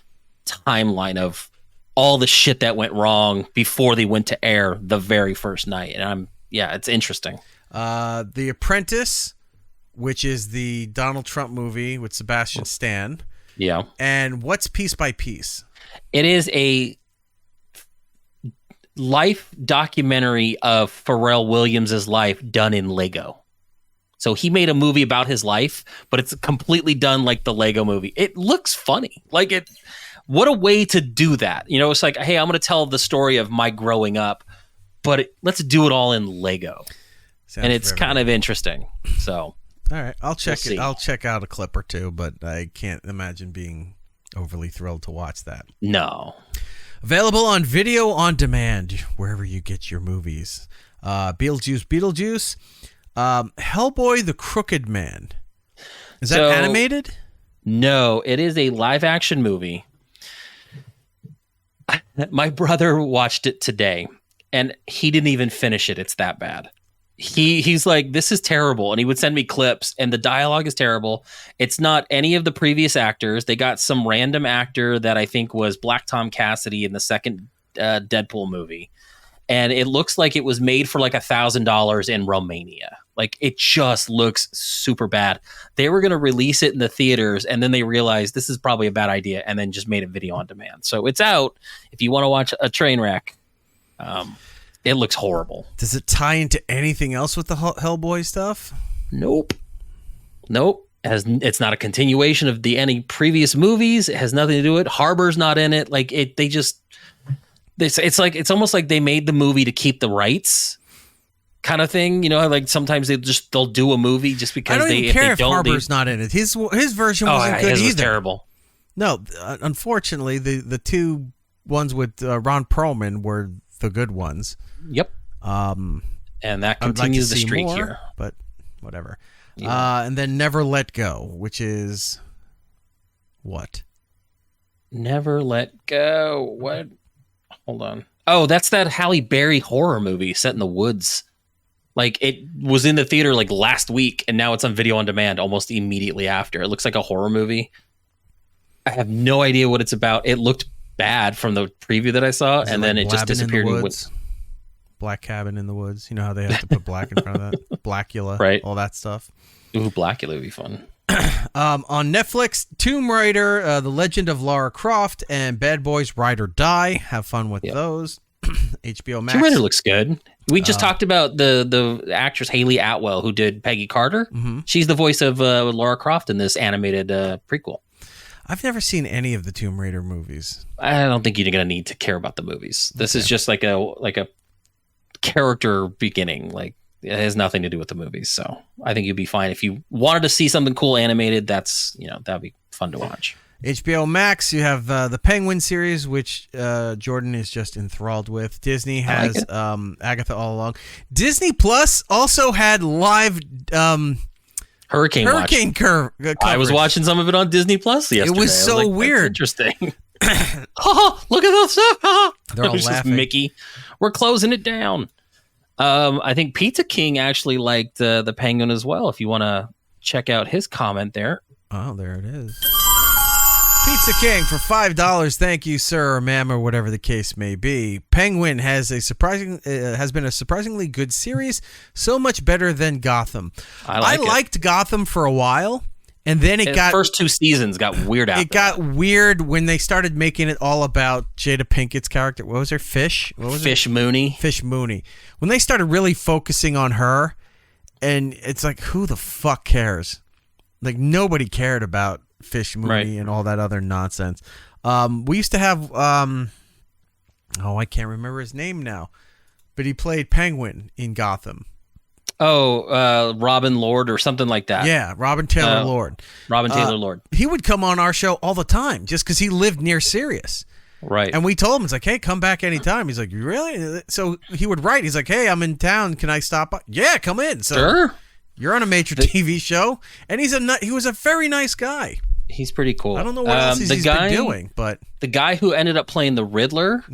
timeline of all the shit that went wrong before they went to air the very first night, and it's interesting. The Apprentice, which is the Donald Trump movie with Sebastian Stan. Yeah. And what's Piece by Piece? It is a life documentary of Pharrell Williams' life done in Lego. So he made a movie about his life, but it's completely done like the Lego movie. It looks funny. What a way to do that. It's like, hey, I'm going to tell the story of my growing up, but let's do it all in Lego. And it's kind of interesting. So... All right, I'll check it. I'll check out a clip or two, but I can't imagine being overly thrilled to watch that. No. Available on video on demand, wherever you get your movies. Beetlejuice. Hellboy the Crooked Man. Is that animated? No, it is a live action movie. My brother watched it today, and he didn't even finish it. It's that bad. He's like, this is terrible. And he would send me clips, and the dialogue is terrible. It's not any of the previous actors. They got some random actor that I think was Black Tom Cassidy in the second Deadpool movie. And it looks like it was made for like $1,000 in Romania. Like, it just looks super bad. They were going to release it in the theaters, and then they realized this is probably a bad idea, and then just made it video on demand. So it's out if you want to watch a train wreck. It looks horrible. Does it tie into anything else with the Hellboy stuff? Nope. It's not a continuation of any previous movies. It has nothing to do with it. Harbor's not in it. Like, it's almost like they made the movie to keep the rights, kind of thing. Like sometimes they'll do a movie just because I don't even care if Harbor's not in it. His version wasn't good either. Was terrible. No, unfortunately, the two ones with Ron Perlman were the good ones. Yep. And that continues the streak more, here. But whatever. Yeah. And then Never Let Go, which is what? Never Let Go. What? Hold on. Oh, that's that Halle Berry horror movie set in the woods. Like, it was in the theater like last week, and now it's on video on demand almost immediately after. It looks like a horror movie. I have no idea what it's about. It looked bad from the preview that I saw, and then it just disappeared in the woods. Black Cabin in the Woods. You know how they have to put black in front of that? Blackula. Right. All that stuff. Ooh, Blackula would be fun. On Netflix, Tomb Raider, The Legend of Lara Croft, and Bad Boys Ride or Die. Have fun with those. HBO Max. Tomb Raider looks good. We just talked about the actress Haley Atwell who did Peggy Carter. Mm-hmm. She's the voice of Lara Croft in this animated prequel. I've never seen any of the Tomb Raider movies. I don't think you're going to need to care about the movies. This is just like a character beginning. Like, it has nothing to do with the movies. So I think you'd be fine. If you wanted to see something cool animated, that'd be fun to watch. HBO Max, you have the Penguin series, which Jordan is just enthralled with. Disney has Agatha All Along. Disney Plus also had live Hurricane Curve. I was watching some of it on Disney Plus yesterday. It was so weird. Interesting. Oh, look at those stuff. They're all laughing. Mickey. We're closing it down. I think Pizza King actually liked the Penguin as well. If you want to check out his comment there. Oh, there it is. Pizza King for $5. Thank you, sir or ma'am, or whatever the case may be. Penguin has been a surprisingly good series, so much better than Gotham. I liked Gotham for a while, and then the first 2 seasons got weird. It got weird when they started making it all about Jada Pinkett's character. What was her? Fish? What was Fish Mooney. Fish Mooney. When they started really focusing on her, and it's like, who the fuck cares? Like, nobody cared about Fish Mooney and all that other nonsense. We used to have I can't remember his name now, but he played Penguin in Gotham. Robin Lord or something like that. Yeah, Robin Taylor Lord. Robin Taylor Lord. He would come on our show all the time just because he lived near Sirius. Right. And we told him, it's like, hey, come back anytime. He's like, really? So he would write. He's like, hey, I'm in town. Can I stop by? Yeah, come in. So sure. You're on a major TV show, and he was a very nice guy. He's pretty cool. I don't know what else he's been doing, but the guy who ended up playing the Riddler,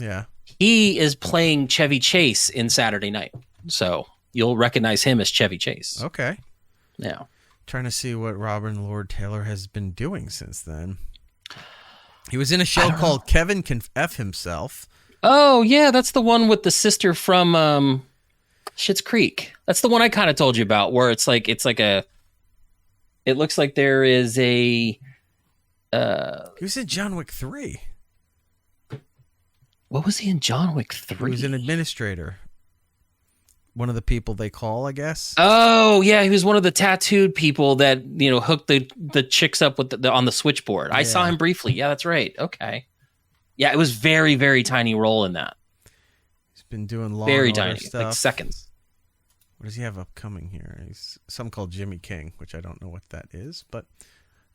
he is playing Chevy Chase in Saturday Night. So you'll recognize him as Chevy Chase. Okay. Yeah. Trying to see what Robin Lord Taylor has been doing since then. He was in a show called Kevin Can F Himself. Oh, yeah, that's the one with the sister from Schitt's Creek. That's the one I kind of told you about, where it looks like there is a he was in John Wick 3. What was he in John Wick 3? He was an administrator. One of the people they call, I guess. Oh, yeah, he was one of the tattooed people that, hooked the chicks up with on the switchboard. I saw him briefly. Yeah, that's right. Okay. Yeah, it was very, very tiny role in that. He's been doing long very tiny stuff. Like seconds. What does he have upcoming here? He's something called Jimmy King, which I don't know what that is, but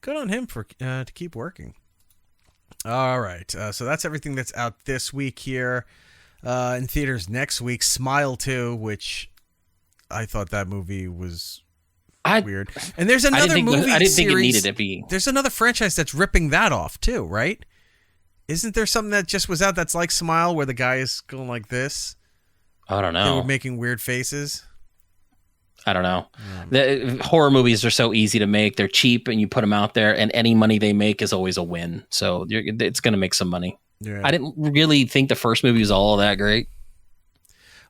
good on him for to keep working. All right, so that's everything that's out this week here. In theaters next week, Smile 2, which I thought that movie was weird. And there's another movie I didn't series. think it needed to be. There's another franchise that's ripping that off too, right? Isn't there something that just was out that's like Smile, where the guy is going like this? I don't know. They were making weird faces. I don't know. The horror movies are so easy to make. They're cheap, and you put them out there, and any money they make is always a win. So it's going to make some money. Yeah. I didn't really think the first movie was all that great.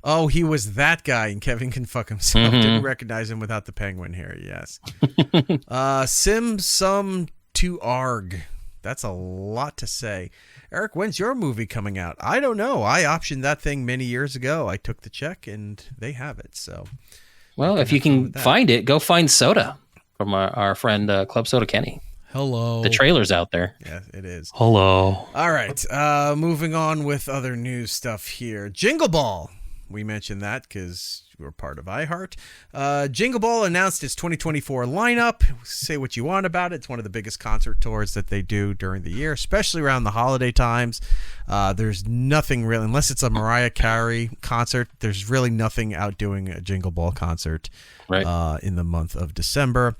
Oh, he was that guy in Kevin Can Fuck Himself. Mm-hmm. Didn't recognize him without the penguin here. Yes. Sim Sum to Arg. That's a lot to say. Eric, when's your movie coming out? I don't know. I optioned that thing many years ago. I took the check, and they have it. So, well, if you can find it, go find Soda from our friend Club Soda Kenny. Hello. The trailer's out there. Yeah, it is. Hello. All right. Moving on with other news stuff here. Jingle Ball. We mentioned that because we're part of iHeart. Jingle Ball announced its 2024 lineup. Say what you want about it. It's one of the biggest concert tours that they do during the year, especially around the holiday times. There's nothing really, unless it's a Mariah Carey concert, there's really nothing outdoing a Jingle Ball concert in the month of December.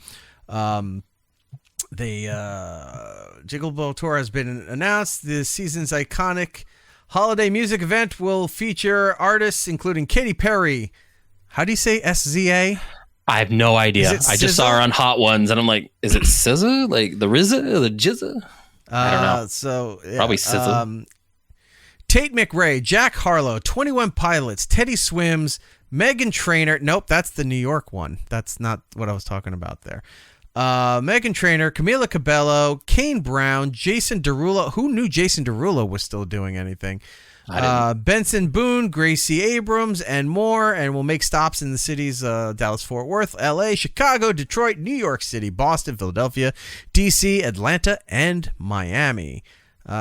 The Jingle Ball Tour has been announced. This season's iconic holiday music event will feature artists including Katy Perry. How do you say SZA? I have no idea. I just saw her on Hot Ones, and I'm like, is it SZA? Like the RZA, the Jizza? I don't know. So yeah, probably SZA. Tate McRae, Jack Harlow, 21 Pilots, Teddy Swims, Meghan Trainor. Nope, that's the New York one. That's not what I was talking about there. Meghan Trainor, Camila Cabello, Kane Brown, Jason Derulo. Who knew Jason Derulo was still doing anything? Benson Boone, Gracie Abrams, and more. And we'll make stops in the cities Dallas, Fort Worth, LA, Chicago, Detroit, New York City, Boston, Philadelphia, DC, Atlanta, and Miami.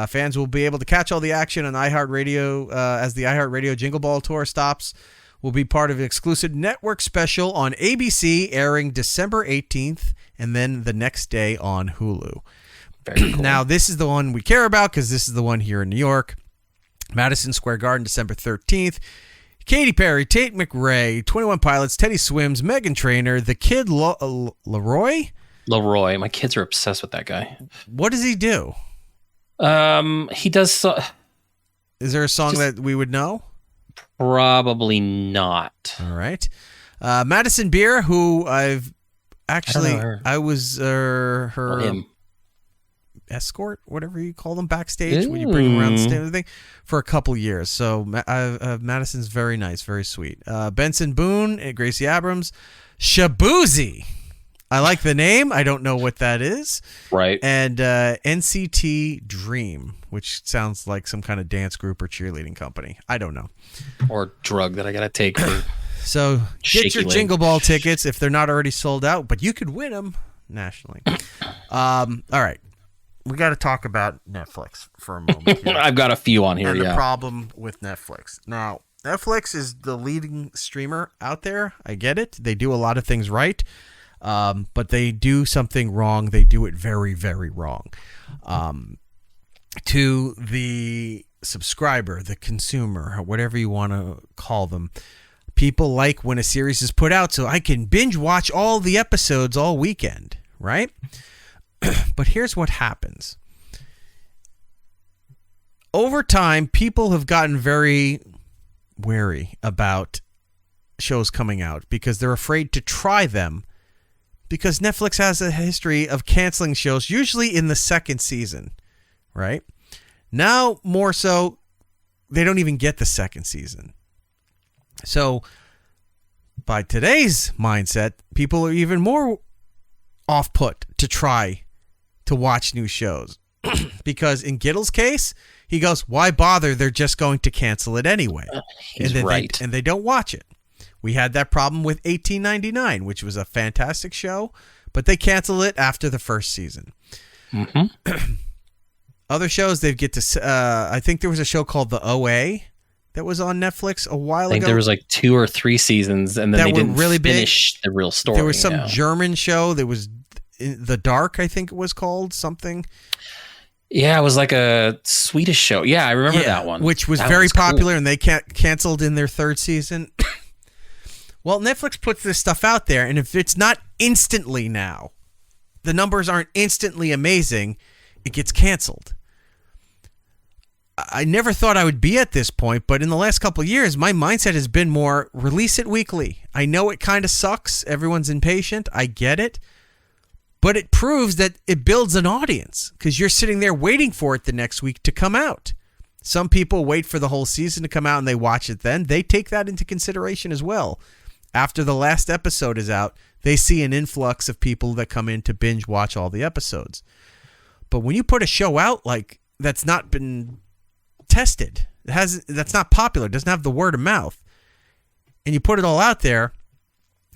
Fans will be able to catch all the action on iHeartRadio as the iHeartRadio Jingle Ball Tour stops will be part of an exclusive network special on ABC airing December 18th and then the next day on Hulu. Very cool. Now, this is the one we care about because this is the one here in New York. Madison Square Garden, December 13th. Katy Perry, Tate McRae, 21 Pilots, Teddy Swims, Meghan Trainor, the Kid Leroy? Leroy. My kids are obsessed with that guy. What does he do? He does... Is there a song that we would know? Probably not. All right. Madison Beer, who I've actually... I was her escort, whatever you call them, backstage when you bring them around the stage and everything, for a couple years. So Madison's very nice, very sweet. Benson Boone, Gracie Abrams, Shabuzi. I like the name. I don't know what that is. Right. And NCT Dream, which sounds like some kind of dance group or cheerleading company. I don't know. Or drug that I got to take. So get your Jingle Ball tickets if they're not already sold out, but you could win them nationally. All right. We got to talk about Netflix for a moment here. I've got a few on here, and the problem with Netflix. Now, Netflix is the leading streamer out there. I get it. They do a lot of things right. But they do something wrong. They do it very, very wrong. To the subscriber, the consumer, whatever you want to call them, people like when a series is put out so I can binge watch all the episodes all weekend, right? But here's what happens. Over time, people have gotten very wary about shows coming out because they're afraid to try them. Because Netflix has a history of canceling shows, usually in the second season, right? Now, more so, they don't even get the second season. So, by today's mindset, people are even more off-put to try to watch new shows. Because in Gittle's case, he goes, why bother? They're just going to cancel it anyway. He's right. And they don't watch it. We had that problem with 1899, which was a fantastic show, but they canceled it after the first season. Mm-hmm. Other shows, they get to... I think there was a show called The OA that was on Netflix a while ago. I think there was like 2 or 3 seasons, and then they didn't really finish the real story. There was some German show that was The Dark, I think it was called, something. Yeah, it was like a Swedish show. Yeah, I remember that one. Which was very popular, and they canceled in their 3rd season. Well, Netflix puts this stuff out there, and if it's not instantly now, the numbers aren't instantly amazing, it gets canceled. I never thought I would be at this point, but in the last couple of years, my mindset has been more release it weekly. I know it kind of sucks. Everyone's impatient. I get it. But it proves that it builds an audience because you're sitting there waiting for it the next week to come out. Some people wait for the whole season to come out and they watch it then. They take that into consideration as well. After the last episode is out, they see an influx of people that come in to binge watch all the episodes. But when you put a show out like that's not been tested, that's not popular, doesn't have the word of mouth, and you put it all out there,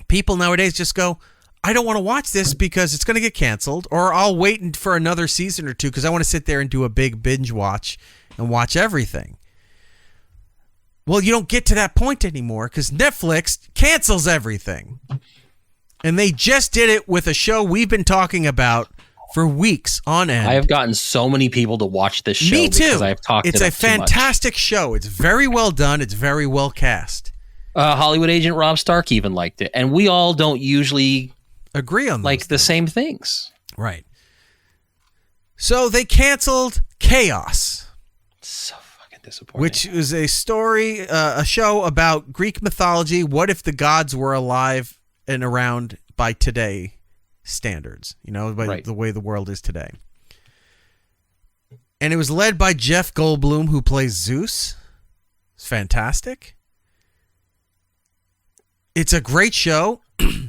people nowadays just go, I don't want to watch this because it's going to get canceled, or I'll wait for another season or 2 because I want to sit there and do a big binge watch and watch everything. Well, you don't get to that point anymore because Netflix cancels everything. And they just did it with a show we've been talking about for weeks on end. I have gotten so many people to watch this show. Me too. Because I've talked it's a fantastic show. It's very well done. It's very well cast. Hollywood agent Rob Stark even liked it. And we all don't usually agree on like the same things. Right. So they canceled Chaos. So fucking disappointing. Which is a story, a show about Greek mythology. What if the gods were alive and around by today standards? By the way the world is today. And it was led by Jeff Goldblum, who plays Zeus. It's fantastic. It's a great show.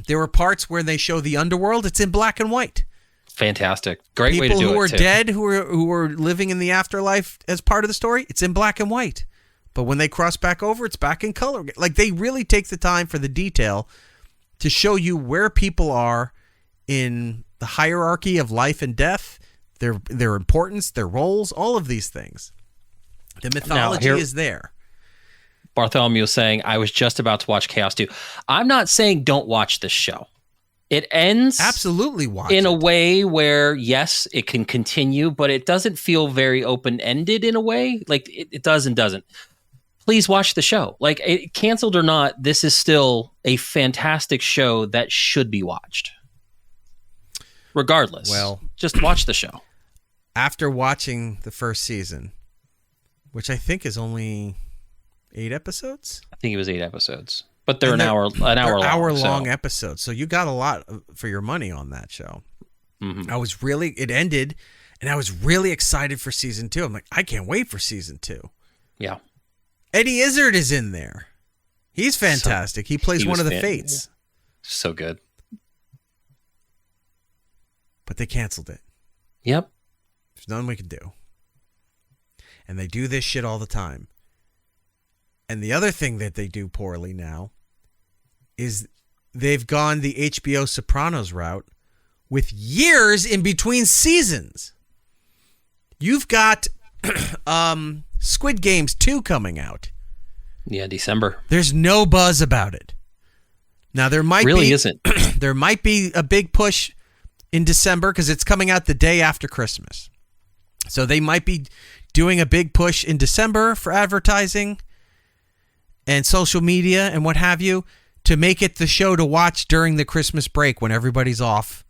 There were parts where they show the underworld. It's in black and white. Fantastic. Great way to do it, People who are too. dead, who are living in the afterlife as part of the story, it's in black and white. But when they cross back over, it's back in color. Like, they really take the time for the detail to show you where people are in the hierarchy of life and death, their importance, their roles, all of these things. The mythology is there. Bartholomew was saying, I was just about to watch Chaos 2. I'm not saying don't watch this show. It ends absolutely in a way where, yes, it can continue, but it doesn't feel very open-ended in a way. Like, it does and doesn't. Please watch the show. Like, canceled or not, this is still a fantastic show that should be watched. Regardless. Well, just watch the show. After watching the first season, which I think is only 8 episodes? I think it was 8 episodes. But they're an hour long episodes. So you got a lot for your money on that show. Mm-hmm. It ended, and I was really excited for season 2. I'm like, I can't wait for season 2. Yeah. Eddie Izzard is in there. He's fantastic. He plays one of the Fates. So good. But they canceled it. Yep. There's nothing we can do. And they do this shit all the time. And the other thing that they do poorly now is they've gone the HBO Sopranos route with years in between seasons. You've got Squid Games 2 coming out. Yeah, December. There's no buzz about it. Now there might isn't. There might be a big push in December because it's coming out the day after Christmas. So they might be doing a big push in December for advertising and social media and what have you to make it the show to watch during the Christmas break when everybody's off.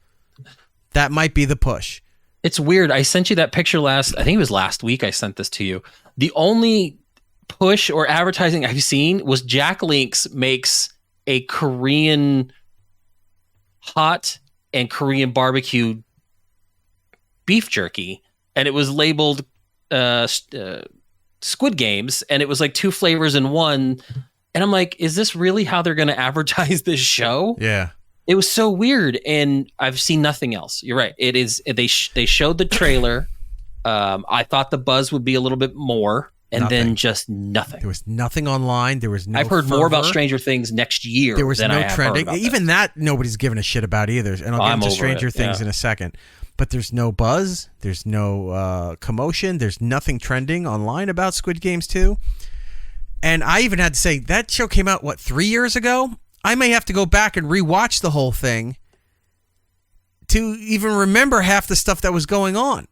That might be the push. It's weird. I sent you that picture I think it was last week I sent this to you. The only push or advertising I've seen was Jack Link's makes a Korean hot and Korean barbecue beef jerky, and it was labeled Squid Games, and it was like 2 flavors in one. And I'm like, is this really how they're going to advertise this show? Yeah. It was so weird, and I've seen nothing else. You're right. It is. They showed the trailer. I thought the buzz would be a little bit more, and then just nothing. There was nothing online. There was no I've heard fervor. more about Stranger Things next year. There was than no I have trending. heard about Even this. that nobody's giving a shit about either. And I'll get into Stranger Things in a second. But there's no buzz. There's no commotion. There's nothing trending online about Squid Games 2. And I even had to say, that show came out, 3 years ago? I may have to go back and rewatch the whole thing to even remember half the stuff that was going on.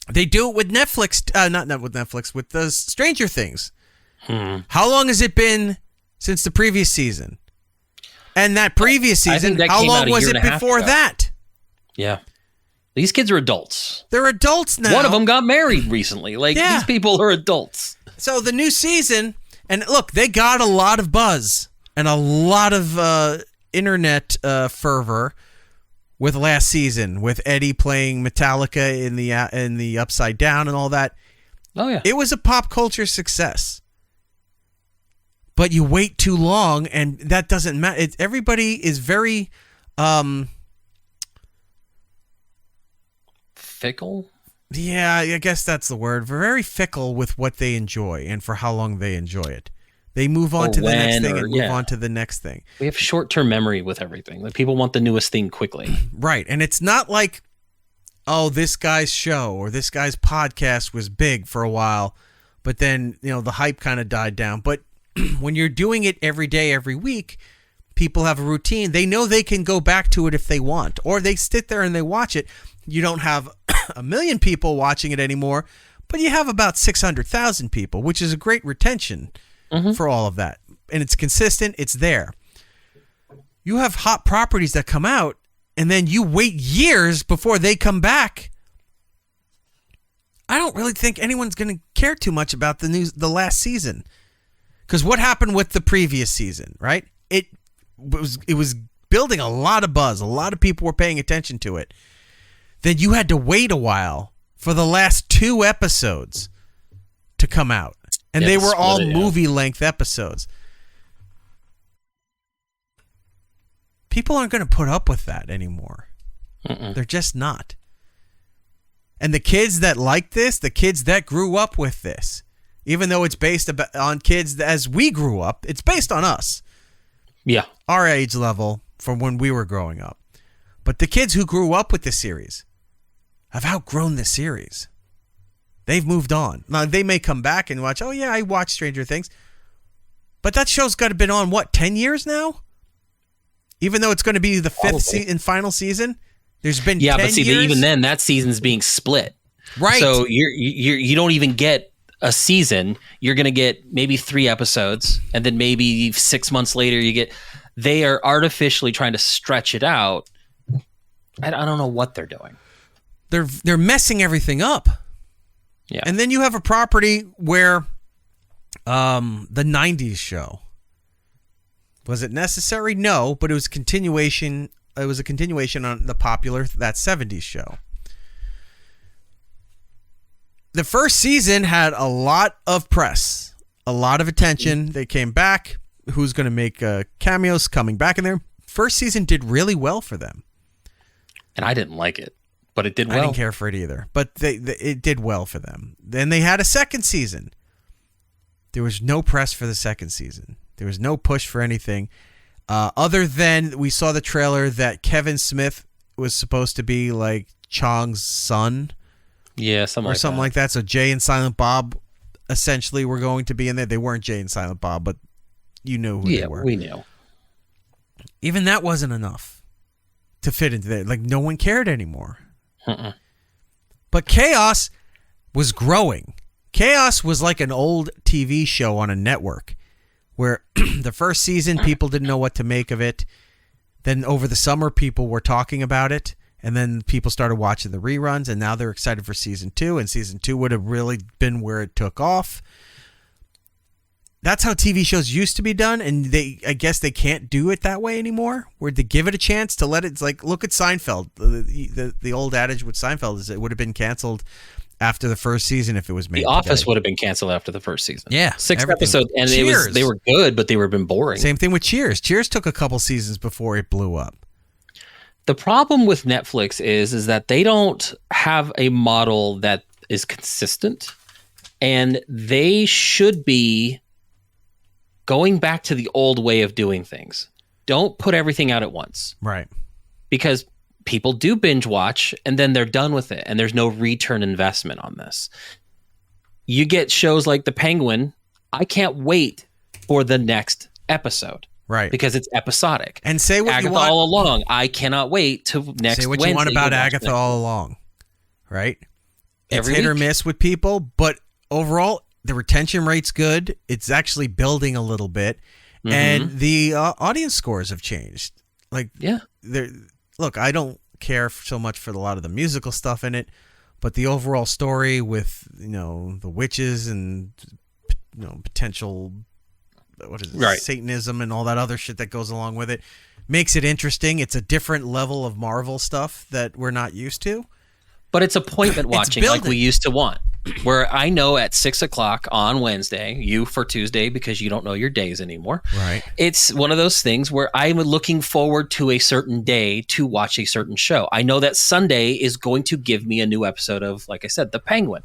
They do it with Netflix, not with Netflix, with the Stranger Things. How long has it been since the previous season? And that previous season, how long was it before that? Yeah. These kids are adults. They're adults now. One of them got married recently. These people are adults. So the new season, and look, they got a lot of buzz and a lot of internet fervor with last season, with Eddie playing Metallica in the Upside Down and all that. Oh yeah, it was a pop culture success. But you wait too long, and that doesn't matter. Everybody is very fickle. Yeah, I guess that's the word. Very fickle with what they enjoy and for how long they enjoy it. They move on to the next thing and move on to the next thing. We have short-term memory with everything. Like, people want the newest thing quickly. Right. And it's not like, oh, this guy's show or this guy's podcast was big for a while, but then, the hype kind of died down. But when you're doing it every day, every week, people have a routine. They know they can go back to it if they want, or they sit there and they watch it. You don't have 1 million people watching it anymore, but you have about 600,000 people, which is a great retention for all of that. And it's consistent. It's there. You have hot properties that come out, and then you wait years before they come back I don't really think anyone's going to care too much about the last season. Because what happened with the previous season, right? It was building a lot of buzz. A lot of people were paying attention to it. Then you had to wait a while for the last 2 episodes to come out. And they were all movie-length episodes. People aren't going to put up with that anymore. They're just not. And the kids that like this, the kids that grew up with this, even though it's based on kids as we grew up, it's based on us. Yeah. Our age level from when we were growing up. But the kids who grew up with the series have outgrown the series. They've moved on. Now, they may come back and watch, oh, yeah, I watched Stranger Things. But that show's got to been on, 10 years now? Even though it's going to be the 5th and final season? There's been 10 but see, years? even then, that season's being split. Right. So you don't even get a season. You're going to get maybe 3 episodes, and then maybe 6 months later you get. They are artificially trying to stretch it out. I don't know what they're doing. They're messing everything up. Yeah. And then you have a property where the 90s show. Was it necessary? No, but it was continuation. It was a continuation on the popular That 70s show. The first season had a lot of press, a lot of attention. They came back. Who's going to make cameos coming back in there? First season did really well for them. And I didn't like it, but it did well. I didn't care for it either, but it did well for them. Then they had a second season. There was no press for the second season. There was no push for anything. Other than we saw the trailer that Kevin Smith was supposed to be like Chong's son. Yeah, something like that. So Jay and Silent Bob essentially were going to be in there. They weren't Jay and Silent Bob, but you knew who they were. Yeah, we knew. Even that wasn't enough to fit into there. Like, no one cared anymore. But Chaos was growing. Chaos was like an old TV show on a network where the first season, people didn't know what to make of it. Then over the summer, people were talking about it. And then people started watching the reruns, and now they're excited for season 2. And season 2 would have really been where it took off. That's how TV shows used to be done, and I guess they can't do it that way anymore. Where they give it a chance to let it. It's like, look at Seinfeld. The old adage with Seinfeld is it would have been canceled after the first season if it was made. The Office would have been canceled after the first season. Yeah, 6 episodes, and they were good, but they were been boring. Same thing with Cheers. Cheers took a couple seasons before it blew up. The problem with Netflix is that they don't have a model that is consistent, and they should be going back to the old way of doing things. Don't put everything out at once. Right. Because people do binge watch and then they're done with it and there's no return investment on this. You get shows like The Penguin. I can't wait for the next episode. Right. Because it's episodic. And say what Agatha you want. All Along. I cannot wait to next Say what Wednesday you want about to watch Agatha next All week. Along. Right? It's Every hit or week. miss with people, but overall, the retention rate's good. It's actually building a little bit. And the audience scores have changed. Like, yeah. Look, I don't care so much for a lot of the musical stuff in it, but the overall story with, the witches and, potential, Satanism and all that other shit that goes along with it makes it interesting. It's a different level of Marvel stuff that we're not used to. But it's appointment watching like we used to want. Where I know at 6:00 on Wednesday, you for Tuesday because you don't know your days anymore. Right. It's one of those things where I'm looking forward to a certain day to watch a certain show. I know that Sunday is going to give me a new episode of, like I said, The Penguin.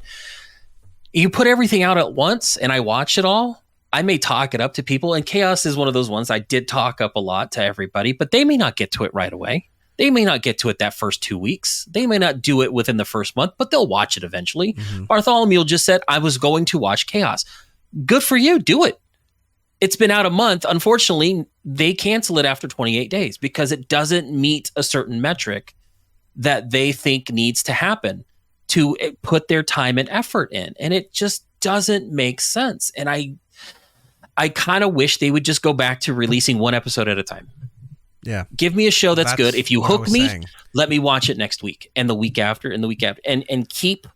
You put everything out at once and I watch it all. I may talk it up to people, and Chaos is one of those ones I did talk up a lot to everybody, but they may not get to it right away. They may not get to it that first 2 weeks. They may not do it within the first month, but they'll watch it eventually. Bartholomew just said, I was going to watch Chaos. Good for you. Do it. It's been out a month. Unfortunately, they cancel it after 28 days because it doesn't meet a certain metric that they think needs to happen to put their time and effort in. And it just doesn't make sense. And I kind of wish they would just go back to releasing one episode at a time. Yeah. Give me a show that's good. If you hook me, saying. let me watch it next week and the week after and the week after and keep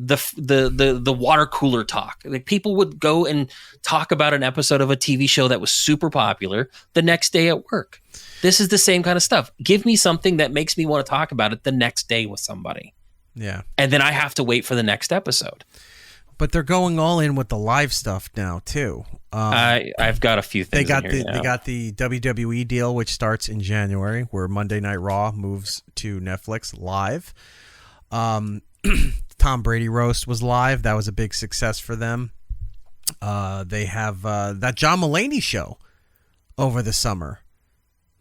the water cooler talk. Like people would go and talk about an episode of a TV show that was super popular the next day at work. This is the same kind of stuff. Give me something that makes me want to talk about it the next day with somebody. Yeah. And then I have to wait for the next episode. But they're going all in with the live stuff now too. I've got a few things. They got the WWE deal, which starts in January, where Monday Night Raw moves to Netflix live. Tom Brady roast was live. That was a big success for them. They have that John Mulaney show over the summer.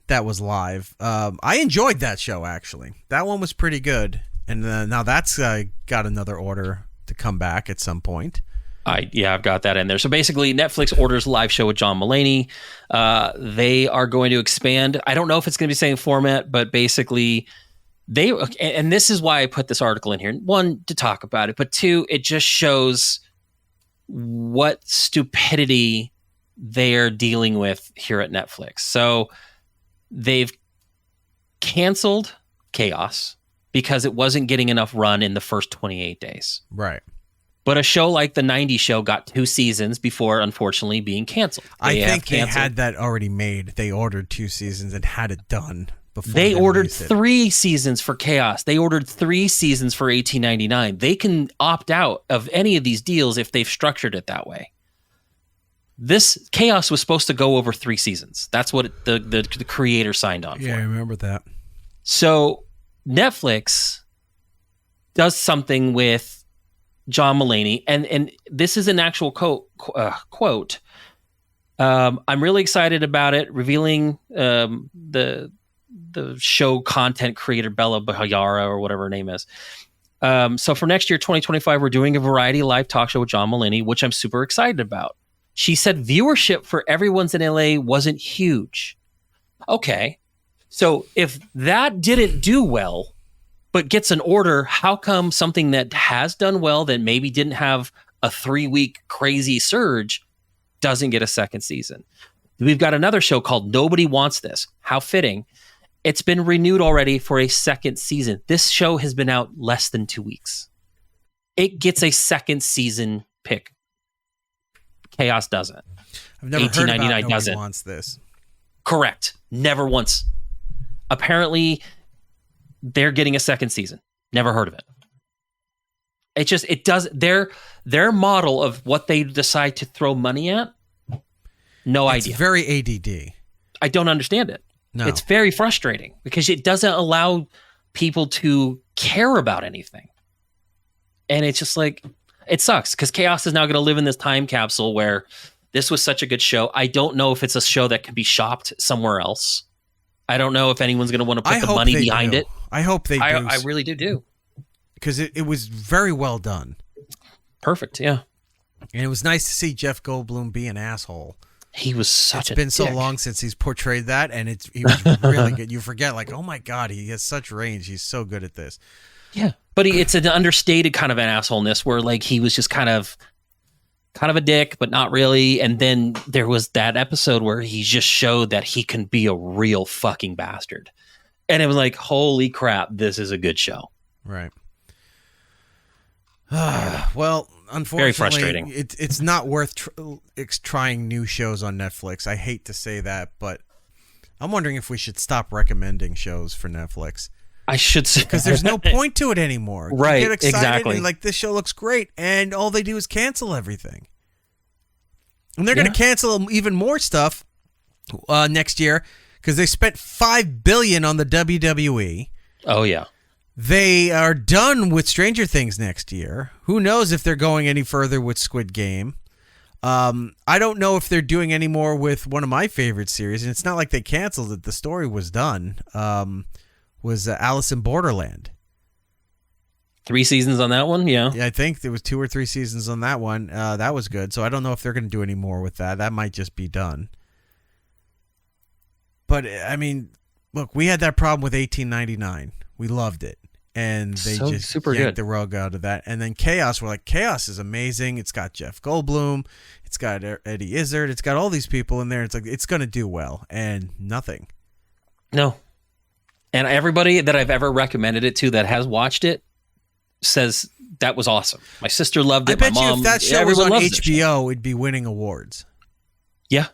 That was live. I enjoyed that show, actually. That one was pretty good. And now that's got another order to come back at some point. I've got that in there. So basically, Netflix orders live show with John Mulaney. They are going to expand. I don't know if it's going to be the same format, but basically, and this is why I put this article in here. One, to talk about it, but two, it just shows what stupidity they're dealing with here at Netflix. So they've canceled Chaos because it wasn't getting enough run in the first 28 days. Right. But a show like The 90s Show got 2 seasons before, unfortunately, being canceled. I think they had that already made. They ordered 2 seasons and had it done before they ordered 3 seasons for Chaos. They ordered 3 seasons for $18.99. They can opt out of any of these deals if they've structured it that way. This Chaos was supposed to go over 3 seasons. That's what the creator signed on for. Yeah, I remember that. So Netflix does something with John Mulaney, and this is an actual quote. I'm really excited about it, revealing the show content creator Bella Bahayara, or whatever her name is. So for next year, 2025, we're doing a variety live talk show with John Mulaney, which I'm super excited about. She said viewership for Everyone's in LA wasn't huge. Okay. So if that didn't do well, but gets an order, how come something that has done well, that maybe didn't have a 3-week crazy surge, doesn't get a second season? We've got another show called Nobody Wants This. How fitting. It's been renewed already for a second season. This show has been out less than 2 weeks. It gets a second season pick. Chaos doesn't. I've never heard about Nobody Wants This. Correct. Never once. Apparently, they're getting a second season. Never heard of it. It does their model of what they decide to throw money at. No idea. It's very ADD. I don't understand it. No. It's very frustrating because it doesn't allow people to care about anything. And it's just like, it sucks because Chaos is now going to live in this time capsule where this was such a good show. I don't know if it's a show that could be shopped somewhere else. I don't know if anyone's going to want to put the money behind it. I hope they do. I really do. Because it was very well done. Perfect, yeah. And it was nice to see Jeff Goldblum be an asshole. He was such a dick. It's been so long since he's portrayed that, and he was really good. You forget, like, oh my God, he has such range. He's so good at this. Yeah, but it's an understated kind of an assholeness where, like, he was just kind of a dick, but not really. And then there was that episode where he just showed that he can be a real fucking bastard. And it was like, holy crap, this is a good show. Right. Well, unfortunately, very frustrating. It's not worth trying new shows on Netflix. I hate to say that, but I'm wondering if we should stop recommending shows for Netflix. I should say, because there's no point to it anymore. Right, you get excited exactly. And like, this show looks great, and all they do is cancel everything. And they're going to cancel even more stuff next year because they spent $5 billion on the WWE. Oh yeah. They are done with Stranger Things next year. Who knows if they're going any further with Squid Game. I don't know if they're doing any more with one of my favorite series, and it's not like they canceled it. The story was done. Was Alice in Borderland. 3 seasons on that one, yeah. Yeah, I think there was 2 or 3 seasons on that one. That was good. So I don't know if they're going to do any more with that. That might just be done. But, I mean, look, we had that problem with 1899. We loved it. And they just super yanked good. the rug out of that. And then Chaos, we're like, Chaos is amazing. It's got Jeff Goldblum. It's got Eddie Izzard. It's got all these people in there. It's like, it's going to do well. And nothing. No. And everybody that I've ever recommended it to that has watched it says that was awesome. My sister loved it. I bet my mom, you if that show was on HBO, it'd be winning awards. Yeah.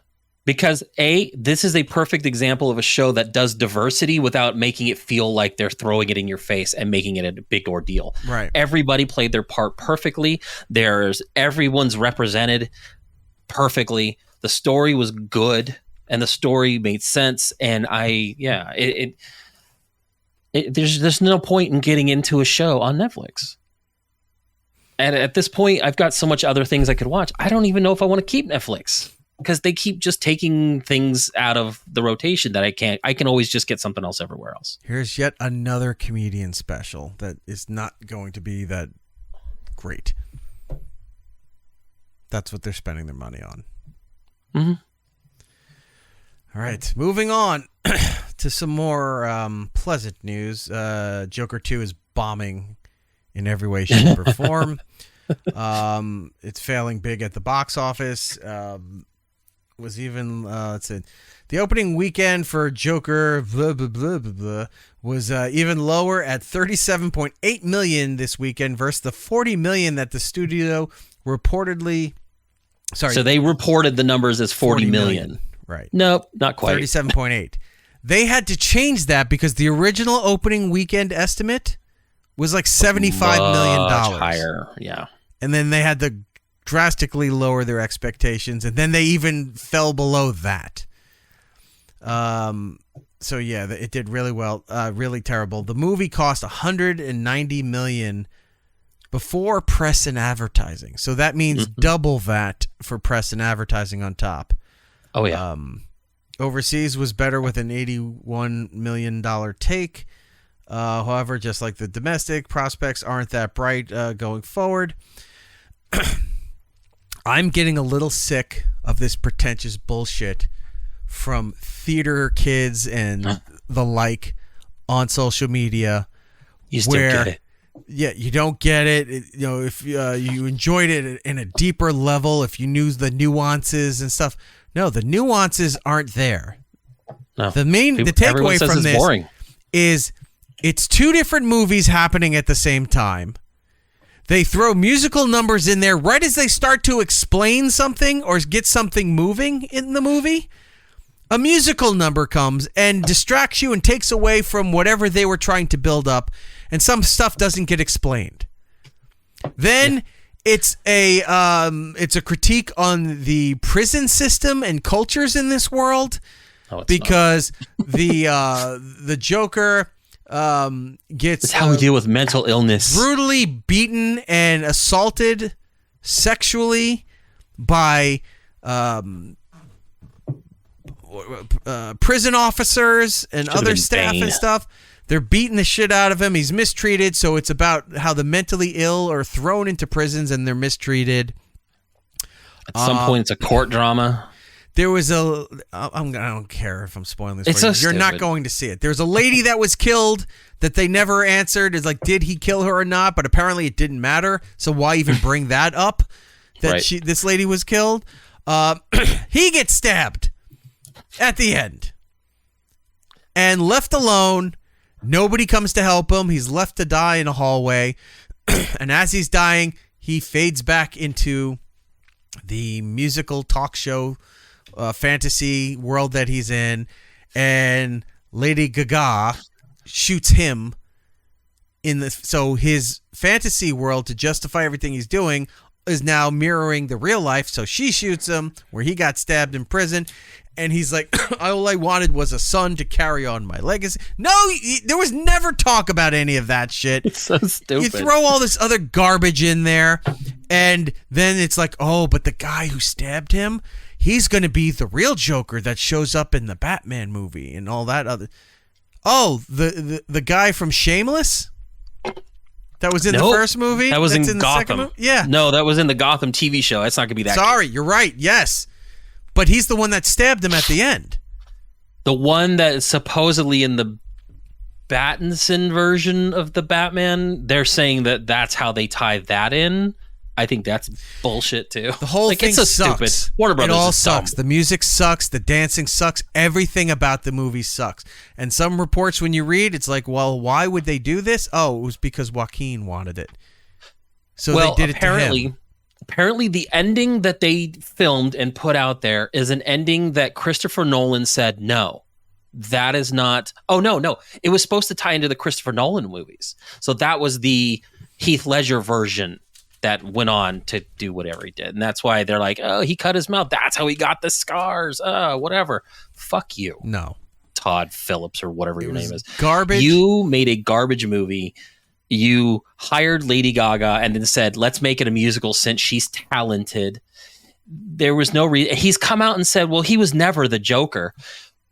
Because this is a perfect example of a show that does diversity without making it feel like they're throwing it in your face and making it a big ordeal. Right. Everybody played their part perfectly. Everyone's represented perfectly. The story was good and the story made sense. And there's no point in getting into a show on Netflix. And at this point, I've got so much other things I could watch. I don't even know if I want to keep Netflix. Because they keep just taking things out of the rotation that I can always just get something else everywhere else. Here's yet another comedian special that is not going to be that great. That's what they're spending their money on. Mm-hmm. All right, moving on to some more pleasant news. Joker 2 is bombing in every way, shape, or form. It's failing big at the box office. Was even let's see, the opening weekend for Joker was even lower at $37.8 million this weekend versus the $40 million that the studio reportedly. Sorry, so they reported the numbers as 40 million. Right? Nope, not quite. 37.8. They had to change that because the original opening weekend estimate was like $75 million higher. Yeah, and then they had to drastically lower their expectations, and then they even fell below that. So yeah, it did really well. Really terrible. The movie cost $190 million before press and advertising. So that means double that for press and advertising on top. Oh yeah. Overseas was better with an $81 million take. However, just like the domestic, prospects aren't that bright going forward. I'm getting a little sick of this pretentious bullshit from theater kids and the like on social media. You still get it. Yeah, you don't get it. If you enjoyed it in a deeper level, if you knew the nuances and stuff. No, the nuances aren't there. No. The takeaway from this is it's two different movies happening at the same time. They throw musical numbers in there right as they start to explain something or get something moving in the movie. A musical number comes and distracts you and takes away from whatever they were trying to build up, and some stuff doesn't get explained. Then it's a critique on the prison system and cultures in this world, because the Joker gets it's how we deal with mental illness, brutally beaten and assaulted sexually by prison officers and other staff and stuff. They're beating the shit out of him. He's mistreated. So it's about how the mentally ill are thrown into prisons and they're mistreated. At some point, it's a court drama. There was I don't care if I'm spoiling this for you. You're not going to see it. There's a lady that was killed that they never answered. It's like, did he kill her or not? But apparently it didn't matter. So why even bring that up? That this lady was killed. He gets stabbed at the end and left alone. Nobody comes to help him. He's left to die in a hallway. And as he's dying, he fades back into the musical talk show fantasy world that he's in, and Lady Gaga shoots him so his fantasy world, to justify everything he's doing, is now mirroring the real life. So she shoots him where he got stabbed in prison, and he's like, all I wanted was a son to carry on my legacy. No, there was never talk about any of that shit. It's so stupid. You throw all this other garbage in there, and then it's like, oh, but the guy who stabbed him, he's going to be the real Joker that shows up in the Batman movie and all that other. Oh, the guy from Shameless? That was in the first movie? That was in the Gotham. Second movie? Yeah. No, that was in the Gotham TV show. That's not going to be that. Sorry, you're right. Yes. But he's the one that stabbed him at the end. The one that is supposedly in the Pattinson version of the Batman, they're saying that that's how they tie that in. I think that's bullshit too. The whole thing it's so sucks. Stupid. Warner Brothers it all is sucks. dumb. The music sucks. The dancing sucks. Everything about the movie sucks. And some reports, when you read, it's like, well, why would they do this? Oh, it was because Joaquin wanted it. So they did it to him. Apparently, the ending that they filmed and put out there is an ending that Christopher Nolan said, no, that is not. Oh, no. It was supposed to tie into the Christopher Nolan movies. So that was the Heath Ledger version that went on to do whatever he did. And that's why they're like, oh, he cut his mouth. That's how he got the scars. Whatever. Fuck you. No. Todd Phillips or whatever your name is. Garbage. You made a garbage movie. You hired Lady Gaga and then said, let's make it a musical since she's talented. There was no reason. He's come out and said, well, he was never the Joker.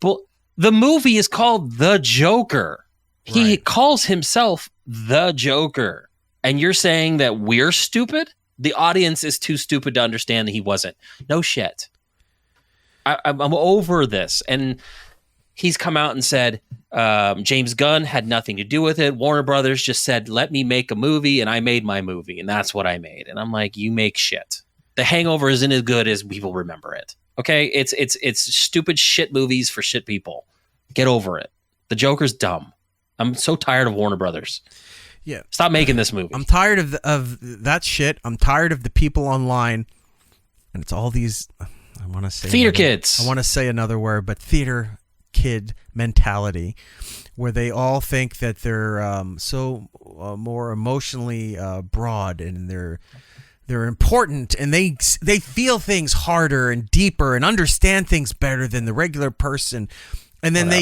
But the movie is called The Joker. Right. He calls himself the Joker. And you're saying that we're stupid? The audience is too stupid to understand that he wasn't. No shit. I'm over this. And he's come out and said, James Gunn had nothing to do with it. Warner Brothers just said, let me make a movie, and I made my movie, and that's what I made. And I'm like, you make shit. The Hangover isn't as good as people remember it. Okay? It's stupid shit movies for shit people. Get over it. The Joker's dumb. I'm so tired of Warner Brothers. Yeah. Stop making this movie. I'm tired of that shit. I'm tired of the people online, and it's all these. I want to say theater kids. I want to say another word, but theater kid mentality, where they all think that they're so more emotionally broad, and they're important, and they feel things harder and deeper and understand things better than the regular person. And then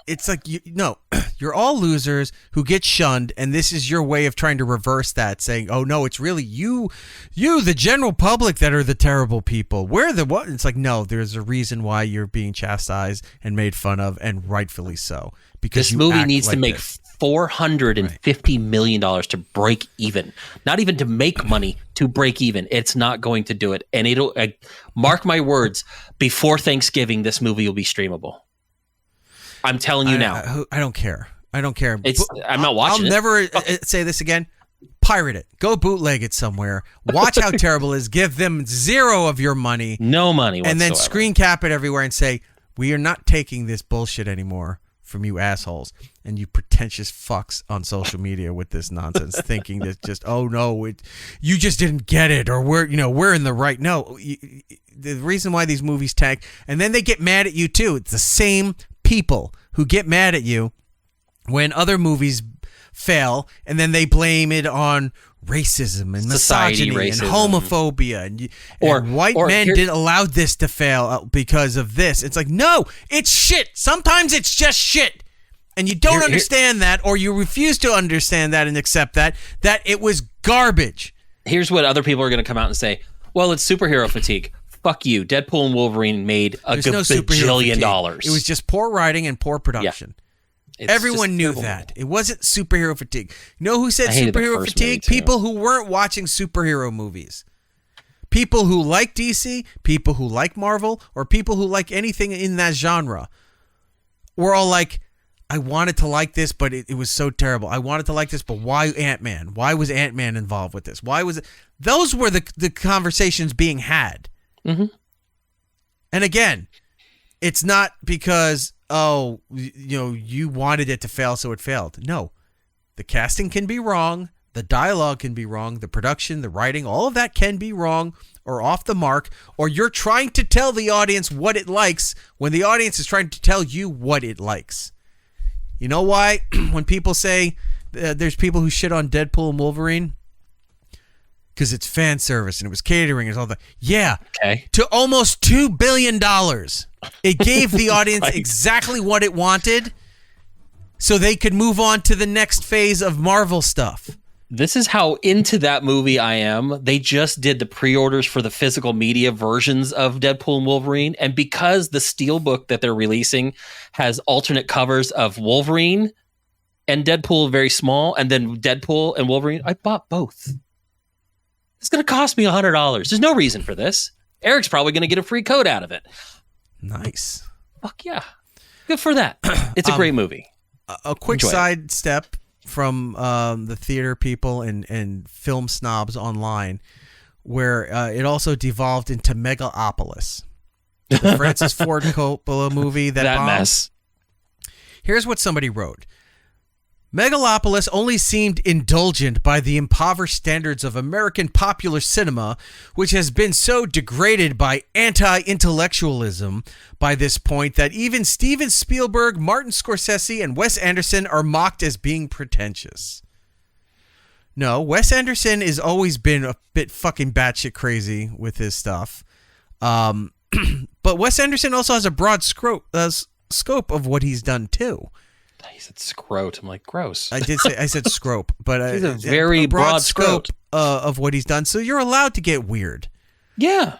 it's like, you're all losers who get shunned, and this is your way of trying to reverse that, saying, oh, no, it's really you, the general public, that are the terrible people. We're the what? It's like, no, there's a reason why you're being chastised and made fun of, and rightfully so. Because this movie needs to make $450 million to break even. Not even to make money, to break even. It's not going to do it. And it'll, mark my words, before Thanksgiving, this movie will be streamable. I'm telling you now. I don't care. I'm not watching I'll never say this again. Pirate it. Go bootleg it somewhere. Watch how terrible it is. Give them zero of your money. No money whatsoever. And then screen cap it everywhere and say, we are not taking this bullshit anymore from you assholes and you pretentious fucks on social media with this nonsense, thinking that just, oh no, you just didn't get it, or we're in the right. No, the reason why these movies tank, and then they get mad at you too. It's the same people who get mad at you when other movies fail, and then they blame it on racism and misogyny and homophobia and white men didn't allow this to fail because of this. It's like, no, it's shit. Sometimes it's just shit. And you don't understand that, or you refuse to understand that and accept that it was garbage. Here's what other people are going to come out and say. Well, it's superhero fatigue. Fuck you. Deadpool and Wolverine made a bajillion dollars. It was just poor writing and poor production. Yeah. Everyone knew that. It wasn't superhero fatigue. You know who said superhero fatigue? People who weren't watching superhero movies. People who like DC, people who like Marvel, or people who like anything in that genre. We're all like, I wanted to like this, but it was so terrible. I wanted to like this, but why Ant-Man? Why was Ant-Man involved with this? Why was it? Those were the conversations being had. Mm-hmm. And again, it's not because, you wanted it to fail, so it failed. No, the casting can be wrong. The dialogue can be wrong. The production, the writing, all of that can be wrong or off the mark. Or you're trying to tell the audience what it likes when the audience is trying to tell you what it likes. You know why? When people say there's people who shit on Deadpool and Wolverine, because it's fan service and it was catering and all that. Yeah. Okay. To almost $2 billion. It gave the audience exactly what it wanted so they could move on to the next phase of Marvel stuff. This is how into that movie I am. They just did the pre-orders for the physical media versions of Deadpool and Wolverine. And because the steelbook that they're releasing has alternate covers of Wolverine and Deadpool very small, and then Deadpool and Wolverine, I bought both. It's going to cost me $100. There's no reason for this. Eric's probably going to get a free code out of it. Nice. Fuck yeah. Good for that. It's a great movie. A quick side step from the theater people and film snobs online. where it also devolved into Megalopolis, the Francis Ford Coppola movie that bombed. Mess. Here's what somebody wrote. Megalopolis only seemed indulgent by the impoverished standards of American popular cinema, which has been so degraded by anti-intellectualism by this point that even Steven Spielberg, Martin Scorsese, and Wes Anderson are mocked as being pretentious. No, Wes Anderson has always been a bit fucking batshit crazy with his stuff. But Wes Anderson also has a broad scope of what he's done too. He said scrote. I'm like, gross. I said scrope, but he's a very broad scope of what he's done. So you're allowed to get weird. Yeah.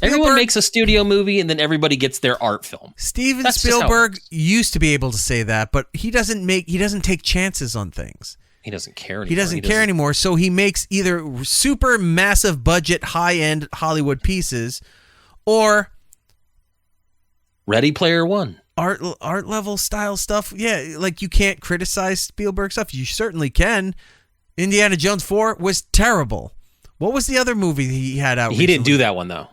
Everyone makes a studio movie, and then everybody gets their art film. Steven Spielberg used to be able to say that, but he doesn't take chances on things. He doesn't care anymore. He doesn't care anymore. So he makes either super massive budget, high end Hollywood pieces, or Ready Player One. Art level style stuff. Yeah, like you can't criticize Spielberg stuff. You certainly can. Indiana Jones 4 was terrible. What was the other movie he had out recently? He didn't do that one, though.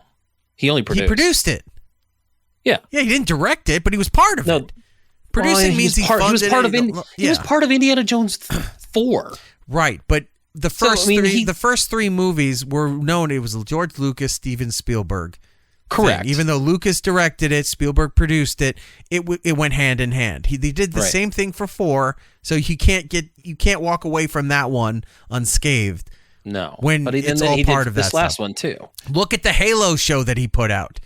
He only produced. He produced it. Yeah. Yeah, he didn't direct it, but he was part of it. Producing means he funded it. He was part of Indiana Jones 4. Right, but the first three movies were known. It was George Lucas, Steven Spielberg. Correct. Even though Lucas directed it, Spielberg produced it. It went hand in hand. They did the same thing for 4, so you can't walk away from that one unscathed. No, but it's all part of that this last stuff. one too. Look at the Halo show that he put out.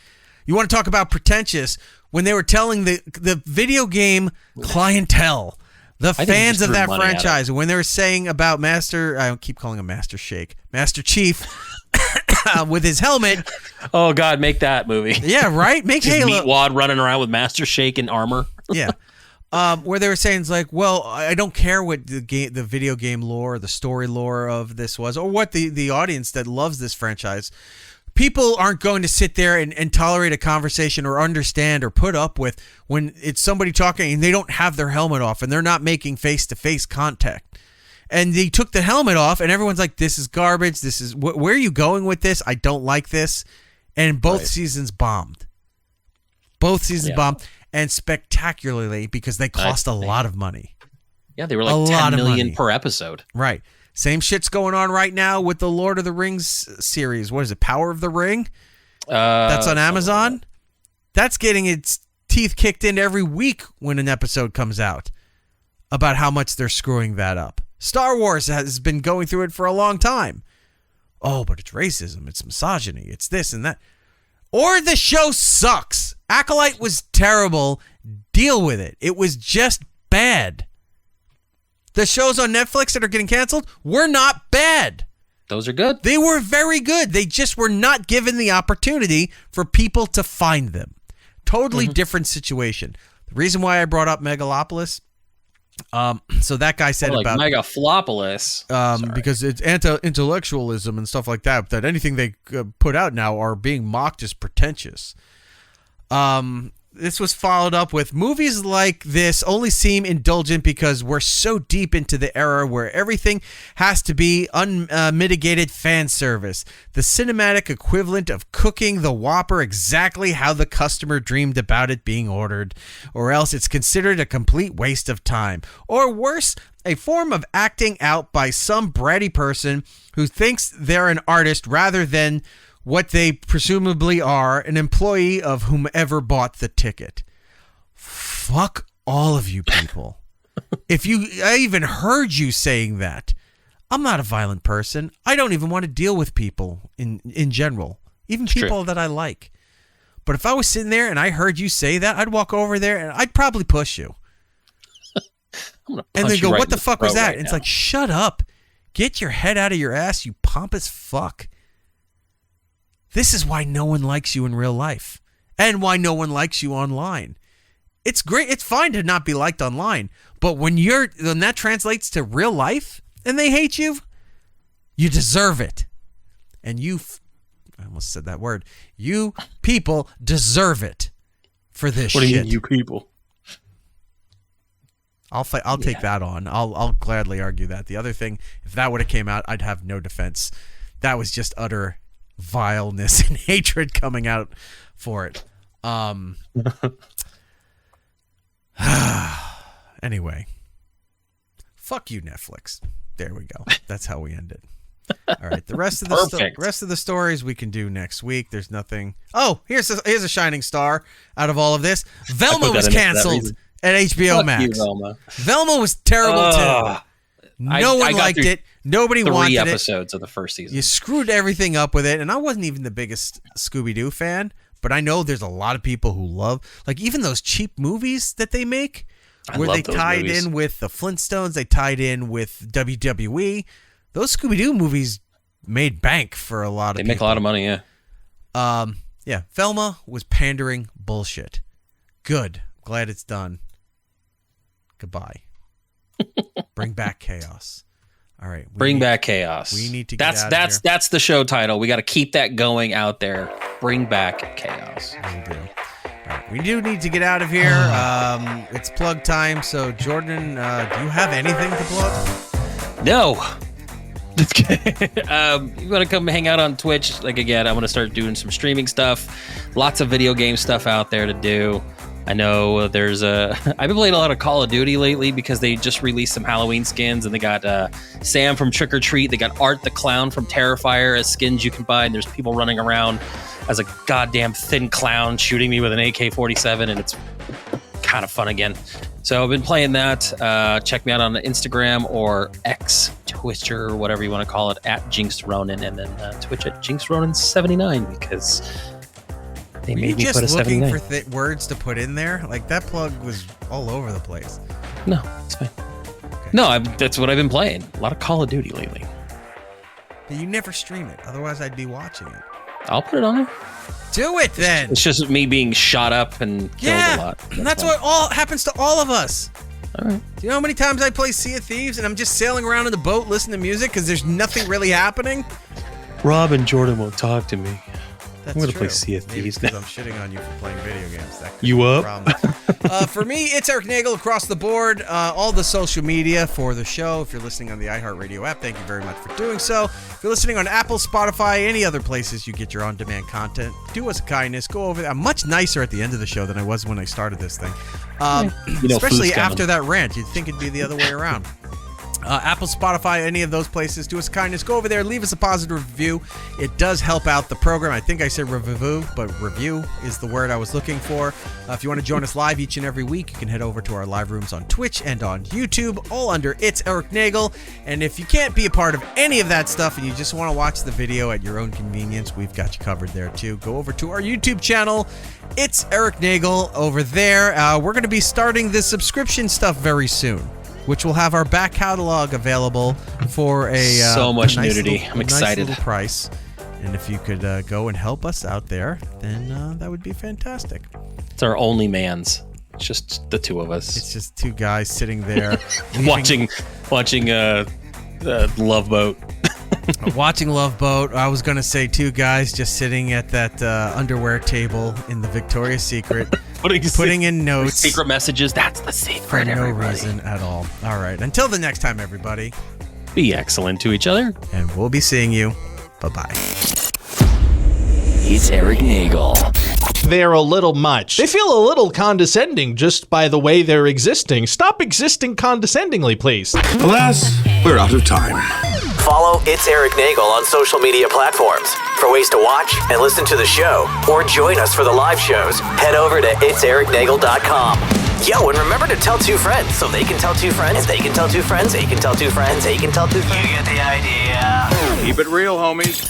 You want to talk about pretentious? When they were telling the video game clientele, the fans of that franchise, when they were saying about I keep calling him Master Chief. With his helmet. Oh God, make that movie. Yeah, right. Make just Halo. Meatwad running around with Master Shake and armor. Yeah. Where they were saying it's like, well, I don't care what the video game lore, the story lore of this was, or what the audience that loves this franchise. People aren't going to sit there and tolerate a conversation or understand or put up with when it's somebody talking and they don't have their helmet off and they're not making face-to-face contact. And they took the helmet off, and everyone's like, this is garbage. This is where are you going with this? I don't like this. And both seasons bombed. Both seasons bombed, and spectacularly because they cost a lot of money. Yeah, they were like $10 million per episode. Right. Same shit's going on right now with the Lord of the Rings series. What is it, Power of the Ring? That's on Amazon. That's getting its teeth kicked in every week when an episode comes out about how much they're screwing that up. Star Wars has been going through it for a long time. Oh, but it's racism, it's misogyny, it's this and that. Or the show sucks. Acolyte was terrible. Deal with it. It was just bad. The shows on Netflix that are getting canceled were not bad. Those are good. They were very good. They just were not given the opportunity for people to find them. Totally different situation. The reason why I brought up Megalopolis, so that guy said about Megaflopolis, because it's anti-intellectualism and stuff like that. That anything they put out now are being mocked as pretentious. This was followed up with movies like this only seem indulgent because we're so deep into the era where everything has to be unmitigated fan service. The cinematic equivalent of cooking the Whopper exactly how the customer dreamed about it being ordered, or else it's considered a complete waste of time. Or worse, a form of acting out by some bratty person who thinks they're an artist rather than what they presumably are, an employee of whomever bought the ticket. Fuck all of you people. I even heard you saying that. I'm not a violent person. I don't even want to deal with people in general, even people that I like. But if I was sitting there and I heard you say that, I'd walk over there and I'd probably push you. And then go, what the fuck was that? And it's like, shut up. Get your head out of your ass, you pompous fuck. This is why no one likes you in real life and why no one likes you online. It's great. It's fine to not be liked online, but when that translates to real life and they hate you, you deserve it. And I almost said that word. You people deserve it for this shit. What do you mean, you people? I'll take that on. I'll gladly argue that. The other thing, if that would have came out, I'd have no defense. That was just utter vileness and hatred coming out for it. Anyway, fuck you, Netflix. There we go. That's how we end it. All right, the rest of the stories we can do next week. There's nothing. Oh, here's a shining star out of all of this. Velma was canceled at HBO Max. You, Velma. Velma was terrible too. No one liked it. Nobody wanted it. 3 episodes of the first season. You screwed everything up with it, and I wasn't even the biggest Scooby-Doo fan, but I know there's a lot of people who love, like, even those cheap movies that they make, where they tied in with the Flintstones, they tied in with WWE. Those Scooby-Doo movies made bank for a lot of people. They make a lot of money, yeah. Yeah, Velma was pandering bullshit. Good. Glad it's done. Goodbye. Bring back chaos. All right. Bring back chaos. We need to get that's the show title. We got to keep that going out there. Bring back chaos. We do. All right, we do need to get out of here. It's plug time. So, Jordan, do you have anything to plug? No. You want to come hang out on Twitch? Like, again, I'm going to start doing some streaming stuff. Lots of video game stuff out there to do. I know I've been playing a lot of Call of Duty lately because they just released some Halloween skins, and they got Sam from Trick or Treat. They got Art the Clown from Terrifier as skins you can buy, and there's people running around as a goddamn thin clown shooting me with an AK-47, and it's kind of fun again. So I've been playing that. Check me out on Instagram or X, Twitter, or whatever you want to call it, at Jinx Ronin, and then Twitch at Jinx Ronin79 because they made me put a 79. Were you just looking for words to put in there? Like, that plug was all over the place. No, it's fine. Okay. No, that's what I've been playing. A lot of Call of Duty lately. But you never stream it. Otherwise, I'd be watching it. I'll put it on there. Do it then. It's just me being shot up and killed a lot. That's what all happens to all of us. All right. Do you know how many times I play Sea of Thieves and I'm just sailing around in the boat listening to music because there's nothing really happening? Rob and Jordan won't talk to me. That's I'm going to play Sea of Thieves now. I'm shitting on you for playing video games. That you up? For me, it's Eric Nagel across the board. All the social media for the show. If you're listening on the iHeartRadio app, thank you very much for doing so. If you're listening on Apple, Spotify, any other places you get your on-demand content, do us a kindness. Go over there. I'm much nicer at the end of the show than I was when I started this thing. Especially after that rant. You'd think it'd be the other way around. Apple, Spotify, any of those places, do us a kindness. Go over there, leave us a positive review. It does help out the program. I think I said review, but review is the word I was looking for. If you want to join us live each and every week, you can head over to our live rooms on Twitch and on YouTube, all under It's Eric Nagel. And if you can't be a part of any of that stuff and you just want to watch the video at your own convenience, we've got you covered there too. Go over to our YouTube channel, It's Eric Nagel, over there. We're going to be starting the subscription stuff very soon, which will have our back catalog available for so much nice nudity. I'm excited. Nice little price. And if you could go and help us out there, then that would be fantastic. It's our only mans. It's just the two of us. It's just two guys sitting there watching Love Boat. Watching Love Boat. I was going to say two guys just sitting at that underwear table in the Victoria's Secret. Putting in notes. Secret messages. That's the secret, for no everybody. reason at all. All right. Until the next time, everybody. Be excellent to each other. And we'll be seeing you. Bye-bye. It's Eric Nagel. They're a little much. They feel a little condescending just by the way they're existing. Stop existing condescendingly, please. Alas, we're out of time. Follow It's Eric Nagel on social media platforms. For ways to watch and listen to the show, or join us for the live shows, head over to itsericnagel.com. Yo, and remember to tell 2 friends, so they can tell 2 friends, and they can tell 2 friends, they can tell 2 friends, they can tell 2 friends. You get the idea. Keep it real, homies.